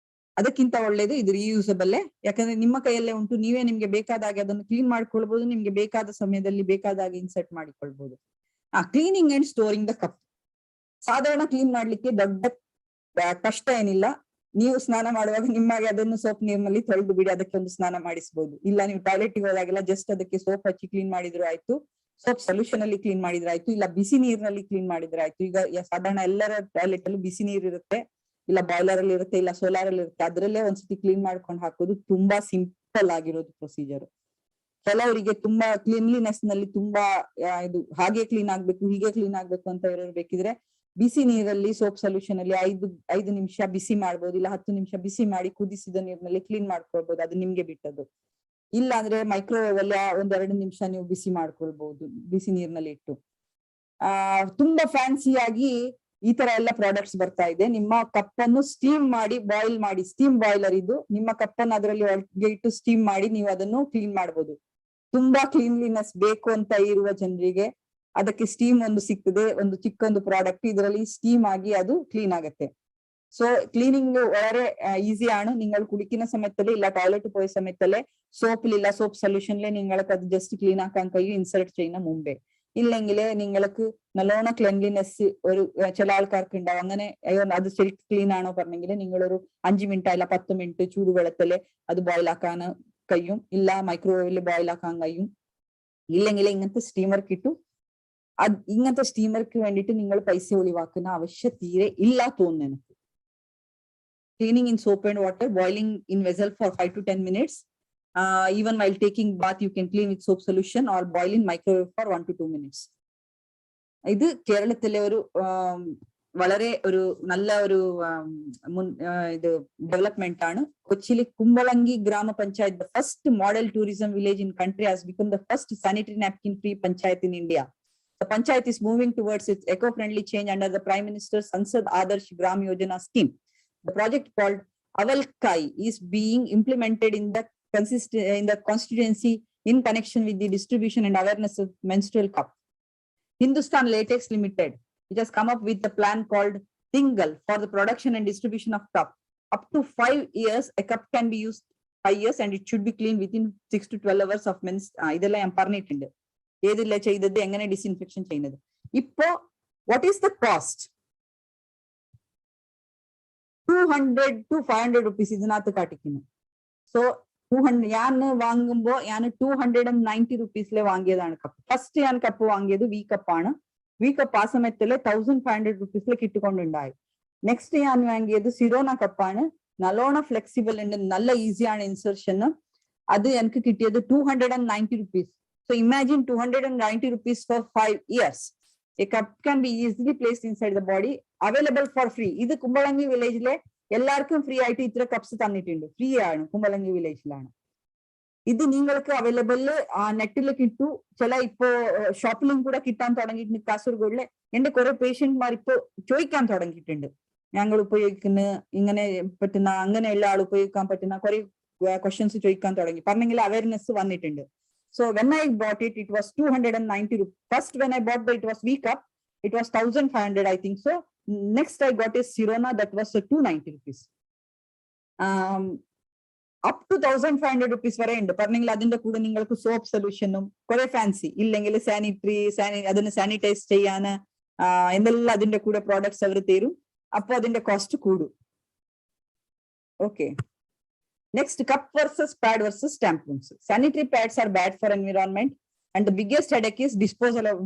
ಅದಕ್ಕಿಂತ ಒಳ್ಳೇದು ಇದು ರಿಯೂಸಬಲ್. ಯಾಕಂದ್ರೆ ನಿಮ್ಮ ಕೈಯಲ್ಲೇ ಉಂಟು, ನೀವೇ ನಿಮ್ಗೆ ಬೇಕಾದಾಗೆ ಅದನ್ನು ಕ್ಲೀನ್ ಮಾಡ್ಕೊಳ್ಬಹುದು, ನಿಮ್ಗೆ ಬೇಕಾದ ಸಮಯದಲ್ಲಿ ಬೇಕಾದಾಗೆ ಇನ್ಸರ್ಟ್ ಮಾಡಿಕೊಳ್ಬಹುದು. Cleaning and storing the cup. ಸಾಧಾರಣ ಕ್ಲೀನ್ ಮಾಡ್ಲಿಕ್ಕೆ ದೊಡ್ಡ ಕಷ್ಟ ಏನಿಲ್ಲ. ನೀವು ಸ್ನಾನ ಮಾಡುವಾಗ ನಿಮಗೆ ಅದನ್ನು ಸೋಪ್ ನೀರಿನಲ್ಲಿ ತೊಳೆದು ಬಿಡಿ, ಅದಕ್ಕೆ ಒಂದು ಸ್ನಾನ ಮಾಡಿಸಬಹುದು. ಇಲ್ಲ ನೀವು ಟಾಯ್ಲೆಟ್ ಹೋದಾಗೆಲ್ಲ ಜಸ್ಟ್ ಅದಕ್ಕೆ ಸೋಪ್ ಹಚ್ಚಿ ಕ್ಲೀನ್ ಮಾಡಿದ್ರು ಆಯ್ತು, ಸೋಪ್ ಸೊಲ್ಯೂಷನ್ ಅಲ್ಲಿ ಕ್ಲೀನ್ ಮಾಡಿದ್ರೆ ಆಯ್ತು, ಇಲ್ಲ ಬಿಸಿ ನೀರಿನಲ್ಲಿ ಕ್ಲೀನ್ ಮಾಡಿದ್ರೆ ಆಯ್ತು. ಈಗ ಸಾಧಾರಣ ಎಲ್ಲರ ಟಾಯ್ಲೆಟ್ ಅಲ್ಲೂ ಬಿಸಿ ನೀರು ಇರುತ್ತೆ, ಇಲ್ಲ ಬಾಯ್ಲರ್ ಅಲ್ಲಿ ಇರುತ್ತೆ, ಇಲ್ಲ ಸೋಲಾರ್ ಅಲ್ಲಿ ಇರುತ್ತೆ. ಅದ್ರಲ್ಲೇ ಒಂದ್ಸತಿ ಕ್ಲೀನ್ ಮಾಡ್ಕೊಂಡು ಹಾಕೋದು ತುಂಬಾ ಸಿಂಪಲ್ ಆಗಿರೋದು ಪ್ರೊಸೀಜರ್. ಕೆಲವರಿಗೆ ತುಂಬಾ ಕ್ಲೀನ್ಲಿನೆಸ್ ನಲ್ಲಿ ತುಂಬಾ ಇದು ಹಾಗೆ ಕ್ಲೀನ್ ಆಗ್ಬೇಕು ಹೀಗೆ ಕ್ಲೀನ್ ಆಗ್ಬೇಕು ಅಂತ ಇರೋರು ಬೇಕಿದ್ರೆ ಬಿಸಿ ನೀರಲ್ಲಿ ಸೋಪ್ ಸೊಲ್ಯೂಷನ್ ಅಲ್ಲಿ 5 ನಿಮಿಷ ಬಿಸಿ ಮಾಡ್ಬೋದು, ಇಲ್ಲ 10 ನಿಮಿಷ ಬಿಸಿ ಮಾಡಿ ಕುದಿಸಿದ ನೀರಿನಲ್ಲಿ ಕ್ಲೀನ್ ಮಾಡ್ಕೊಳ್ಬಹುದು. ಅದು ನಿಮ್ಗೆ ಬಿಟ್ಟದ್ದು. ಇಲ್ಲ ಅಂದ್ರೆ ಮೈಕ್ರೋವೇವ್ ಅಲ್ಲಿ 1-2 ನಿಮಿಷ ನೀವು ಬಿಸಿ ಮಾಡ್ಕೊಳ್ಬಹುದು ಬಿಸಿ ನೀರಿನಲ್ಲಿ ಇಟ್ಟು. ತುಂಬಾ ಫ್ಯಾನ್ಸಿಯಾಗಿ ಈ ತರ ಎಲ್ಲ ಪ್ರಾಡಕ್ಟ್ಸ್ ಬರ್ತಾ ಇದೆ. ನಿಮ್ಮ ಕಪ್ ಅನ್ನು ಸ್ಟೀಮ್ ಮಾಡಿ ಬಾಯ್ಲ್ ಮಾಡಿ, ಸ್ಟೀಮ್ ಬಾಯ್ಲರ್ ಇದು, ನಿಮ್ಮ ಕಪ್ ಅನ್ನು ಅದರಲ್ಲಿ ಒಳಗೆ ಇಟ್ಟು ಸ್ಟೀಮ್ ಮಾಡಿ ನೀವು ಅದನ್ನು ಕ್ಲೀನ್ ಮಾಡ್ಬೋದು. ತುಂಬಾ ಕ್ಲೀನ್ಲಿನೆಸ್ ಬೇಕು ಅಂತ ಇರುವ ಜನರಿಗೆ ಅದಕ್ಕೆ ಸ್ಟೀಮ್ ಒಂದು ಸಿಗ್ತದೆ, ಒಂದು ಚಿಕ್ಕೊಂದು ಪ್ರಾಡಕ್ಟ್. ಇದರಲ್ಲಿ ಸ್ಟೀಮ್ ಆಗಿ ಅದು ಕ್ಲೀನ್ ಆಗುತ್ತೆ. സോ ക്ലീനിങ് വളരെ ഈസിയാണ്. നിങ്ങൾ കുടിക്കുന്ന സമയത്തല്ലേ ഇല്ല ടോയ്ലറ്റ് പോയ സമയത്തല്ലേ സോപ്പിലില്ല സോപ്പ് സൊല്യൂഷനിലെ നിങ്ങൾക്ക് അത് ജസ്റ്റ് ക്ലീൻ ആക്കാൻ കഴിയും ഇൻസേർട്ട് ചെയ്യുന്ന മുമ്പേ. ഇല്ലെങ്കിൽ നിങ്ങൾക്ക് നല്ലോണം ക്ലെൻലിനെസ് ഒരു ചില ആൾക്കാർക്ക് ഉണ്ടാവും. അങ്ങനെ അത് സെൽഫ് ക്ലീൻ ആണോ പറഞ്ഞെങ്കിൽ നിങ്ങളൊരു 5 മിനിറ്റ് അല്ല 10 മിനിറ്റ് ചൂടുവെള്ളത്തില് അത് ബോയിൽ ആക്കാൻ കഴിയും, ഇല്ല മൈക്രോവേവില് ബോയിൽ ആക്കാൻ കഴിയും. ഇല്ലെങ്കിൽ ഇങ്ങനത്തെ സ്റ്റീമർ കിട്ടും. ഇങ്ങനത്തെ സ്റ്റീമർക്ക് വേണ്ടിയിട്ട് നിങ്ങൾ പൈസ ഒഴിവാക്കുന്ന ആവശ്യം തീരെ ഇല്ല തോന്നുന്നു എനിക്ക്. Cleaning in soap and water, boiling in vessel for 5 to 10 minutes. Even while taking bath, you can clean with soap solution or boil in microwave for 1 to 2 minutes. ഇത് കേരളത്തിലെ ഒരു വളരെ ഒരു നല്ല ഒരു ഇത് ഡെവലപ്മെന്റ് ആണ്. കൊച്ചിയിലെ കുമ്പളങ്ങി ഗ്രാമപഞ്ചായത്ത്, the first model tourism village in country, has become the first sanitary napkin free panchayat in India. The panchayat is moving towards its eco-friendly change under the Prime Minister's Sansad Adarsh Gram Yojana scheme. The project called Aval Kai is being implemented in the constituency in connection with the distribution and awareness of menstrual cup. Hindustan Latex Limited, which has come up with a plan called Tingle for the production and distribution of cup. Up to 5 years, a cup can be used 5 years and it should be cleaned within 6 to 12 hours of men's. Idella am parnitinde. Edilla cheyidadde engane disinfection cheynadu. Ippo what is the cost? 200 to 500 rupees ഇതിനകത്ത് കാട്ടിക്കുന്നു. So 200 ഞാൻ വാങ്ങുമ്പോ ഞാൻ 290 rupeesലെ വാങ്ങിയതാണ് cup. First ഞാൻ cup വാങ്ങിയത് V കപ്പാണ്. V cup ആ സമയത്തില് 1500 rupeesലെ കിട്ടിക്കൊണ്ടുണ്ടായി. Next ഞാൻ വാങ്ങിയത് സിറോന കപ്പാണ്. നല്ലോണം ഫ്ലെക്സിബിൾ ഉണ്ട്, നല്ല ഈസിയാണ് ഇൻസർഷൻ. അത് എനിക്ക് കിട്ടിയത് 290 rupees. So imagine 290 rupees for 5 years. A cup can be easily placed inside the body, available for free. ഇത് കുമ്പളങ്ങി വില്ലേജിലെ എല്ലാവർക്കും ഫ്രീ ആയിട്ട് ഇത്ര കപ്സ് തന്നിട്ടുണ്ട്. ഫ്രീ ആണ്, കുമ്പളങ്ങി വില്ലേജിലാണ്. ഇത് നിങ്ങൾക്ക് അവൈലബിൾ നെറ്റിൽ കിട്ടു. ചില ഇപ്പോ ഷോപ്പിലും കൂടെ കിട്ടാൻ തുടങ്ങിയിട്ടുണ്ട്. കാസർഗോഡിലെ എന്റെ കുറെ പേഷ്യന്റ്മാർ ഇപ്പോ ചോദിക്കാൻ തുടങ്ങിയിട്ടുണ്ട്, ഞങ്ങൾ ഉപയോഗിക്കുന്ന ഇങ്ങനെ പറ്റുന്ന അങ്ങനെയുള്ള ആൾ ഉപയോഗിക്കാൻ പറ്റുന്ന കുറെ ക്വസ്റ്റ്യൻസ് ചോദിക്കാൻ തുടങ്ങി. പറഞ്ഞെങ്കിൽ അവയർനെസ് വന്നിട്ടുണ്ട്. So when I bought it, it was 290 rupees. First when I bought it was V cup, it was 1500 I think so. Next I got a Sirona, that was 290 rupees. Up to 1500 rupees വരെ ഉണ്ട്. പറഞ്ഞെങ്കിൽ അതിന്റെ കൂടെ നിങ്ങൾക്ക് soap സൊല്യൂഷനും കുറെ fancy ഇല്ലെങ്കിൽ അതിന് സാനിറ്റൈസ് ചെയ്യാൻ എന്തെല്ലാം അതിന്റെ കൂടെ പ്രോഡക്ട്സ് അവർ തരും. അപ്പൊ അതിന്റെ കോസ്റ്റ് കൂടും. Okay. Next, cup versus pad versus tampons. Sanitary pads are bad for environment And the biggest headache is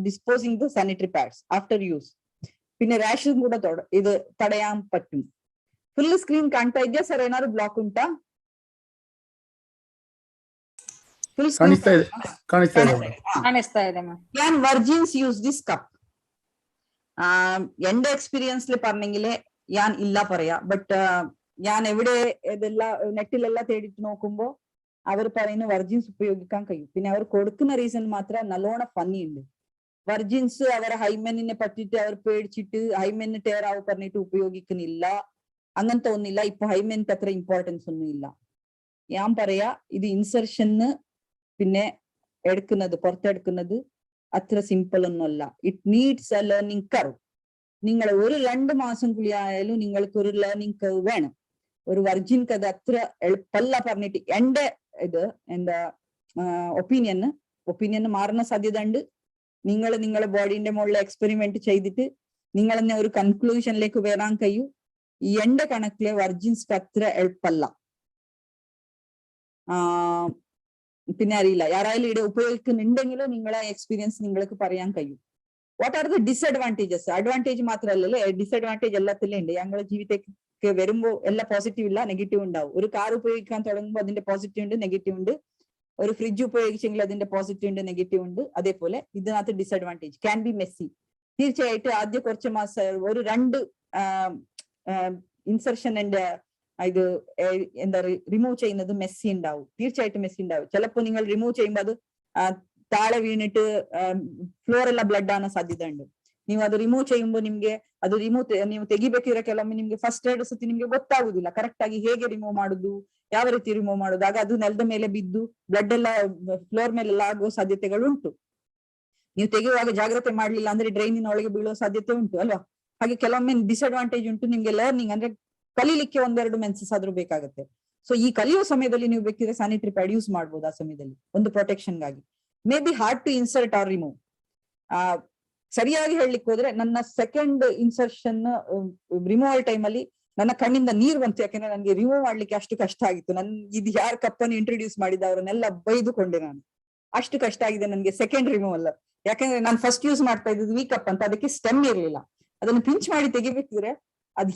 disposing the sanitary pads after use. പിന്നെ റാഷസ് കൂടെ ഇത് തടയാൻ പറ്റും. ഫുൾ സ്ക്രീൻ കാണിട്ടാ ಇದೆಯಾ ಸರ್? ಏನಾದ್ರು ಬ್ಲಾಕ್ ಉಂಟಾ? ಫುಲ್ ಸ್ಕ್ರೀನ್ ಕಾಣಿಸ್ತಾ ಇದೆ ma'am. Can virgins use this cup? എന്റെ എക്സ്പീരിയൻസിൽ പറഞ്ഞെങ്കില് ഞാൻ ഇല്ല പറയാ. ബട്ട് ഞാൻ എവിടെ ഇതെല്ലാം നെറ്റിലെല്ലാം തേടിട്ട് നോക്കുമ്പോ അവർ പറയുന്നു വർജിൻസ് ഉപയോഗിക്കാൻ കഴിയും. പിന്നെ അവർ കൊടുക്കുന്ന റീസൺ മാത്രം നല്ലോണം ഫന്നി ഉണ്ട്. വർജിൻസ് അവർ ഹൈമെന്നിനെ പറ്റിട്ട് അവർ പേടിച്ചിട്ട് ഹൈമെന്ന് ടേർ ആവും പറഞ്ഞിട്ട് ഉപയോഗിക്കുന്നില്ല. അങ്ങനത്തെ ഒന്നില്ല. ഇപ്പൊ ഹൈമെൻക്ക് അത്ര ഇമ്പോർട്ടൻസ് ഒന്നും ഇല്ല. ഞാൻ പറയാ ഇത് ഇൻസർഷന് പിന്നെ എടുക്കുന്നത് പുറത്തെടുക്കുന്നത് അത്ര സിമ്പിൾ ഒന്നുമല്ല. It needs A learning curve. നിങ്ങൾ ഒരു 2 മാസം കൂടിയായാലും നിങ്ങൾക്ക് ഒരു ലേണിംഗ് കർവ് വേണം. ഒരു വർജിൻക്ക് അത് അത്ര എളുപ്പല്ല പറഞ്ഞിട്ട് എന്റെ ഇത് എന്താ ഒപ്പീനിയൻ മാറുന്ന സാധ്യത ഉണ്ട്. നിങ്ങൾ നിങ്ങളുടെ ബോഡിന്റെ മുകളിൽ എക്സ്പെരിമെന്റ് ചെയ്തിട്ട് നിങ്ങൾ തന്നെ ഒരു കൺക്ലൂഷനിലേക്ക് വരാൻ കഴിയും. ഈ എന്റെ കണക്കിലെ വർജിൻസ്ക്ക് അത്ര എളുപ്പല്ല. പിന്നെ അറിയില്ല, ആരായാലും ഇവിടെ ഉപയോഗിക്കുന്നുണ്ടെങ്കിലും നിങ്ങളെ എക്സ്പീരിയൻസ് നിങ്ങൾക്ക് പറയാൻ കഴിയും. What are the disadvantages? Advantage മാത്രമല്ലല്ലേ, ഡിസ്അഡ്വാൻറ്റേജ് എല്ലാത്തിലും ഉണ്ട്. ഞങ്ങളുടെ ജീവിതത്തിലേക്ക് വരുമ്പോൾ എല്ലാം പോസിറ്റീവ് ഇല്ല, നെഗറ്റീവ് ഉണ്ടാവും. ഒരു കാർ ഉപയോഗിക്കാൻ തുടങ്ങുമ്പോൾ അതിന്റെ പോസിറ്റീവ് ഉണ്ട്, നെഗറ്റീവ് ഉണ്ട്. ഒരു ഫ്രിഡ്ജ് ഉപയോഗിച്ചെങ്കിൽ അതിന്റെ പോസിറ്റീവ് ഉണ്ട്, നെഗറ്റീവ് ഉണ്ട്. അതേപോലെ ഇതിനകത്ത് ഡിസ്അഡ്വാൻറ്റേജ് ക്യാൻ ബി മെസ്സി. തീർച്ചയായിട്ടും ആദ്യ കുറച്ച് മാസം ഒരു 2 ഇൻസർഷൻ എന്റെ ഇത് എന്താ റിമൂവ് ചെയ്യുന്നത് മെസ്സി ഉണ്ടാവും. തീർച്ചയായിട്ടും മെസ്സി ഉണ്ടാവും. ചിലപ്പോൾ നിങ്ങൾ റിമൂവ് ചെയ്യുമ്പോൾ അത് താഴെ വീണിട്ട് ഫ്ലോറെല്ലാം ബ്ലഡ് ആവാൻ സാധ്യത ഉണ്ട്. ನೀವು ಅದು ರಿಮೂವ್ ചെയ്യുമ്പോൾ ನಿಮ್ಗೆ ಅದು ನೀವು ತೆಗಿಬೇಕಿರೋ ಕೆಲವೊಮ್ಮೆ ನಿಮ್ಗೆ ಫಸ್ಟ್ 2 ಸತಿ ನಿಮ್ಗೆ ಗೊತ್ತಾಗುದಿಲ್ಲ ಕರೆಕ್ಟ್ ಆಗಿ ಹೇಗೆ ರಿಮೂವ್ ಮಾಡುದು, ಯಾವ ರೀತಿ ರಿಮೂವ್ ಮಾಡುದು. ಆಗ ಅದು ನೆಲದ ಮೇಲೆ ಬಿದ್ದು ಬ್ಲಡ್ ಎಲ್ಲ ಫ್ಲೋರ್ ಮೇಲೆಲ್ಲ ಆಗುವ ಸಾಧ್ಯತೆಗಳು ಉಂಟು. ನೀವು ತೆಗೆಯುವಾಗ ಜಾಗ್ರತೆ ಮಾಡ್ಲಿಲ್ಲ ಅಂದ್ರೆ ಡ್ರೈನಿನ ಒಳಗೆ ಬೀಳುವ ಸಾಧ್ಯತೆ ಉಂಟು ಅಲ್ವಾ. ಹಾಗೆ ಕೆಲವೊಮ್ಮೆ ಡಿಸ್ಅಡ್ವಾಂಟೇಜ್ ಉಂಟು. ನಿಮ್ಗೆ ಲರ್ನಿಂಗ್ ಅಂದ್ರೆ ಕಲೀಲಿಕ್ಕೆ 1-2 ಮೆನ್ಸಸ್ ಆದ್ರೂ ಬೇಕಾಗುತ್ತೆ. ಸೊ ಈ ಕಲಿಯುವ ಸಮಯದಲ್ಲಿ ನೀವು ಬೇಕಿದ್ರೆ ಸ್ಯಾನಿಟರಿ ಪ್ಯಾಡ್ ಯೂಸ್ ಮಾಡ್ಬೋದು. ಆ ಸಮಯದಲ್ಲಿ ಒಂದು ಪ್ರೊಟೆಕ್ಷನ್ಗಾಗಿ may be hard to insert or remove. ಸರಿಯಾಗಿ ಹೇಳಲಿಕ್ಕೆ ಹೋದ್ರೆ ನನ್ನ ಸೆಕೆಂಡ್ ಇನ್ಸರ್ಷನ್ ರಿಮೂವಲ್ ಟೈಮ್ ಅಲ್ಲಿ ನನ್ನ ಕಣ್ಣಿಂದ ನೀರು ಬಂತು. ಯಾಕಂದ್ರೆ ನನಗೆ ರಿಮೂವ್ ಮಾಡ್ಲಿಕ್ಕೆ ಅಷ್ಟು ಕಷ್ಟ ಆಗಿತ್ತು. ಇದು ಯಾರ ಕಪ್ಪನ್ನು ಇಂಟ್ರೊಡ್ಯೂಸ್ ಮಾಡಿದ ಅವರನ್ನೆಲ್ಲ ಬೈದುಕೊಂಡೆ ನಾನು. ಅಷ್ಟು ಕಷ್ಟ ಆಗಿದೆ ನನಗೆ ಸೆಕೆಂಡ್ ರಿಮೂವಲ್. ಯಾಕಂದ್ರೆ ನಾನು ಫಸ್ಟ್ ಯೂಸ್ ಮಾಡ್ತಾ ಇದ್ದು ವಿ ಕಪ್ ಅಂತ, ಅದಕ್ಕೆ ಸ್ಟೆಮ್ ಇರ್ಲಿಲ್ಲ. ಅದನ್ನು ಪಿಂಚ್ ಮಾಡಿ ತೆಗಿಬೇಕಿದ್ರೆ ಅದು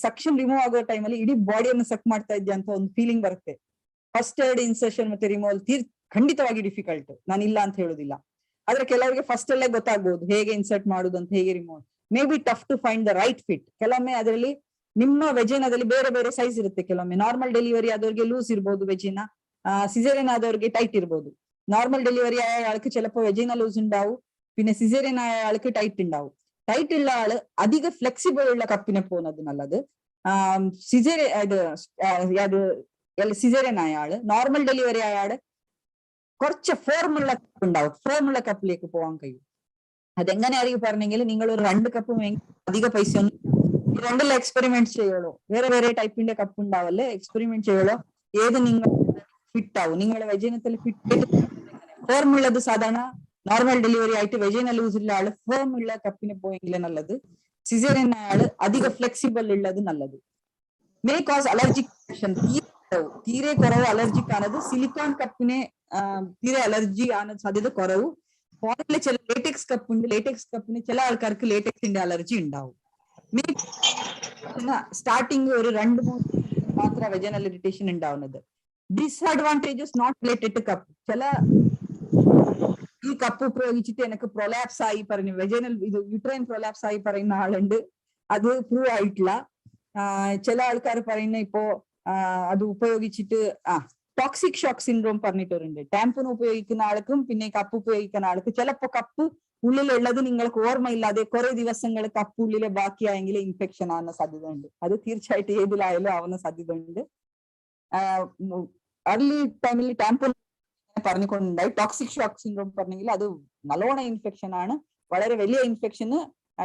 ಸಕ್ಷನ್ ರಿಮೂವ್ ಆಗೋ ಟೈಮಲ್ಲಿ ಇಡೀ ಬಾಡಿಯನ್ನು ಸಕ್ ಮಾಡ್ತಾ ಇದ್ದೆ ಅಂತ ಒಂದು ಫೀಲಿಂಗ್ ಬರುತ್ತೆ. ಫಸ್ಟ್ 2 ಇನ್ಸರ್ಷನ್ ಮತ್ತೆ ರಿಮೂವಲ್ ಖಂಡಿತವಾಗಿ ಡಿಫಿಕಲ್ಟ್, ನಾನು ಇಲ್ಲ ಅಂತ ಹೇಳುದಿಲ್ಲ. ಆದ್ರೆ ಕೆಲವರಿಗೆ ಫಸ್ಟ್ ಅಲ್ಲೇ ಗೊತ್ತಾಗ್ಬಹುದು ಹೇಗೆ ಇನ್ಸರ್ಟ್ ಮಾಡುದು ಅಂತ, ಹೇಗೆ remove. May be tough to find the right fit. ಕೆಲವೊಮ್ಮೆ ಅದರಲ್ಲಿ ನಿಮ್ಮ ವೆಜಿನದಲ್ಲಿ ಬೇರೆ ಬೇರೆ ಸೈಜ್ ಇರುತ್ತೆ. ಕೆಲವೊಮ್ಮೆ ನಾರ್ಮಲ್ ಡೆಲಿವರಿ ಆದವ್ರಿಗೆ ಲೂಸ್ ಇರ್ಬೋದು വെജിന, സിസേറിയൻ ആദവർക്ക് ടൈറ്റ് ഇർಬೋದು. നോർമൽ ഡെലിവറി ആയ ആൾക്ക് ചിലപ്പോൾ വെജിന ലൂസ് ഉണ്ടാവും, പിന്നെ സിസേറിയൻ ആയ ആൾക്ക് ടൈറ്റ് ഉണ്ടാവും. ടൈറ്റ് ഉള്ള ആള് അധിക ഫ്ലെക്സിബിൾ ഉള്ള കപ്പിനെ പോകുന്നത് നല്ലത്. സിസേറിയൻ ആയ ആള്, നോർമൽ ഡെലിവറി ആയ ആള് കുറച്ച് ഫോർമുള്ള കപ്പ് ഉണ്ടാവും, ഫോർമുള്ള കപ്പിലേക്ക് പോകാൻ കഴിയും. അതെങ്ങനെ അറിയും പറഞ്ഞെങ്കിൽ നിങ്ങൾ ഒരു 2 കപ്പ് അധിക പൈസ ഒന്നും 2 എക്സ്പെരിമെന്റ് ചെയ്യുള്ളൂ. വേറെ വേറെ ടൈപ്പിന്റെ കപ്പ് ഉണ്ടാവല്ലേ, എക്സ്പെരിമെന്റ് ചെയ്യുള്ളൂ. ഏത് നിങ്ങൾ ഫിറ്റ് ആവും, നിങ്ങളെ വെജിനത്തിൽ ഫിറ്റ്. ഫോർമുള്ളത് സാധാരണ നോർമൽ ഡെലിവറി ആയിട്ട് വെജിന ലൂസ് ഉള്ള ആള് ഫോർമുള്ള കപ്പിന് പോയെങ്കിലേ നല്ലത്. സിസേറിയൻ ആള് അധിക ഫ്ലെക്സിബിൾ ഉള്ളത് നല്ലത്. May cos allergic reaction. തീരെ കുറവ് അലർജിക് ആണത്. സിലിക്കോൺ കപ്പിനെ തീരെ അലർജി ആണ് സാധ്യത കുറവ്. ഫോറിനിലെ ചില ലേറ്റക്സ് കപ്പ് ഉണ്ട്, ലേറ്റക്സ് കപ്പിന് ചില ആൾക്കാർക്ക് ലേറ്റക്സിന്റെ അലർജി ഉണ്ടാവും. സ്റ്റാർട്ടിങ് ഒരു 2-3 മാത്ര വെജനൽ ഇറിറ്റേഷൻ ഉണ്ടാവുന്നത്. Disadvantages not related to cup. ചില ഈ കപ്പ് ഉപയോഗിച്ചിട്ട് എനിക്ക് പ്രൊലാപ്സ് ആയി പറഞ്ഞു, വെജനൽ ഇത് യുട്രൈൻ പ്രൊലാപ്സ് ആയി പറയുന്ന ആളുണ്ട്. അത് പ്രൂവ് ആയിട്ടില്ല. ചില ആൾക്കാർ പറയുന്ന ഇപ്പോ അത് ഉപയോഗിച്ചിട്ട് ടോക്സിക് ഷോക്ക് സിൻഡ്രോം പറഞ്ഞിട്ടുണ്ട്. ടാമ്പൂൺ ഉപയോഗിക്കുന്ന ആൾക്കും പിന്നെ കപ്പ് ഉപയോഗിക്കുന്ന ആൾക്ക് ചിലപ്പോ കപ്പ് ഉള്ളിലുള്ളത് നിങ്ങൾക്ക് ഓർമ്മയില്ലാതെ കുറെ ദിവസങ്ങൾ കപ്പ് ഉള്ളിലെ ബാക്കിയായെങ്കിൽ ഇൻഫെക്ഷൻ ആവുന്ന സാധ്യത ഉണ്ട്. അത് തീർച്ചയായിട്ടും ഏതിലായാലും ആവുന്ന സാധ്യത ഉണ്ട്. അർലി ടൈമിൽ ടാമ്പൂൺ പറഞ്ഞുകൊണ്ടുണ്ടായി. ടോക്സിക് ഷോക്ക് സിൻഡ്രോം പറഞ്ഞെങ്കിൽ അത് നല്ലോണം ഇൻഫെക്ഷൻ ആണ്, വളരെ വലിയ ഇൻഫെക്ഷന്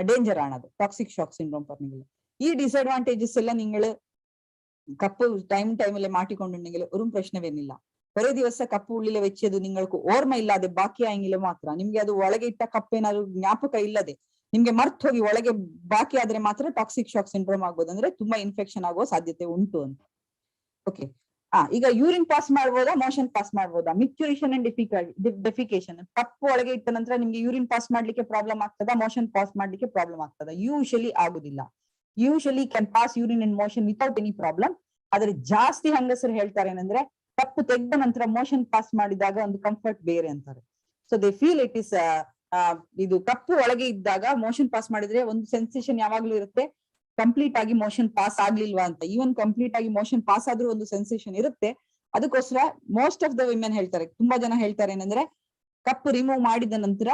ഡേഞ്ചർ ആണ് അത് ടോക്സിക് ഷോക്ക് സിൻഡ്രോം പറഞ്ഞെങ്കിൽ. ഈ ഡിസ്അഡ്വാൻറ്റേജസ് എല്ലാം നിങ്ങൾ കപ്പ് ടൈമിൽ മാറ്റിക്കൊണ്ടുണ്ടെങ്കിൽ ഒരു പ്രശ്നം വരുന്നില്ല. കുറെ ദിവസം കപ്പ് ഉള്ളിൽ വെച്ചത് നിങ്ങൾക്ക് ഓർമ്മയില്ലാതെ ബാക്കിയായെങ്കിലും ಮಾತ್ರ, ನಿಮ್ಗೆ ಅದು ಒಳಗೆ ಇಟ್ಟ ಕಪ್ಪೇನಾದ್ರು ಜ್ಞಾಪಕ ಇಲ್ಲದೆ ನಿಮ್ಗೆ ಮರ್ತ್ ಹೋಗಿ ಒಳಗೆ ಬಾಕಿ ಆದ್ರೆ ಮಾತ್ರ ಟಾಕ್ಸಿಕ್ ಶಾಕ್ ಸಿಂಡ್ರೋಮ್ ಆಗ್ಬೋದು. ಅಂದ್ರೆ ತುಂಬಾ ಇನ್ಫೆಕ್ಷನ್ ಆಗೋ ಸಾಧ್ಯತೆ ಉಂಟು ಅಂತ. ಓಕೆ, ಈಗ ಯೂರಿನ್ ಪಾಸ್ ಮಾಡ್ಬೋದಾ, ಮೋಷನ್ ಪಾಸ್ ಮಾಡ್ಬೋದಾ? ಮಿಕ್ಚುರೇಷನ್ ಅಂಡ್ ಡೆಫಿಕೇಶನ್. ಕಪ್ಪು ಒಳಗೆ ಇಟ್ಟ ನಂತರ ನಿಮ್ಗೆ ಯೂರಿನ್ ಪಾಸ್ ಮಾಡ್ಲಿಕ್ಕೆ ಪ್ರಾಬ್ಲಮ್ ಆಗ್ತದಾ, ಮೋಷನ್ ಪಾಸ್ ಮಾಡ್ಲಿಕ್ಕೆ ಪ್ರಾಬ್ಲಮ್ ಆಗ್ತದಾ? ಯೂಶಲಿ ಆಗುದಿಲ್ಲ. Usually can pass urine and motion without any problem. ಆದ್ರೆ ಜಾಸ್ತಿ ಹೆಂಗಸರು ಹೇಳ್ತಾರೆ ಏನಂದ್ರೆ ಕಪ್ಪು ತೆಗೆದ ನಂತರ ಮೋಷನ್ ಪಾಸ್ ಮಾಡಿದಾಗ ಒಂದು ಕಂಫರ್ಟ್ ಬೇರೆ ಅಂತಾರೆ. So they feel it is ಇದು ಕಪ್ಪು ಒಳಗೆ ಇದ್ದಾಗ ಮೋಷನ್ ಪಾಸ್ ಮಾಡಿದ್ರೆ ಒಂದು ಸೆನ್ಸೇಷನ್ ಯಾವಾಗ್ಲೂ ಇರುತ್ತೆ, ಕಂಪ್ಲೀಟ್ ಆಗಿ ಮೋಷನ್ ಪಾಸ್ ಆಗ್ಲಿಲ್ವಾ ಅಂತ. ಈವನ್ ಕಂಪ್ಲೀಟ್ ಆಗಿ ಮೋಷನ್ ಪಾಸ್ ಆದ್ರೂ ಒಂದು ಸೆನ್ಸೇಷನ್ ಇರುತ್ತೆ. ಅದಕ್ಕೋಸ್ಕರ ಮೋಸ್ಟ್ ಆಫ್ ದ ವಿಮೆನ್ ಹೇಳ್ತಾರೆ, ತುಂಬಾ ಜನ ಹೇಳ್ತಾರೆ ಏನಂದ್ರೆ ಕಪ್ ರಿಮೂವ್ ಮಾಡಿದ ನಂತರ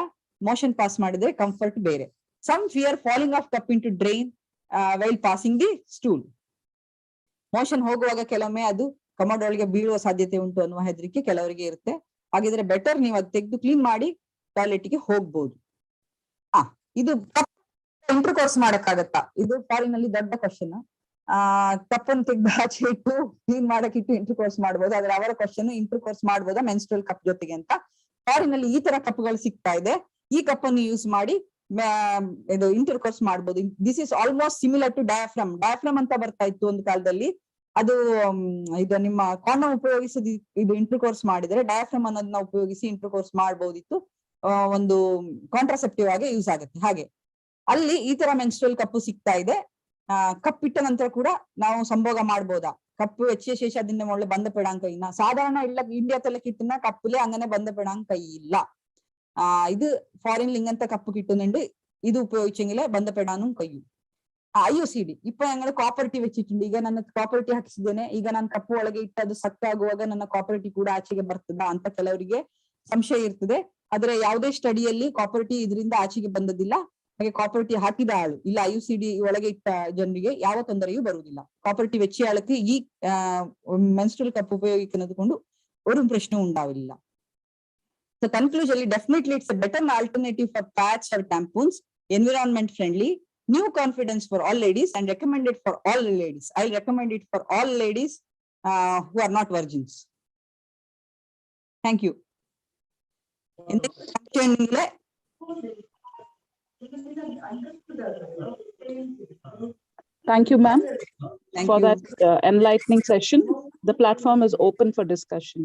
ಮೋಷನ್ ಪಾಸ್ ಮಾಡಿದ್ರೆ ಕಂಫರ್ಟ್ ಬೇರೆ. Some fear falling of cup into drain while passing the stool. Motion ಹೋಗುವಾಗ ಕೆಲವೊಮ್ಮೆ ಅದು ಕಮೋಡ್ ಒಳಗೆ ಬೀಳುವ ಸಾಧ್ಯತೆ ಉಂಟು ಅನ್ನುವ ಹೆದರಿಕೆ ಕೆಲವರಿಗೆ ಇರುತ್ತೆ. ಹಾಗಿದ್ರೆ ಬೆಟರ್ ನೀವು ಅದು ತೆಗೆದು ಕ್ಲೀನ್ ಮಾಡಿ ಟಾಯ್ಲೆಟ್ಗೆ ಹೋಗ್ಬೋದು. ಇದು ಇಂಟರ್ ಕೋರ್ಸ್ ಮಾಡಕ್ಕಾಗತ್ತಾ? ಇದು ಫಾರಿನ್ ಅಲ್ಲಿ ದೊಡ್ಡ ಕ್ವಶನ್. ಕಪ್ಪನ್ನು ತೆಗೆದು ಆಚೆ ಇಟ್ಟು ಕ್ಲೀನ್ ಮಾಡಕ್ ಇಟ್ಟು ಇಂಟರ್ ಕೋರ್ಸ್ ಮಾಡ್ಬೋದು. ಆದ್ರೆ ಅವರ ಕ್ವಶನ್ ಇಂಟರ್ ಕೋರ್ಸ್ ಮಾಡ್ಬೋದಾ ಮೆನ್ಸ್ಟ್ರಲ್ ಕಪ್ ಜೊತೆಗೆ ಅಂತ. ಫಾರಿನ್ ಅಲ್ಲಿ ಈ ತರ ಕಪ್ಗಳು ಸಿಗ್ತಾ ಇದೆ. ಈ ಕಪ್ ಅನ್ನು ಯೂಸ್ ಮಾಡಿ ಇದು ಇಂಟರ್ ಕೋರ್ಸ್ ಮಾಡ್ಬೋದು. This is almost similar to diaphragm. Diaphragm ಅಂತ ಬರ್ತಾ ಇತ್ತು ಒಂದು ಕಾಲದಲ್ಲಿ. ಅದು ಇದು ನಿಮ್ಮ ಕಾಂಡಮ್ ಉಪಯೋಗಿಸಿ ಇದು ಇಂಟರ್ ಕೋರ್ಸ್ ಮಾಡಿದ್ರೆ ಡಯಾಫ್ರಮ್ ಅನ್ನೋದನ್ನ ಉಪಯೋಗಿಸಿ ಇಂಟರ್ ಕೋರ್ಸ್ ಮಾಡಬಹುದಿತ್ತು. ಒಂದು ಕಾಂಟ್ರಾಸೆಪ್ಟಿವ್ ಆಗಿ ಯೂಸ್ ಆಗುತ್ತೆ. ಹಾಗೆ ಅಲ್ಲಿ ಈ ತರ ಮೆನ್ಸ್ಟ್ರಲ್ ಕಪ್ಪು ಸಿಗ್ತಾ ಇದೆ. ಕಪ್ ಇಟ್ಟ ನಂತರ ಕೂಡ ನಾವು ಸಂಭೋಗ ಮಾಡ್ಬೋದಾ? ಕಪ್ಪು ಹೆಚ್ಚೆ ಶೇಷ അതിന്റെ മുകളിൽ ബന്ധപ്പെടാൻ കഴിയുന്ന സാധാരണ ഉള്ള ഇന്ത്യത്തിലെ കിട്ടുന്ന കപ്പില് അങ്ങനെ ബന്ധപ്പെടാൻ കഴിയില്ല. ഇത് ഫോറിനിൽ ഇങ്ങനത്തെ കപ്പ് കിട്ടുന്നുണ്ട്. ഇത് ഉപയോഗിച്ചെങ്കിലേ ബന്ധപ്പെടാനും കഴിയും. IUCD ഇപ്പൊ ഞങ്ങൾ കോപ്പർಟಿ വെച്ചിട്ടുണ്ട്. ಈಗ ನನ್ನ ಕಾಪರ್ಟಿ ಹಾಕಿಸಿದ್ದೇನೆ. ಈಗ ನಾನು ಕಪ್ಪು ಒಳಗೆ ಇಟ್ಟು ಅದು ಸಕ್ಕಾಗುವಾಗ ನನ್ನ ಕಾಪರ್ಟಿ ಕೂಡ ಆಚೆಗೆ ಬರ್ತದ ಅಂತ ಕೆಲವರಿಗೆ ಸಂಶಯ ಇರ್ತದೆ. ಆದ್ರೆ ಯಾವುದೇ ಸ್ಟಡಿಯಲ್ಲಿ ಕಾಪರ್ಟಿ ಇದರಿಂದ ಆಚೆಗೆ ಬಂದದಿಲ್ಲ. ಹಾಗೆ ಕಾಪರ್ಟಿ ಹಾಕಿದ ಆಳು ಇಲ್ಲ IUCD ಒಳಗೆ ಇಟ್ಟ ಜನರಿಗೆ ಯಾವ ತೊಂದರೆಯೂ ಬರುವುದಿಲ್ಲ. ಕಾಪರ್ಟಿ വെച്ച ആൾക്ക് ഈ മെൻസ്ട്രൽ കപ്പ് ഉപയോഗിക്കുന്നത് കൊണ്ട് ഒരു പ്രശ്നവും ഉണ്ടാവില്ല. So conclusion, definitely it's a better alternative for pads or tampons, environment friendly, new confidence for all ladies, and recommended for all ladies. I'll recommend it for all ladies who are not virgins. Thank you. Thank you, ma'am, for that enlightening session. The platform is open for discussion.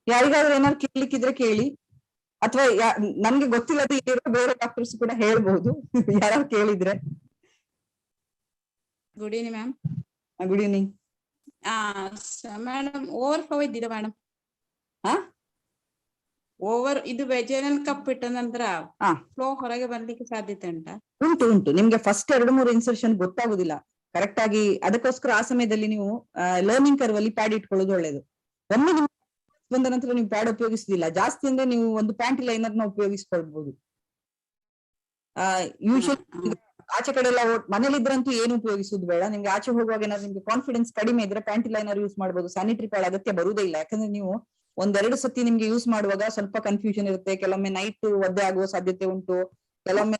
ಯಾರಿಗಾದ್ರೂ ಏನಾದ್ರು ಕೇಳಲಿಕ್ಕಿದ್ರೆ ಕೇಳಿ, ಅಥವಾ ನನ್ಗೆ ಗೊತ್ತಿಲ್ಲದೆ ಇರೋ ಬೇರೆ doctors ಕೂಡ ಹೇಳ್ಬಹುದು ಯಾರು ಕೇಳಿದ್ರೆ. Good evening ma'am. Good evening madam. Overflow ಇದ್ದೀರಾ ಮೇಡಮ್? ಓವರ್ ಇದು ವೆಜೈನಲ್ ಕಪ್ ಇಟ್ಟ ನಂತರ ಫ್ಲೋ ಹೊರಗೆ ಬರ್ಲಿಕ್ಕೆ ಸಾಧ್ಯತೆ ಉಂಟಾ? ಉಂಟು ಉಂಟು. ನಿಮ್ಗೆ ಫಸ್ಟ್ 2-3 ಇನ್ಸರ್ಷನ್ ಗೊತ್ತಾಗುದಿಲ್ಲ ಕರೆಕ್ಟ್ ಆಗಿ. ಅದಕ್ಕೋಸ್ಕರ ಆ ಸಮಯದಲ್ಲಿ ನೀವು ಲರ್ನಿಂಗ್ ಕರ್ವ್ ಅಲ್ಲಿ ಪ್ಯಾಡ್ ಇಟ್ಕೊಳ್ಳೋದು ಒಳ್ಳೇದು. ಒಮ್ಮೆ ನಿಮ್ಗೆ ಬಂದ ನಂತರ ನೀವು ಪ್ಯಾಡ್ ಉಪಯೋಗಿಸುದಿಲ್ಲ ಜಾಸ್ತಿ ಅಂದ್ರೆ ನೀವು ಒಂದು ಪ್ಯಾಂಟ್ ಲೈನರ್ ನ ಉಪಯೋಗಿಸ್ಕೊಳ್ಬಹುದು. ಯೂಶಲಿ ಆಚೆ ಕಡೆ ಎಲ್ಲ ಮನೇಲಿದ್ರಂತೂ ಏನು ಉಪಯೋಗಿಸುದು ಬೇಡ. ನಿಮ್ಗೆ ಆಚೆ ಹೋಗುವಾಗ ಏನಾದ್ರು ನಿಮ್ಗೆ ಕಾನ್ಫಿಡೆನ್ಸ್ ಕಡಿಮೆ ಇದ್ರೆ ಪ್ಯಾಂಟ್ ಲೈನರ್ ಯೂಸ್ ಮಾಡಬಹುದು. ಸ್ಯಾನಿಟರಿ ಪ್ಯಾಡ್ ಅಗತ್ಯ ಬರುವುದೇ ಇಲ್ಲ. ಯಾಕಂದ್ರೆ ನೀವು 1-2 ಸತಿ ನಿಮ್ಗೆ ಯೂಸ್ ಮಾಡುವಾಗ ಸ್ವಲ್ಪ ಕನ್ಫ್ಯೂಷನ್ ಇರುತ್ತೆ. ಕೆಲವೊಮ್ಮೆ ನೈಟ್ ಒದ್ದೆ ಆಗುವ ಸಾಧ್ಯತೆ ಉಂಟು. ಕೆಲವೊಮ್ಮೆ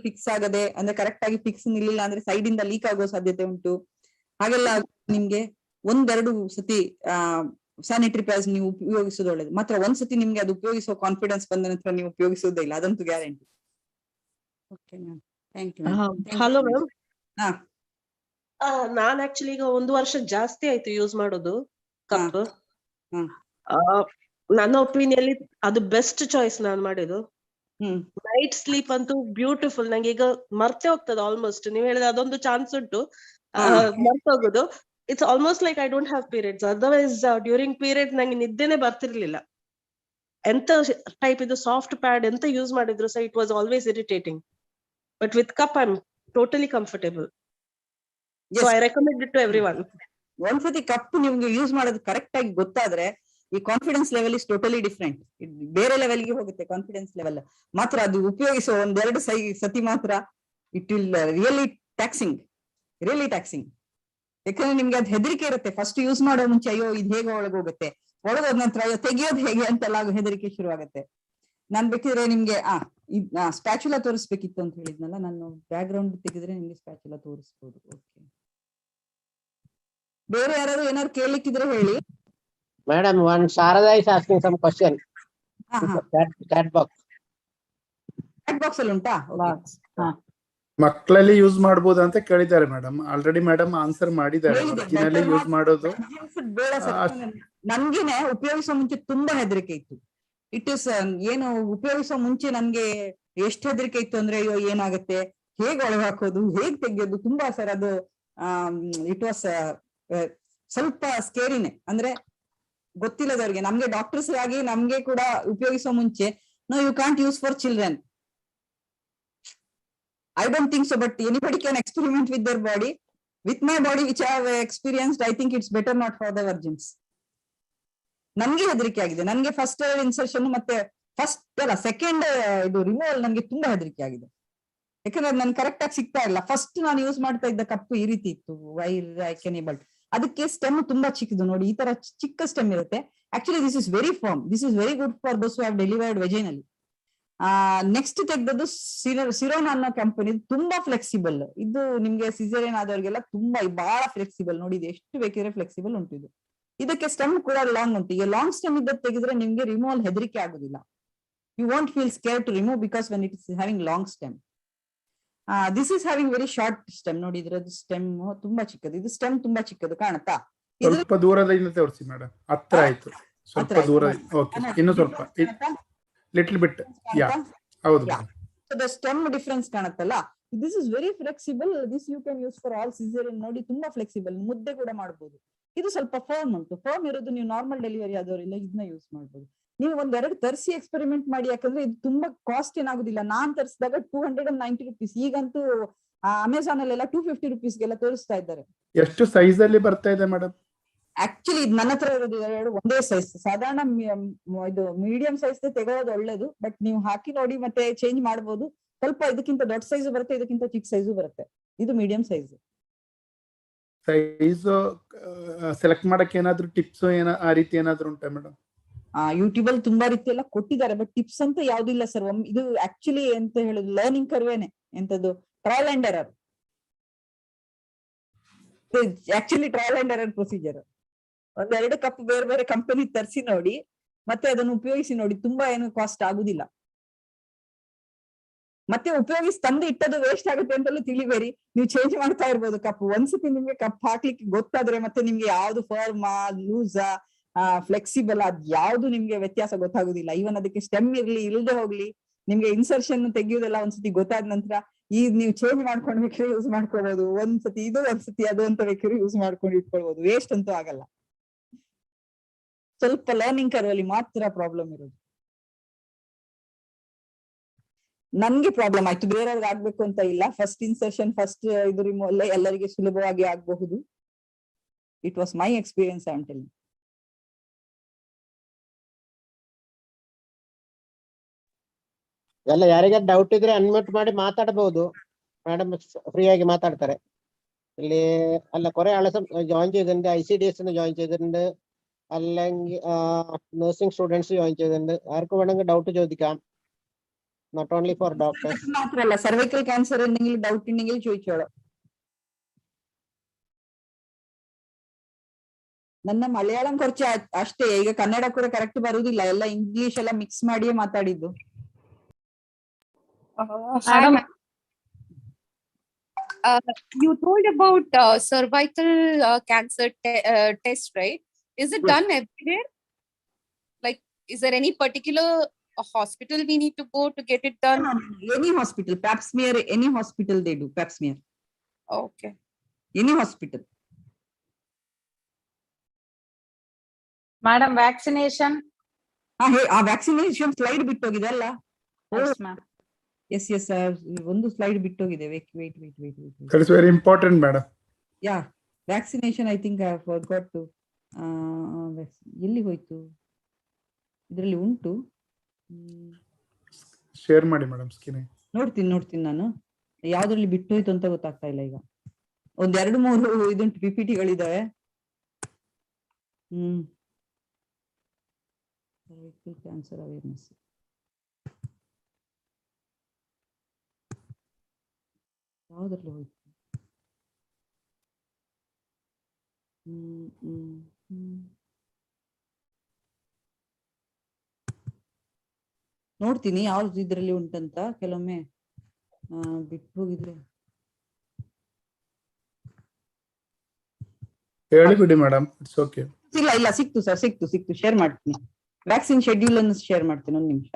ಫಿಕ್ಸ್ ಆಗದೆ ಅಂದ್ರೆ ಕರೆಕ್ಟ್ ಆಗಿ ಫಿಕ್ಸ್ ನಿಲ್ಲಿಲ್ಲ ಅಂದ್ರೆ ಸೈಡ್ ಇಂದ ಲೀಕ್ ಆಗುವ ಸಾಧ್ಯತೆ ಉಂಟು. ಹಾಗೆಲ್ಲ ನಿಮ್ಗೆ 1-2 ಸತಿ ಸ್ಯಾನಿಟರಿ ಪ್ಯಾಡ್ಸ್ ನೀವು ಉಪಯೋಗಿಸೋದು ಒಳ್ಳೇದು. ಮಾತ್ರ ಒಂದ್ಸತಿ ನಿಮ್ಗೆ ಅದು ಉಪಯೋಗಿಸುವ ಕಾನ್ಫಿಡೆನ್ಸ್ ಬಂದ ನಂತರ ನೀವು ಉಪಯೋಗಿಸೋದೇ ಇಲ್ಲ, ಅದಂತೂ guarantee. Okay ma'am, thank you. Hello ma'am. ನಾನ್ ಆಕ್ಚುಲಿ ಈಗ 1 ವರ್ಷ ಜಾಸ್ತಿ ಆಯ್ತು ಯೂಸ್ ಮಾಡೋದು ಕಪ್. ನನ್ನ ಒಪಿನಿಯನ್ ಅದು ಬೆಸ್ಟ್ ಚಾಯ್ಸ್ ನಾನ್ ಮಾಡಿದ್ದು. ನೈಟ್ ಸ್ಲೀಪ್ ಅಂತೂ ಬ್ಯೂಟಿಫುಲ್. ನಂಗೆ ಈಗ ಮರ್ತೆ ಹೋಗ್ತದೆ ಆಲ್ಮೋಸ್ಟ್. ನೀವ್ ಹೇಳಿದ್ರೆ ಅದೊಂದು ಚಾನ್ಸ್ ಉಂಟು ಮರ್ತೋಗೋದು. It's almost like I don't have periods. Otherwise, during period ನಂಗೆ ನಿದ್ದೆನೆ ಬರ್ತಿರ್ಲಿಲ್ಲ. ಎಂತ ಟೈಪ್ ಇದು ಸಾಫ್ಟ್ ಪ್ಯಾಡ್ ಎಂತ ಯೂಸ್ ಮಾಡಿದ್ರು ಸಹ it was always irritating. But with cup I'm totally comfortable. So I recommend it to everyone. ಒಂದ್ಸತಿ cup ನಿಮ್ಗೆ use ಮಾಡೋದು ಕರೆಕ್ಟ್ ಆಗಿ ಗೊತ್ತಾದ್ರೆ ಈ confidence level is totally different. ಬೇರೆ ಲೆವೆಲ್ಗೆ ಹೋಗುತ್ತೆ ಕಾನ್ಫಿಡೆನ್ಸ್ ಲೆವೆಲ್. ಮಾತ್ರ ಅದು ಉಪಯೋಗಿಸುವ 1-2 ಸತಿ ಮಾತ್ರ ಇಟ್ ವಿಲ್ ರಿಯಲಿ ಟ್ಯಾಕ್ಸಿಂಗ್. ಯಾಕಂದ್ರೆ ನಿಮ್ಗೆ ಅದು ಹೆದರಿಕೆ ಇರುತ್ತೆ. ಫಸ್ಟ್ ಯೂಸ್ ಮಾಡೋ ಮುಂಚೆ ಅಯ್ಯೋ ಇದು ಹೇಗೆ ಒಳಗೋಗುತ್ತೆ, ಒಳಗೋದ ನಂತರ ಅಯ್ಯೋ ತೆಗಿಯೋದು ಹೇಗೆ ಅಂತೆಲ್ಲ ಹೆದರಿಕೆ ಶುರು ಆಗುತ್ತೆ. ನಾನ್ ಬೇಕಿದ್ರೆ ನಿಮ್ಗೆ ಸ್ಪ್ಯಾಚುಲಾ ತೋರಿಸ್ಬೇಕಿತ್ತು ಅಂತ ಹೇಳಿದ್ನಲ್ಲ, ನಾನು ಬ್ಯಾಕ್ ಗ್ರೌಂಡ್ ತೆಗೆದ್ರೆ ನಿಮ್ಗೆ ಸ್ಪ್ಯಾಚುಲಾ ತೋರಿಸ್ಬೋದು. ಓಕೆ, ಬೇರೆ ಯಾರಾದ್ರು ಏನಾದ್ರು ಕೇಳಲಿಕ್ಕಿದ್ರೆ ಹೇಳಿ. Madam, one Sharada is asking some question. Chat box. Chat box ಅಲ್ಲಿ ಉಂಟಾ? ಮಕ್ಕಳಲ್ಲಿ ಯೂಸ್ ಮಾಡಬಹುದು ಅಂತ ಕೇಳಿದ್ದಾರೆ ಮೇಡಮ್. ಆಲ್ರೆಡಿ ಮೇಡಮ್ ಆನ್ಸರ್ ಮಾಡಿದ್ದಾರೆ. ವರ್ಕಿನಲ್ಲಿ ಯೂಸ್ ಮಾಡೋದು ಬೇಡ ಸರ್, ನನ್ಗೇನೆ ಉಪಯೋಗಿಸೋ ಮುಂಚೆ ತುಂಬಾ ಹೆದರಿಕೆ ಇತ್ತು. ಇಟ್ ಇಸ್ ಏನು ಉಪಯೋಗಿಸೋ ಮುಂಚೆ ನನ್ಗೆ ಎಷ್ಟು ಹೆದರಿಕೆ ಇತ್ತು ಅಂದ್ರೆ, ಅಯ್ಯೋ ಏನಾಗುತ್ತೆ, ಹೇಗ್ ಒಳಗೆ ಹಾಕೋದು, ಹೇಗ್ ತೆಗಿಯೋದು, ತುಂಬಾ ಸರ್ ಅದು ಇಟ್ ವಾಸ್ ಸ್ವಲ್ಪ ಸ್ಕೇರಿನೇ. ಅಂದ್ರೆ ಗೊತ್ತಿಲ್ಲದವ್ರಿಗೆ, ನಮ್ಗೆ ಡಾಕ್ಟರ್ಸ್ ಆಗಿ ನಮ್ಗೆ ಕೂಡ ಉಪಯೋಗಿಸೋ ಮುಂಚೆ no you can't use for children. I don't think so, but anybody can experiment with their body. With my body, which I have experienced, I think it's better not for the virgins. ನನ್ಗೆ ಹೆದರಿಕೆ ಆಗಿದೆ. ನನ್ಗೆ first insertion ಮತ್ತೆ second ಇದು removal ನನ್ಗೆ ತುಂಬಾ ಹೆದರಿಕೆ ಆಗಿದೆ. ಯಾಕಂದ್ರೆ ನನ್ ಕರೆಕ್ಟ್ ಆಗಿ ಸಿಗ್ತಾ ಇಲ್ಲ. ಫಸ್ಟ್ ನಾನು ಯೂಸ್ ಮಾಡ್ತಾ ಇದ್ದ ಕಪ್ಪು ಈ ರೀತಿ ಇತ್ತು, ವೈರ್ ಅದಕ್ಕೆ ಸ್ಟೆಮ್ ತುಂಬಾ ಚಿಕ್ಕದು ನೋಡಿ, ಈ ತರ ಚಿಕ್ಕ ಸ್ಟೆಮ್ ಇರುತ್ತೆ. Actually this is very firm, this is very good for those who have delivered vaginally. Next ತೆಗೆದದ್ದು ಸಿರೋನ್ ಅನ್ನೋ ಕಂಪನಿ, ತುಂಬಾ ಫ್ಲೆಕ್ಸಿಬಲ್. ಇದು ನಿಮ್ಗೆ ಸಿಸೇರಿಯನ್ ಆದವ್ರಿಗೆಲ್ಲ ತುಂಬಾ ಬಹಳ ಫ್ಲೆಕ್ಸಿಬಲ್. ನೋಡಿ, ಇದು ಎಷ್ಟು ಬೇಕಿದ್ರೆ ಫ್ಲೆಕ್ಸಿಬಲ್ ಉಂಟು. ಇದು ಇದಕ್ಕೆ ಸ್ಟೆಮ್ ಕೂಡ ಲಾಂಗ್ ಉಂಟು. ಈಗ ಲಾಂಗ್ ಸ್ಟೆಮ್ ಇದ್ದದ್ದು ತೆಗೆದ್ರೆ ನಿಮ್ಗೆ ರಿಮೂವಲ್ ಹೆದರಿಕೆ ಆಗುದಿಲ್ಲ. You want feel scare to remove because when it is having long stem. This is having very short stem. ನೋಡಿ, ಇದ್ರದ್ದು ಸ್ಟೆಮ್ ತುಂಬಾ ಚಿಕ್ಕದು. ಇದು ಸ್ಟೆಮ್ ತುಂಬಾ ಚಿಕ್ಕದು ಕಾಣುತ್ತಾ? ಸ್ವಲ್ಪ ದೂರದಿಂದ ತೋರಿಸಿ ಮೇಡಮ್. ಹತ್ರ ಆಯ್ತು, ಸ್ವಲ್ಪ ದೂರ. ಓಕೆ, ಇನ್ನು ಸ್ವಲ್ಪ ಲಿಟಲ್ ಬಿಟ್. ಯಾ, ಹೌದು. ದ ಸ್ಟೆಮ್ ಡಿಫರೆನ್ಸ್ ಕಾಣುತ್ತಲ್ಲ. This is very flexible. This you can use for all caesarean. ನೋಡಿ, ತುಂಬಾ ಫ್ಲೆಕ್ಸಿಬಲ್, ಮುದ್ದೆ ಕೂಡ ಮಾಡಬಹುದು. ಇದು ಸ್ವಲ್ಪ ಫರ್ಮ್ ಉಂಟು. ಫರ್ಮ್ ಇರೋದು ನೀವು ನಾರ್ಮಲ್ ಡೆಲಿವರಿ ಆದವರಿಲ್ಲ ಇದನ್ನ ಯೂಸ್ ಮಾಡಬಹುದು. ನೀವು ಒಂದೆರಡು ತರಿಸಿ ಎಕ್ಸ್ಪೆರಿಮೆಂಟ್ ಮಾಡಿ. ಯಾಕಂದ್ರೆ ಇದು ತುಂಬಾ ಕಾಸ್ಟ್ ಏನಾಗುದಿಲ್ಲ. ನಾನ್ ತರಿಸಿದಾಗ 290 rupees. ಈಗಂತೂ ಅಮೆಝಾನ್ ಅಲ್ಲೆಲ್ಲ 250 rupeesಗೆಲ್ಲ ತೋರಿಸ್ತಾ ಇದ್ದಾರೆ. ಎಷ್ಟು ಸೈಜ್ ಅಲ್ಲಿ ಬರ್ತಾ ಇದೆ ಮೇಡಮ್? ಆಕ್ಚುಲಿ ನನ್ನ ಹತ್ರ ಇರೋದು ಎರಡು ಒಂದೇ ಸೈಜ್. ಸಾಧಾರಣ ಇದು ಮೀಡಿಯಂ ಸೈಜ್ ತೆಗೊಳ್ಳೋದು ಒಳ್ಳೇದು. ಬಟ್ ನೀವು ಹಾಕಿ ನೋಡಿ, ಮತ್ತೆ ಚೇಂಜ್ ಮಾಡಬಹುದು. ಸ್ವಲ್ಪ ಇದಕ್ಕಿಂತ ದೊಡ್ಡ ಸೈಜ್ ಬರುತ್ತೆ, ಇದಕ್ಕಿಂತ ಚಿಕ್ಕ ಸೈಜು ಬರುತ್ತೆ. ಇದು ಮೀಡಿಯಂ ಸೈಜ್. ಸೈಜ್ ಸೆಲೆಕ್ಟ್ ಮಾಡಕ್ಕೆ ಏನಾದ್ರು ಟಿಪ್ಸ್ ಆ ರೀತಿ ಏನಾದ್ರು ಉಂಟಾ ಮೇಡಮ್? ಯೂಟ್ಯೂಬ್ ಅಲ್ಲಿ ತುಂಬಾ ರೀತಿ ಎಲ್ಲ ಕೊಟ್ಟಿದ್ದಾರೆ, ಬಟ್ ಟಿಪ್ಸ್ ಅಂತ ಯಾವ್ದಿಲ್ಲ ಸರ್. ಇದು ಆಕ್ಚುಲಿ ಎಂತ ಹೇಳುದು, ಲರ್ನಿಂಗ್ ಕರ್ವೇನೆ. ಎಂತದ್ದು trial and error. Actually trial and error procedure. ಒಂದೆರಡು ಕಪ್ ಬೇರೆ ಬೇರೆ ಕಂಪನಿ ತರಿಸಿ ನೋಡಿ, ಮತ್ತೆ ಅದನ್ನು ಉಪಯೋಗಿಸಿ ನೋಡಿ. ತುಂಬಾ ಏನು ಕಾಸ್ಟ್ ಆಗುದಿಲ್ಲ. ಮತ್ತೆ ಉಪಯೋಗಿಸಿ ತಂದು ಇಟ್ಟದ್ದು ವೇಸ್ಟ್ ಆಗುತ್ತೆ ಅಂತಲೂ ತಿಳಿಬೇಡಿ. ನೀವು ಚೇಂಜ್ ಮಾಡ್ತಾ ಇರ್ಬೋದು ಕಪ್. ಒಂದ್ಸತಿ ನಿಮ್ಗೆ ಕಪ್ ಹಾಕ್ಲಿಕ್ಕೆ ಗೊತ್ತಾದ್ರೆ ಮತ್ತೆ ನಿಮ್ಗೆ ಯಾವ್ದು ಫರ್ಮಾ, ಲೂಸಾ, ಫ್ಲೆಕ್ಸಿಬಲ್, ಅದ್ ಯಾವ್ದು ನಿಮ್ಗೆ ವ್ಯತ್ಯಾಸ ಗೊತ್ತಾಗುದಿಲ್ಲ. ಈವನ್ ಅದಕ್ಕೆ ಸ್ಟೆಮ್ ಇರ್ಲಿ ಇಲ್ಲದೆ ಹೋಗ್ಲಿ, ನಿಮ್ಗೆ ಇನ್ಸರ್ಷನ್ ತೆಗಿಯೋದೆಲ್ಲ ಒಂದ್ಸತಿ ಗೊತ್ತಾದ ನಂತರ ನೀವು ಚೇಂಜ್ ಮಾಡ್ಕೊಂಡು ಬೇಕಾದ್ರೆ ಯೂಸ್ ಮಾಡ್ಕೊಳ್ಬಹುದು. ಒಂದ್ಸತಿ ಇದು ಒಂದ್ಸತಿ ಅದು ಅಂತ ಬೇಕಾದ್ರೆ ಯೂಸ್ ಮಾಡ್ಕೊಂಡು ಇಟ್ಕೊಳ್ಬಹುದು. ವೇಸ್ಟ್ ಅಂತೂ ಆಗಲ್ಲ. ಸ್ವಲ್ಪ ಲರ್ನಿಂಗ್ ಕರ್ವ್ ಅಲ್ಲಿ ಮಾತ್ರ ಪ್ರಾಬ್ಲಮ್ ಇರೋದು. ನನ್ಗೆ ಪ್ರಾಬ್ಲಮ್ ಆಯ್ತು, ಬೇರೆಯವ್ರಿಗೆ ಆಗ್ಬೇಕು ಅಂತ ಇಲ್ಲ. ಫಸ್ಟ್ ಇನ್ಸರ್ಷನ್, ಫಸ್ಟ್ ಇದು ರಿಮೂವಲ್ ಎಲ್ಲರಿಗೆ ಸುಲಭವಾಗಿ ಆಗಬಹುದು. It was my experience. I am telling. ಎಲ್ಲ ಯಾರಿಗಾದ್ರು ಡೌಟ್ ಇದ್ರೆ ಅನ್ಮ್ಯೂಟ್ ಮಾಡಿ ಮಾತಾಡಬಹುದು. Madam free ആಗಿ മാതാಡ್ತಾರೆ. ಇಲ್ಲಿ അല്ല കുറെ ആള് ജോയിൻ ചെയ്തിട്ടുണ്ട്. ICDS ജോയിൻ ചെയ്തിട്ടുണ്ട്, അല്ലെങ്കിൽ നഴ്സിംഗ് സ്റ്റുഡൻസ് ജോയിൻ ചെയ്തിട്ടുണ്ട്. ആർക്ക് വേണമെങ്കിൽ ഡൗട്ട് ചോദിക്കാം. Not only for doctors. മാത്രമല്ല, സർവൈക്കൽ ക്യാൻസർ എന്തെങ്കിലും ഡൗട്ട് ഉണ്ടെങ്കിൽ ചോദിച്ചോളൂ. ನನ್ನ ಮಲಯಾಳಂ കുറച്ച് ಅಷ್ಟೇ. ಈಗ ಕನ್ನಡ ಕೂಡ ಕರೆಕ್ಟ್ ಬರುವುದಿಲ್ಲ, ಎಲ್ಲ ಇಂಗ್ಲಿಷ್ ಎಲ್ಲ ಮಿಕ್ಸ್ ಮಾಡಿಯೇ ಮಾತಾಡಿದ್ದು. Madam, you told about cervical cancer test, right? Is it done everywhere? Like, is there any particular hospital we need to go to get it done? Any hospital, pap smear, any hospital they do pap smear. Okay. Any hospital. Madam, vaccination. Vaccination slide ಬಿಟ್ಟೋಗಿದೆ ಅಲ್ಲ? Yes ಒಂದು slide ಬಿಟ್ಟೋಗಿದೆ. That is very important, madam. Yeah, vaccination I think I forgot to. ಎಲ್ಲಿ ಹೋಯ್ತು? ಇದರಲ್ಲಿ ಉಂಟು, share ಮಾಡಿ madam screen. ನೋಡ್ತೀನಿ ನಾನು ಯಾವ್ದ್ರಲ್ಲಿ ಬಿಟ್ಟೋಯ್ತು ಅಂತ ಗೊತ್ತಾಗ್ತಾ ಇಲ್ಲ ಈಗ. ಒಂದ್ 2-3 ಇದುಂಟು PPTಗಳಿದಾವೆ. Cancer awareness. ಯಾವ್ದ್ರಲ್ಲಿ ಹೋಯ್ತು? ನೋಡ್ತೀನಿ ಯಾವ್ದು ಇದ್ರಲ್ಲಿ ಉಂಟಂತ. ಕೆಲವೊಮ್ಮೆ ಬಿಟ್ಟು ಹೋಗಿದ್ರೆ ಹೇಳಿಬಿಡಿ ಮೇಡಮ್, ಇಟ್ಸ್ ಓಕೆ. ಇಲ್ಲ ಸಿಕ್ತು ಸರ್, ಸಿಕ್ತು ಶೇರ್ ಮಾಡ್ತೀನಿ. ವ್ಯಾಕ್ಸಿನ್ ಶೆಡ್ಯೂಲ್ ಅನ್ನು ಶೇರ್ ಮಾಡ್ತೀನಿ, ಒಂದು ನಿಮಿಷ.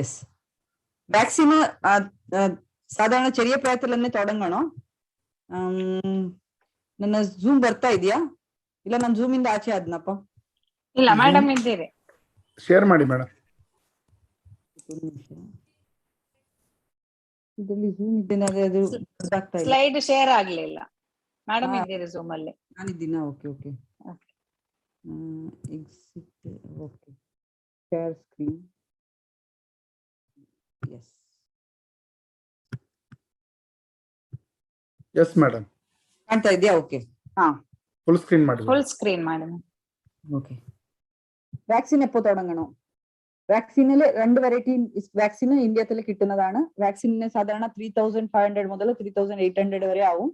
ಎಸ್, ವ್ಯಾಕ್ಸಿನ್ ಸಾಧಾರಣ ചെറിയ പ്രായത്തിൽ തന്നെ തുടങ്ങണോ? ನನ್ನ ಝೂಮ್ ಬರ್ತಾ ಇದೆಯಾ? ಇಲ್ಲ ನಾನು ಝೂಮ್ ಇಂದ ಆಚೆ ಆದ್ನಪ್ಪ. ಇಲ್ಲ ಮೇಡಮ್ ಇದ್ದೀರಿ, ಶೇರ್ ಮಾಡಿ ಮೇಡಮ್. ಇದರಲ್ಲಿ ಝೂಮ್ ಇದ್ದೇನೆ, ಅದು ಗೊತ್ತಾಗ್ತಾ ಇಲ್ಲ. ಸ್ಲೈಡ್ ಶೇರ್ ಆಗ್ಲಿಲ್ಲ. ಮೇಡಮ್ ಇದ್ದೀರಿ ಝೂಮ್ ಅಲ್ಲಿ? ನಾನಿದ್ದೀನಾ? Okay exit. Okay, share screen. Yes madam, ಕಾಣ್ತಾ ಇದೆಯಾ? ಓಕೆ, ഫുൾ സ്ക്രീൻ ಮಾಡಿ. Full screen madam. Okay, vaccine എപ്പോ തുടങ്ങണം? വാക്സിനിൽ 2 വെറൈറ്റി വാക്സിൻ ഇന്ത്യത്തിൽ കിട്ടുന്നതാണ്. വാക്സിന് സാധാരണ 3500 മുതൽ 3800 വരെ ആവും.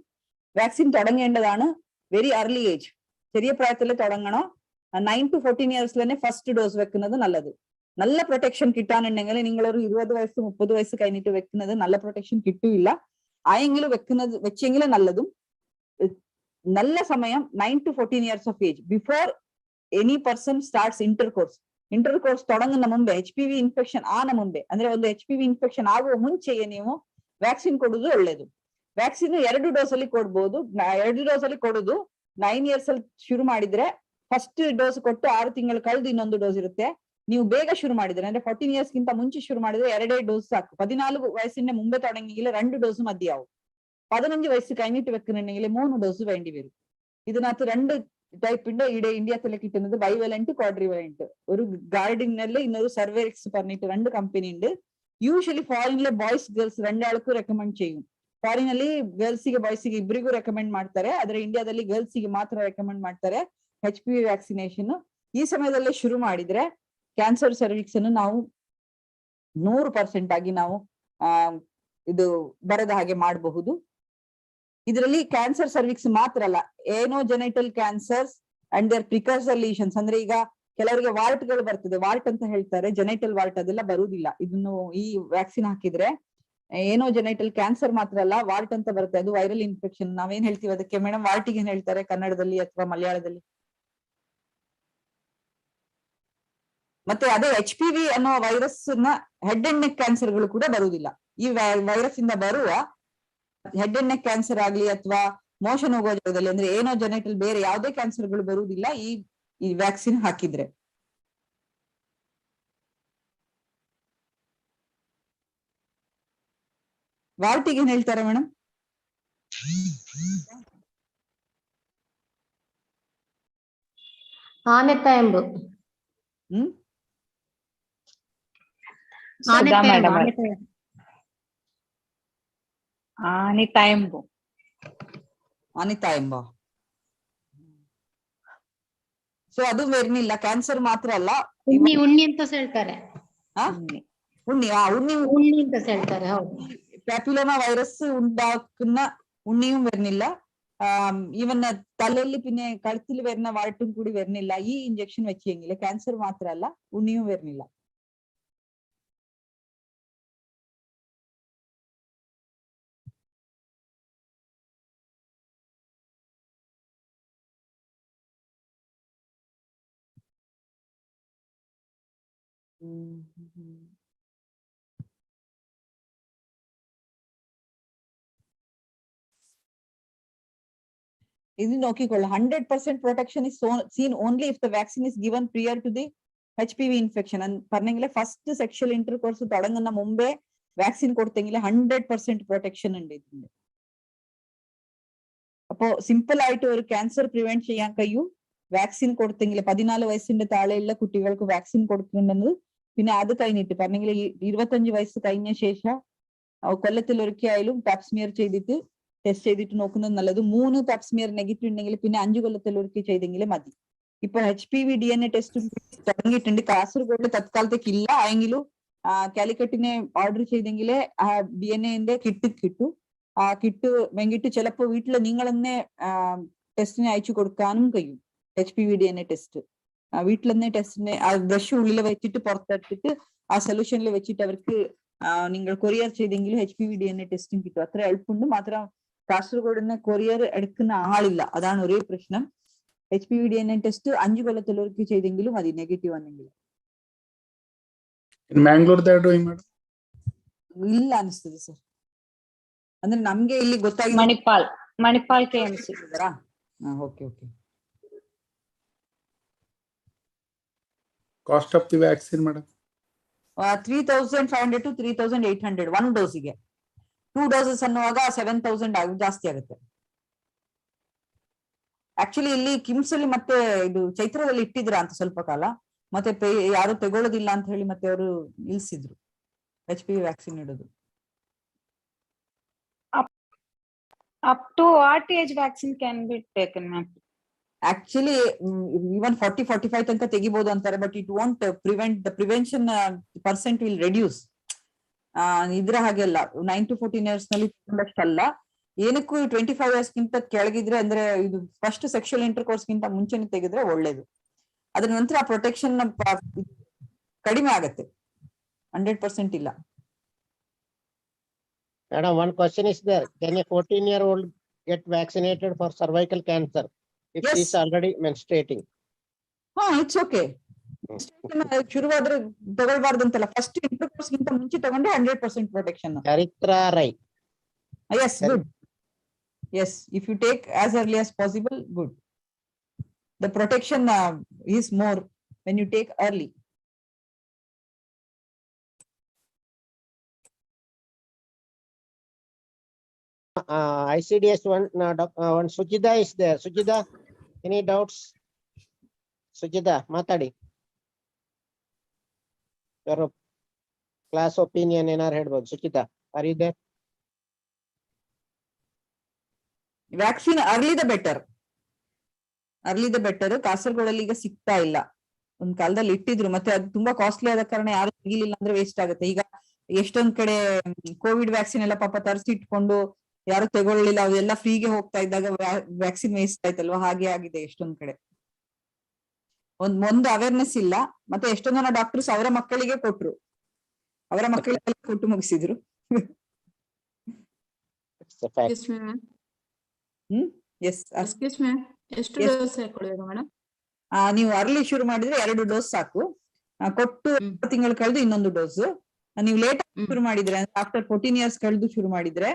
വാക്സിൻ തുടങ്ങേണ്ടതാണ് വെരി അർലി ഏജ്, ചെറിയ പ്രായത്തിൽ തുടങ്ങണം. 9 to 14 ഇയേഴ്സിൽ തന്നെ ഫസ്റ്റ് ഡോസ് വെക്കുന്നത് നല്ലത്. നല്ല പ്രൊട്ടക്ഷൻ കിട്ടാനുണ്ടെങ്കിൽ നിങ്ങൾ ഒരു 20 വയസ്സ് 30 വയസ്സ് കഴിഞ്ഞിട്ട് വെക്കുന്നത് നല്ല പ്രൊട്ടക്ഷൻ കിട്ടില്ല. ആയെങ്കിലും വെച്ചെങ്കിലും നല്ലതും. നല്ല സമയം 9 to 14 years of age before any person starts intercourse തുടങ്ങുന്ന മുമ്പേ HPV ಇನ್ಫೆಕ್ಷನ್ ಆನ ಮುಂದೆ, ಅಂದ್ರೆ ಒಂದು HPV ಇನ್ಫೆಕ್ಷನ್ ಆಗುವ ಮುಂಚೆಯೇ ನೀವು ವ್ಯಾಕ್ಸಿನ್ ಕೊಡುದು ಒಳ್ಳೇದು. ವ್ಯಾಕ್ಸಿನ್ 2 ಡೋಸ್ ಅಲ್ಲಿ ಕೊಡ್ಬೋದು. 2 ಡೋಸ್ ಅಲ್ಲಿ ಕೊಡುದು 9 ಇಯರ್ಸ್ ಅಲ್ಲಿ ಶುರು ಮಾಡಿದ್ರೆ ಫಸ್ಟ್ ಡೋಸ್ ಕೊಟ್ಟು 6 ತಿಂಗಳು ಕಳೆದು ಇನ್ನೊಂದು ಡೋಸ್ ಇರುತ್ತೆ. ನೀವು ಬೇಗ ಶುರು ಮಾಡಿದ್ರೆ ಅಂದ್ರೆ 14 ಇಯರ್ಸ್ ಗಿಂತ ಮುಂಚೆ ಶುರು ಮಾಡಿದ್ರೆ 2 ಡೋಸ್ ಸಾಕು. 14 വയസ്സിന്റെ മുമ്പേ തുടങ്ങിയെങ്കിൽ 2 ഡോസ് മതിയാവും. 15 വയസ്സ് കഴിഞ്ഞിട്ട് വെക്കുന്നുണ്ടെങ്കിൽ 3 ഡോസ് വേണ്ടി വരും. ഇതിനകത്ത് 2 ടൈപ്പ് ഉണ്ട്. ഇവിടെ ഇന്ത്യത്തിൽ കിട്ടുന്നത് ബൈവലന്റ്, ക്വാഡ്രിവലന്റ്. ഒരു ഗാർഡിനില് ഇന്നൊരു സർവേറിക്സ് പറഞ്ഞിട്ട് 2 കമ്പനി ഉണ്ട്. യൂഷ്വലി ಫಾರಿನ್ಲೆ ಬಾಯ್ಸ್ ಗರ್ಲ್ಸ್ രണ്ടാൾക്കും ರೆಕಮೆಂಡ್ ചെയ്യും. ಫಾರಿನಲ್ಲಿ ಗರ್ಲ್ಸ್ಗೆ ಬಾಯ್ಸ್ಗೆ ಇಬ್ಬರಿಗೂ ರೆಕಮೆಂಡ್ ಮಾಡ್ತಾರೆ, ಆದ್ರೆ ಇಂಡಿಯಾದಲ್ಲಿ ಗರ್ಲ್ಸ್ಗೆ ಮಾತ್ರ ರೆಕಮೆಂಡ್ ಮಾಡ್ತಾರೆ HPV ವ್ಯಾಕ್ಸಿನೇಷನ್. ಈ ಸಮಯದಲ್ಲೇ ಶುರು ಮಾಡಿದ್ರೆ ಕ್ಯಾನ್ಸರ್ ಸರ್ವಿಕ್ಸ್ ಅನ್ನು ನಾವು 100% ಆಗಿ ನಾವು ಇದು ಬರದ ಹಾಗೆ ಮಾಡಬಹುದು. ಇದರಲ್ಲಿ ಕ್ಯಾನ್ಸರ್ ಸರ್ವಿಕ್ಸ್ ಮಾತ್ರ ಅಲ್ಲ, anogenital cancers and their precursor lesions, ಅಂದ್ರೆ ಈಗ ಕೆಲವರಿಗೆ ವಾರ್ಟ್ ಗಳು ಬರ್ತದೆ, ವಾರ್ಟ್ ಅಂತ ಹೇಳ್ತಾರೆ, ಜೆನೈಟಲ್ ವಾರ್ಟ್, ಅದೆಲ್ಲ ಬರುವುದಿಲ್ಲ. ಇದನ್ನು ಈ ವ್ಯಾಕ್ಸಿನ್ ಹಾಕಿದ್ರೆ ಏನೋಜೆನೈಟಲ್ ಕ್ಯಾನ್ಸರ್ ಮಾತ್ರ ಅಲ್ಲ, ವಾರ್ಟ್ ಅಂತ ಬರುತ್ತೆ, ಅದು ವೈರಲ್ ಇನ್ಫೆಕ್ಷನ್. ನಾವೇನ್ ಹೇಳ್ತೀವಿ ಅದಕ್ಕೆ ಮೇಡಮ್? ವಾರ್ಟಿಗೆ ಏನ್ ಹೇಳ್ತಾರೆ ಕನ್ನಡದಲ್ಲಿ ಅಥವಾ ಮಲಯಾಳದಲ್ಲಿ? ಮತ್ತೆ ಅದೇ HPV ಅನ್ನೋ ವೈರಸ್ ನ ಹೆಡ್ ಅಂಡ್ ನೆಕ್ ಕ್ಯಾನ್ಸರ್ ಗಳು ಕೂಡ ಬರುವುದಿಲ್ಲ. ಈ ವೈರಸ್ ಇಂದ ಬರುವ ಹೆಡ್ ಅಂಡ್ ನೆಕ್ ಕ್ಯಾನ್ಸರ್ ಆಗ್ಲಿ ಅಥವಾ ಮೋಷನ್ ಹೋಗೋ ಜಾಗದಲ್ಲಿ, ಅಂದ್ರೆ ಏನೋಜೆನೈಟಲ್ ಬೇರೆ ಯಾವುದೇ ಕ್ಯಾನ್ಸರ್ ಗಳು ಬರುವುದಿಲ್ಲ ಈ ವ್ಯಾಕ್ಸಿನ್ ಹಾಕಿದ್ರೆ. ವಾರ್ಟಿಗೆ ಏನ್ ಹೇಳ್ತಾರೆ ಮೇಡಮ್? ಆನೆತಾಯಂಬು. ಅನಿತಾಯಂಬ. ಸೊ ಅದು ಬರ್ನಿಲ್ಲ, ಕ್ಯಾನ್ಸರ್ ಮಾತ್ರ ಅಲ್ಲ, ಉಣ್ಣಿ ಅಂತ ಹೇಳ್ತಾರೆ. ಉಣ್ಣಿ ಅಂತ ಹೇಳ್ತಾರೆ. ಹೌದು, ಪ್ಯಾಪ್ಯುಲೋಮಾ ವೈರಸ್ ഉണ്ടാക്കുന്ന ഉണ്ണിയും വരുന്നില്ല. ഈവൻ തലയിൽ പിന്നെ കഴുത്തിൽ വരുന്ന വാട്ടും കൂടി വരുന്നില്ല. ഈ ഇഞ്ചക്ഷൻ വെച്ചെങ്കിൽ ക്യാൻസർ മാത്രമല്ല, ഉണ്ണിയും വരുന്നില്ല. ഇത് നോക്കിക്കൊള്ളു. 100% protection is seen only if the vaccine is given prior to the HPV infection. പറഞ്ഞെങ്കിൽ ഫസ്റ്റ് സെക്ഷൽ ഇന്റർകോഴ്സ് തുടങ്ങുന്ന മുമ്പേ വാക്സിൻ കൊടുത്തെങ്കിൽ 100% പ്രൊട്ടക്ഷൻ ഉണ്ട് ഇതിന്റെ. അപ്പോ സിമ്പിൾ ആയിട്ട് ഒരു ക്യാൻസർ പ്രിവെന്റ് ചെയ്യാൻ കഴിയും വാക്സിൻ കൊടുത്തെങ്കിൽ. 14 വയസ്സിന്റെ താഴെയുള്ള കുട്ടികൾക്ക് വാക്സിൻ കൊടുക്കുന്നുണ്ടെന്ന്. പിന്നെ അത് കഴിഞ്ഞിട്ട് പറഞ്ഞെങ്കിൽ 25 വയസ്സ് കഴിഞ്ഞ ശേഷം കൊല്ലത്തിൽ ഒരിക്കലും പാപ്സ്മിയർ ചെയ്തിട്ട് ടെസ്റ്റ് ചെയ്തിട്ട് നോക്കുന്നത് നല്ലത്. 3 പാപ്സ്മിയർ നെഗറ്റീവ് ഉണ്ടെങ്കിൽ പിന്നെ 5 കൊല്ലത്തിൽ ഒരിക്കൽ ചെയ്തെങ്കിൽ മതി. ഇപ്പൊ HPV DNA ടെസ്റ്റ് തുടങ്ങിയിട്ടുണ്ട്. കാസർഗോഡ് തത്കാലത്തേക്ക് ഇല്ല, എങ്കിലും കാലിക്കറ്റിനെ ഓർഡർ ചെയ്തെങ്കിൽ ആ DNA കിട്ടു ആ കിട്ട് വേണ്ടിയിട്ട് ചിലപ്പോൾ വീട്ടിൽ നിങ്ങൾ തന്നെ ടെസ്റ്റിന് അയച്ചു കൊടുക്കാനും കഴിയും. HPV DNA ടെസ്റ്റ് വീട്ടിൽ തന്നെ ടെസ്റ്റിനെ ആ ബ്രഷ് ഉള്ളിൽ വെച്ചിട്ട് പുറത്തെടുത്തിട്ട് ആ സൊല്യൂഷനിൽ വെച്ചിട്ട് അവർക്ക് നിങ്ങൾ കൊറിയർ ചെയ്തെങ്കിലും HPV DNA ടെസ്റ്റും കിട്ടും. അത്ര എളുപ്പമുണ്ട്. മാത്രം കാസർഗോഡ് നിന്ന് കൊറിയർ എടുക്കുന്ന ആളില്ല, അതാണ് ഒരേ പ്രശ്നം. HPV DNA ടെസ്റ്റ് 5 കൊല്ലത്തുള്ളവർക്ക് ചെയ്തെങ്കിലും അത് നെഗറ്റീവ് വന്നെങ്കിലും. ಮ್ಯಾಂಗ್ಳೂರ್ ಇಲ್ಲ ಅನಿಸ್ತದೆ ಸರ್. ಅಂದ್ರೆ ನಮ್ಗೆ ಇಲ್ಲಿ ಗೊತ್ತಾಗಿ Manipal KMC. Okay okay. Cost of the vaccine madam 3,500 to 3,800 1 ಡೋಸಿಗೆ. 2 doses ಅನ್ನುವಾಗ 7,000 ಜಾಸ್ತಿ ಆಗುತ್ತೆ. ಆಕ್ಚುಲಿ ಇಲ್ಲಿ ಕಿಮ್ಸ್ ಅಲ್ಲಿ ಮತ್ತೆ ಇದು ಚೈತ್ರದಲ್ಲಿ ಇಟ್ಟಿದ್ರ ಅಂತ ಸ್ವಲ್ಪ ಕಾಲ, ಮತ್ತೆ ಯಾರು ತಗೊಳ್ಳೋದಿಲ್ಲ ಅಂತ ಹೇಳಿ ಮತ್ತೆ ಅವರು ನಿಲ್ಸಿದ್ರು HPV ವ್ಯಾಕ್ಸಿನ್ ಇಡೋದು. Up to what age vaccine can be taken, ma'am? Actually, even 40-45 ತನಕ ತೆಗಿಬಹುದು ಅಂತಾರೆ, but it won't prevent the prevention percent will reduce. ಇದ್ರ ಹಾಗೆಲ್ಲ 9 to 14 years ನಲ್ಲಿ ಅಲ್ಲ, ಏನಕ್ಕೂ 25 years ಗಿಂತ ಕೆಳಗಿದ್ರೆ ಅಂದ್ರೆ ಇದು ಫಸ್ಟ್ ಸೆಕ್ಷುವಲ್ ಇಂಟರ್ಕೋರ್ಸ್ ಗಿಂತ ಮುಂಚೆನೆ ತೆಗೆದ್ರೆ ಒಳ್ಳೇದು. ಅದ್ರ ನಂತರ ಆ ಪ್ರೊಟೆಕ್ಷನ್ ಕಡಿಮೆ ಆಗತ್ತೆ, 100% ಇಲ್ಲ. Madam, one question is there. Can a 14-year-old get vaccinated for cervical cancer if Yes. he is already menstruating? It's okay. ಶುರುವಾದ್ರೆ ತಗೊಳ್ಬಾರ್ದಂತಲ್ಲ, ಫಸ್ಟ್ ಇಂಟರ್ಕೋರ್ಸ್ ಗಿಂತ ಮುಂಚೆ ತಗೊಂಡ್ರೆ 100% protection. Charitra Rai. Yes, good. Yes, if you take as early as possible, good. The protection is more when you take early. ICDS one Suchida is there. Suchida, any doubts? Suchida, matadi. Your class opinion in our head. Suchida, are you there? Vaccine early the better. ಕಾಸರಗೋಡಲ್ಲಿ ಈಗ ಸಿಗ್ತಾ ಇಲ್ಲ. ಒಂದ್ ಕಾಲದಲ್ಲಿ ಇಟ್ಟಿದ್ರು, ಮತ್ತೆ ಅದು ತುಂಬಾ ಕಾಸ್ಟ್ಲಿ ಆದ ಕಾರಣ ಯಾರು ಸಿಗಲಿಲ್ಲ ಅಂದ್ರೆ ವೇಸ್ಟ್ ಆಗುತ್ತೆ. ಈಗ ಎಷ್ಟೊಂದ್ ಕಡೆ ಕೋವಿಡ್ ವ್ಯಾಕ್ಸಿನ್ ಎಲ್ಲ ಪಾಪ ತರಿಸಿ ಇಟ್ಕೊಂಡು ಯಾರು ತಗೊಳ್ಳಿಲ್ಲ, ಅವೆಲ್ಲ ಫ್ರೀಗೆ ಹೋಗ್ತಾ ಇದ್ದಾಗ ವ್ಯಾಕ್ಸಿನ್ ವೇಸ್ಟ್ ಆಯ್ತಲ್ವಾ, ಹಾಗೆ ಆಗಿದೆ ಎಷ್ಟೊಂದ್ ಕಡೆ. ಒಂದು ಅವೇರ್ನೆಸ್ ಇಲ್ಲ. ಮತ್ತೆ ಎಷ್ಟೊಂದ್ ಜನ ಡಾಕ್ಟರ್ಸ್ ಅವರ ಮಕ್ಕಳಿಗೆ ಕೊಟ್ರು, ಅವರ ಮಕ್ಕಳಿಗೆಲ್ಲ ಕೊಟ್ಟು ಮುಗಿಸಿದ್ರು. ನೀವು ಅರ್ಲಿ ಶುರು ಮಾಡಿದ್ರೆ 2 ಡೋಸ್ ಸಾಕು. ಕೊಟ್ಟು 6 ತಿಂಗಳು ಕಳೆದು ಇನ್ನೊಂದು ಡೋಸ್. ನೀವು ಲೇಟ್ ಶುರು ಮಾಡಿದ್ರೆ ಆಫ್ಟರ್ 14 years ಕಳೆದು ಶುರು ಮಾಡಿದ್ರೆ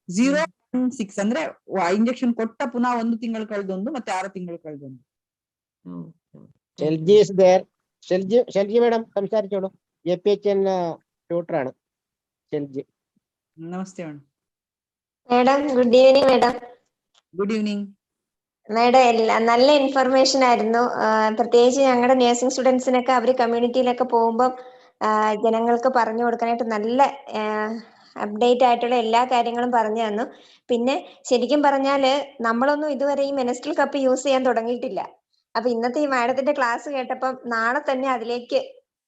0.6 ಅಂದ್ರೆ ಇಂಜೆಕ್ಷನ್ ಕೊಟ್ಟ ಪುನಃ 1 ತಿಂಗಳು ಕಳೆದೊಂದು, ಮತ್ತೆ 6 ತಿಂಗಳು ಕಳೆದೊಂದು. Shelji is there. Shelji madam, സംസാരിച്ചോളൂ. APHN tutor ആണ് Shelji. Namaste madam. Good evening madam. Good evening madam. നല്ല ഇൻഫർമേഷൻ ആയിരുന്നു. പ്രത്യേകിച്ച് ഞങ്ങളുടെ നഴ്സിംഗ് സ്റ്റുഡൻസിനൊക്കെ അവർ കമ്മ്യൂണിറ്റിയിലൊക്കെ പോകുമ്പോൾ ജനങ്ങൾക്ക് പറഞ്ഞു കൊടുക്കാനായിട്ട് നല്ല അപ്ഡേറ്റ് ആയിട്ടുള്ള എല്ലാ കാര്യങ്ങളും പറഞ്ഞു തന്നു. പിന്നെ ശരിക്കും പറഞ്ഞാല് നമ്മളൊന്നും ഇതുവരെ ഈ മെൻസ്ട്രൽ കപ്പ് യൂസ് ചെയ്യാൻ തുടങ്ങിയിട്ടില്ല. അപ്പൊ ഇന്നത്തെ ഈ മാഡത്തിന്റെ ക്ലാസ് കേട്ടപ്പം നാളെ തന്നെ അതിലേക്ക്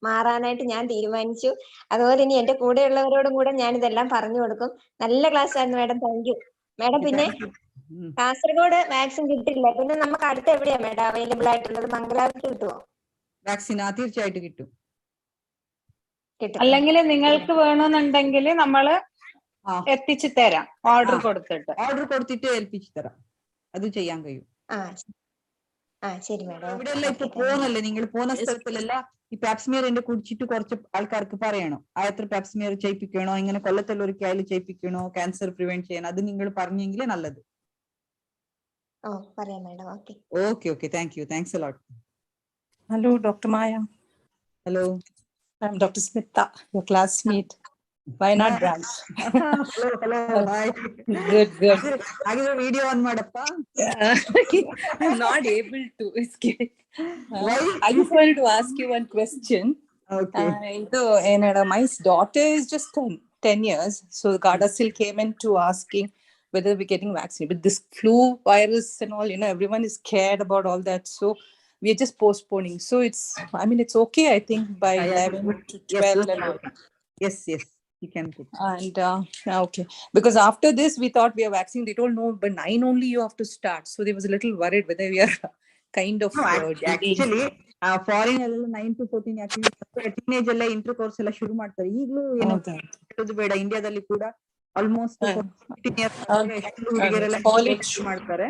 മാറാനായിട്ട് ഞാൻ തീരുമാനിച്ചു. അതുപോലെ ഇനി എന്റെ കൂടെയുള്ളവരോടും കൂടെ ഞാൻ ഇതെല്ലാം പറഞ്ഞു കൊടുക്കും. നല്ല ക്ലാസ് ആയിരുന്നു മാഡം. Thank you madam. പിന്നെ കാസർഗോഡ് വാക്സിൻ കിട്ടില്ല, പിന്നെ നമുക്ക് അടുത്ത് എവിടെയാ മാഡം അവൈലബിൾ ആയിട്ടുള്ളത്? മംഗലാപുരത്ത് കിട്ടുമോ വാക്സിൻ? തീർച്ചയായിട്ടും കിട്ടും. അല്ലെങ്കിൽ നിങ്ങൾക്ക് വേണമെന്നുണ്ടെങ്കിൽ നമ്മള് എത്തിച്ചു തരാം, ഓർഡർ കൊടുത്തിട്ട് ഏൽപ്പിച്ചു തരാം. അത് ചെയ്യാൻ കഴിയും. ശരി മാഡം. ഇവിടെ എല്ലാം ഇപ്പൊ പോന്നല്ലേ, നിങ്ങൾ പോകുന്ന സ്ഥലത്തിലല്ല ഈ പാപ്സ്മിയറിന്റെ കുടിച്ചിട്ട് കുറച്ച് ആൾക്കാർക്ക് പറയണം എത്ര പാപ്സ്മിയർ ചെയ്യിപ്പിക്കണോ, ഇങ്ങനെ കൊല്ലത്തുള്ളവർക്ക് ആയാലും ചെയ്യിപ്പിക്കണോ, ക്യാൻസർ പ്രിവെന്റ് ചെയ്യണം. അത് നിങ്ങൾ പറഞ്ഞെങ്കിലേ നല്ലത്. പറയാം madam. Okay. Thank you. Thanks a lot. Hello, Dr. Maya. Hello. I'm Dr. Smita, your classmate. Why not branch? Hello. Hi. Good. Agile video on madappa. I'm not able to. It's kidding. Why? I just wanted to ask you one question. Okay. My daughter is just 10 years, so Gada still came in to asking whether we're getting vaccinated. But this flu virus and all, everyone is scared about all that. So we are just postponing. So it's, I mean, it's okay, I think, by 11 to 12 and all. Yes, you can put. And okay, because after this, we thought we are vaccinating. They told no, but 9 only you have to start. So they was a little worried whether we are kind of. No, actually, foreign 9 to 14 actually teenage ಎಲ್ಲ intercourse ಎಲ್ಲ ಶುರು ಮಾಡ್ತಾರೆ. ಈಗಲೂ ಏನು ಬೇಡ, ಇಂಡಿಯಾದಲ್ಲಿ ಕೂಡ almost 15 years college ಮಾಡ್ತಾರೆ.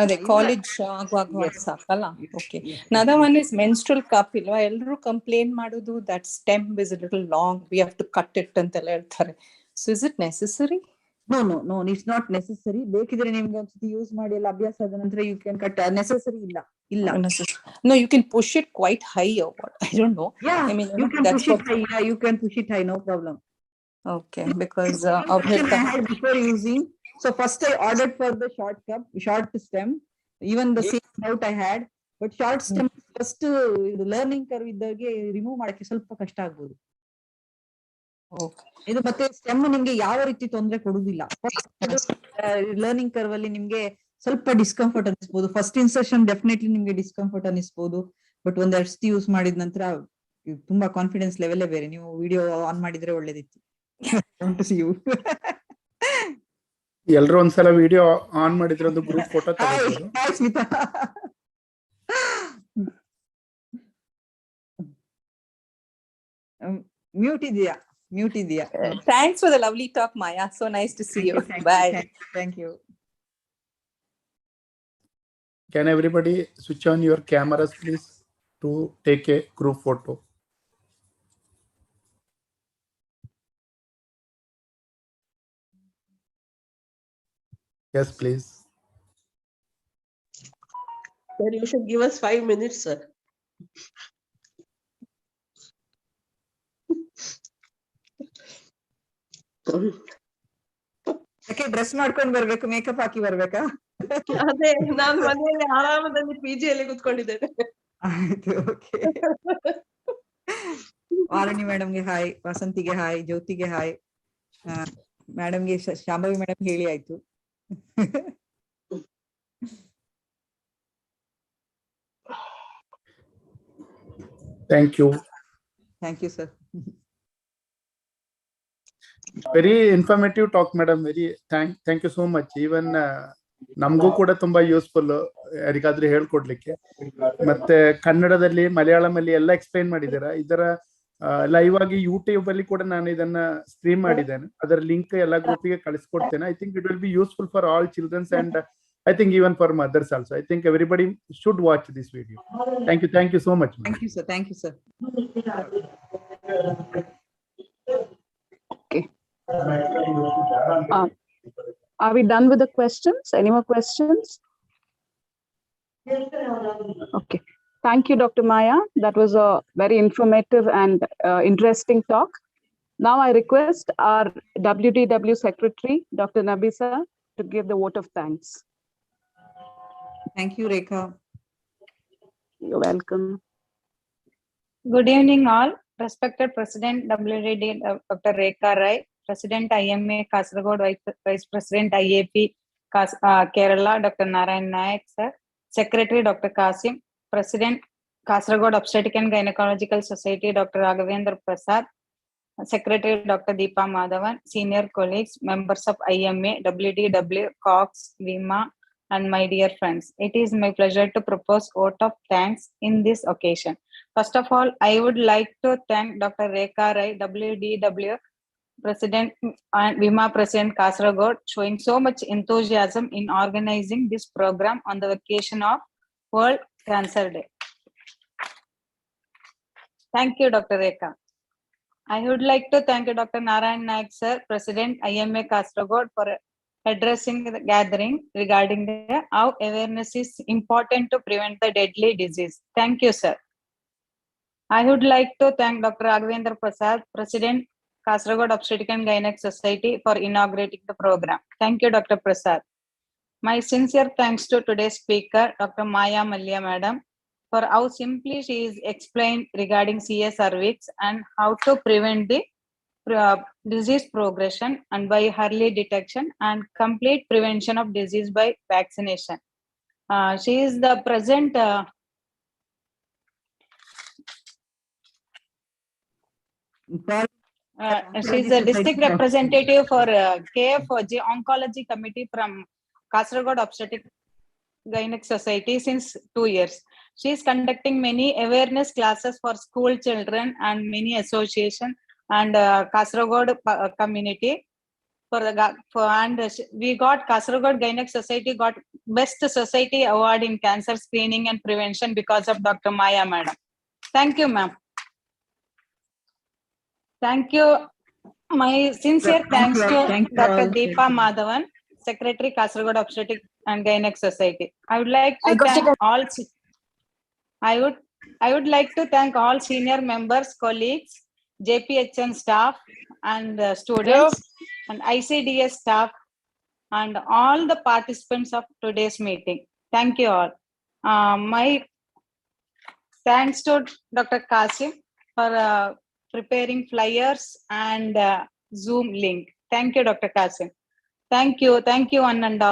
ಅದೇ ಕಾಲೇಜ್ ಆಗುವಾಗ ಸಾಕಲ್ಲ. Okay, another one is menstrual cup ಇಲ್ವಾ, ಎಲ್ಲರೂ ಕಂಪ್ಲೇಂಟ್ ಮಾಡೋದು that stem is a little long, we have to cut it ಅಂತೆಲ್ಲ ಹೇಳ್ತಾರೆ. So is it necessary? No, it's not necessary. ಬೇಕಿದ್ರೆ ನಿಮ್ಗೆ ಒಂದ್ಸತಿ ಯೂಸ್ ಮಾಡಿ ಎಲ್ಲ ಅಭ್ಯಾಸ ಆದ ನಂತರ you can cut. Necessary ಇಲ್ಲ. No, you can push it quite high or what, I don't know. Yeah, I mean, you can push it high. Yeah, you can push it high, no problem. Okay, because I had before using. So first I ordered for the short stem. Even the same doubt I had, but short stem first learning curve ಇದ್ದವರಿಗೆ remove ಮಾಡಕ್ಕೆ ಸ್ವಲ್ಪ ಕಷ್ಟ ಆಗ್ಬೋದು. ಇದು ಮತ್ತೆ stem ನಿಮ್ಗೆ ಯಾವ ರೀತಿ ತೊಂದರೆ ಕೊಡುವುದಿಲ್ಲ. ಲರ್ನಿಂಗ್ ಕರ್ವ್ ಅಲ್ಲಿ ನಿಮ್ಗೆ ಸ್ವಲ್ಪ ಡಿಸ್ಕಂಫರ್ಟ್ ಅನಿಸ್ಬೋದು. ಫಸ್ಟ್ ಇನ್ಸರ್ಷನ್ ಡೆಫಿನೆಟ್ಲಿ ನಿಮ್ಗೆ ಡಿಸ್ಕಂಫರ್ಟ್ ಅನಿಸ್ಬೋದು, ಬಟ್ ಒಂದಷ್ಟು ಸತಿ ಯೂಸ್ ಮಾಡಿದ ನಂತರ ತುಂಬಾ ಕಾನ್ಫಿಡೆನ್ಸ್ ಲೆವೆಲ್ ಬೇರೆ. ನೀವು ವಿಡಿಯೋ ಆನ್ ಮಾಡಿದ್ರೆ ಒಳ್ಳೇದಿತ್ತು. ಎಲ್ರು ಒಂದ್ಸಲ ವಿಡಿಯೋ ಆನ್ ಮಾಡಿದ್ರೆ ಒಂದು ಗ್ರೂಪ್ ಫೋಟೋ ತಗೋಬಹುದು. ಮ್ಯೂಟ್ ಇದೆಯಾ? Thanks for the lovely talk, Maya. So nice to see you. Bye. Thank you. Can everybody switch on your cameras, please, to take a group photo? Yes, please. Sir, you should give us 5 minutes, sir. ಯಾಕೆ dress ಮಾಡ್ಕೊಂಡು ಬರ್ಬೇಕು, makeup ಹಾಕಿ ಬರ್ಬೇಕಾ? ಅದೇ ನಾನು ಮನೆಯಲ್ಲಿ ಆರಾಮದಲ್ಲಿ ಪಿಜಿಯಲ್ಲಿ ಕೂತ್ಕೊಂಡಿದ್ದೇನೆ. ಆಯ್ತು, ಓಕೆ. ವಾರಣಿ ಮೇಡಮ್ಗೆ ಹಾಯ್, ವಸಂತಿಗೆ ಹಾಯ್, ಜ್ಯೋತಿಗೆ ಹಾಯ್, ಮೇಡಮ್ಗೆ ಶಾಂಭವಿ ಮೇಡಮ್ ಹೇಳಿ ಆಯ್ತು. Thank you. Thank you, sir. Very informative talk, madam. Very thank you so much. Even ನಮಗೂ ಕೂಡ ತುಂಬಾ ಯೂಸ್ಫುಲ್, ಯಾರಿಗಾದ್ರೂ ಹೇಳ್ಕೊಡ್ಲಿಕ್ಕೆ. ಮತ್ತೆ ಕನ್ನಡದಲ್ಲಿ, ಮಲಯಾಳಮಲ್ಲಿ ಎಲ್ಲ ಎಕ್ಸ್ಪ್ಲೈನ್ ಮಾಡಿದ್ದೀರಾ. ಇದರ ಲೈವ್ ಆಗಿ ಯೂಟ್ಯೂಬ್ ಅಲ್ಲಿ ಕೂಡ ನಾನು ಇದನ್ನ ಸ್ಟ್ರೀಮ್ ಮಾಡಿದ್ದೇನೆ. ಅದರ ಲಿಂಕ್ ಎಲ್ಲ ಗ್ರೂಪಿಗೆ ಕಳಿಸ್ಕೊಡ್ತೇನೆ. I think it will be useful for all childrens and I think even for mothers also. I think everybody should watch this video. Thank you so much. Thank you, sir. Okay. Are we done with the questions? Any more questions? Okay. Thank you, Dr. Maya. That was a very informative and interesting talk. Now I request our WDW Secretary, Dr. Nabisa, to give the vote of thanks. Thank you, Rekha. You're welcome. Good evening, all. Respected President WDD Dr. Rekha Rai, President IMA Kasaragod, Vice President IAP Kerala Dr. Narayan Nayak, sir, Secretary Dr. Khasim, President Castlegood Obstetrics and Gynecological Society Dr. Raghavendra Prasad, Secretary Dr. Deepa Madhavan, senior colleagues, members of IMA, WDW, Cox, Vima, and my dear friends. It is my pleasure to propose vote of thanks in this occasion. First of all, I would like to thank Dr. Rekha Rai, WDW President and Vima President Kasaragod, showing so much enthusiasm in organizing this program on the occasion of World Cancer Day. Thank you, Dr. Rekha. I would like to thank Dr. Narayan Nayak, sir, President IMA Kasaragod, for addressing the gathering regarding how awareness is important to prevent the deadly disease. Thank you, sir. I would like to thank Dr. Raghavendra Prasad, President Castlegood Obstetrics and Gynecology Society, for inaugurating the program. Thank you, Dr. Prasad. My sincere thanks to today's speaker, Dr. Maya Malya Madam, for how simply she is explained regarding CS cervix and how to prevent the disease progression and by early detection and complete prevention of disease by vaccination. She is the present She's a district representative for KFOG Oncology Committee from Kasaragod Obstetrics Gynec Society since 2 years. She is conducting many awareness classes for school children and many association and Kasaragod community. We got Kasaragod Gynec Society got Best Society Award in Cancer Screening and Prevention because of Dr. Maya Madam. Thank you, ma'am. Thank you. My sincere thanks to Dr. Deepa Madhavan, Secretary, Kasaragod Obstetrics and Gynec Society. I would like to thank all. I would like to thank all senior members, colleagues, JPHN staff, and students, and ICDS staff, and all the participants of today's meeting. Thank you all. My thanks to Dr. Khasim for preparing flyers and Zoom link. Thank you, Dr. Khasim. Thank you one and all.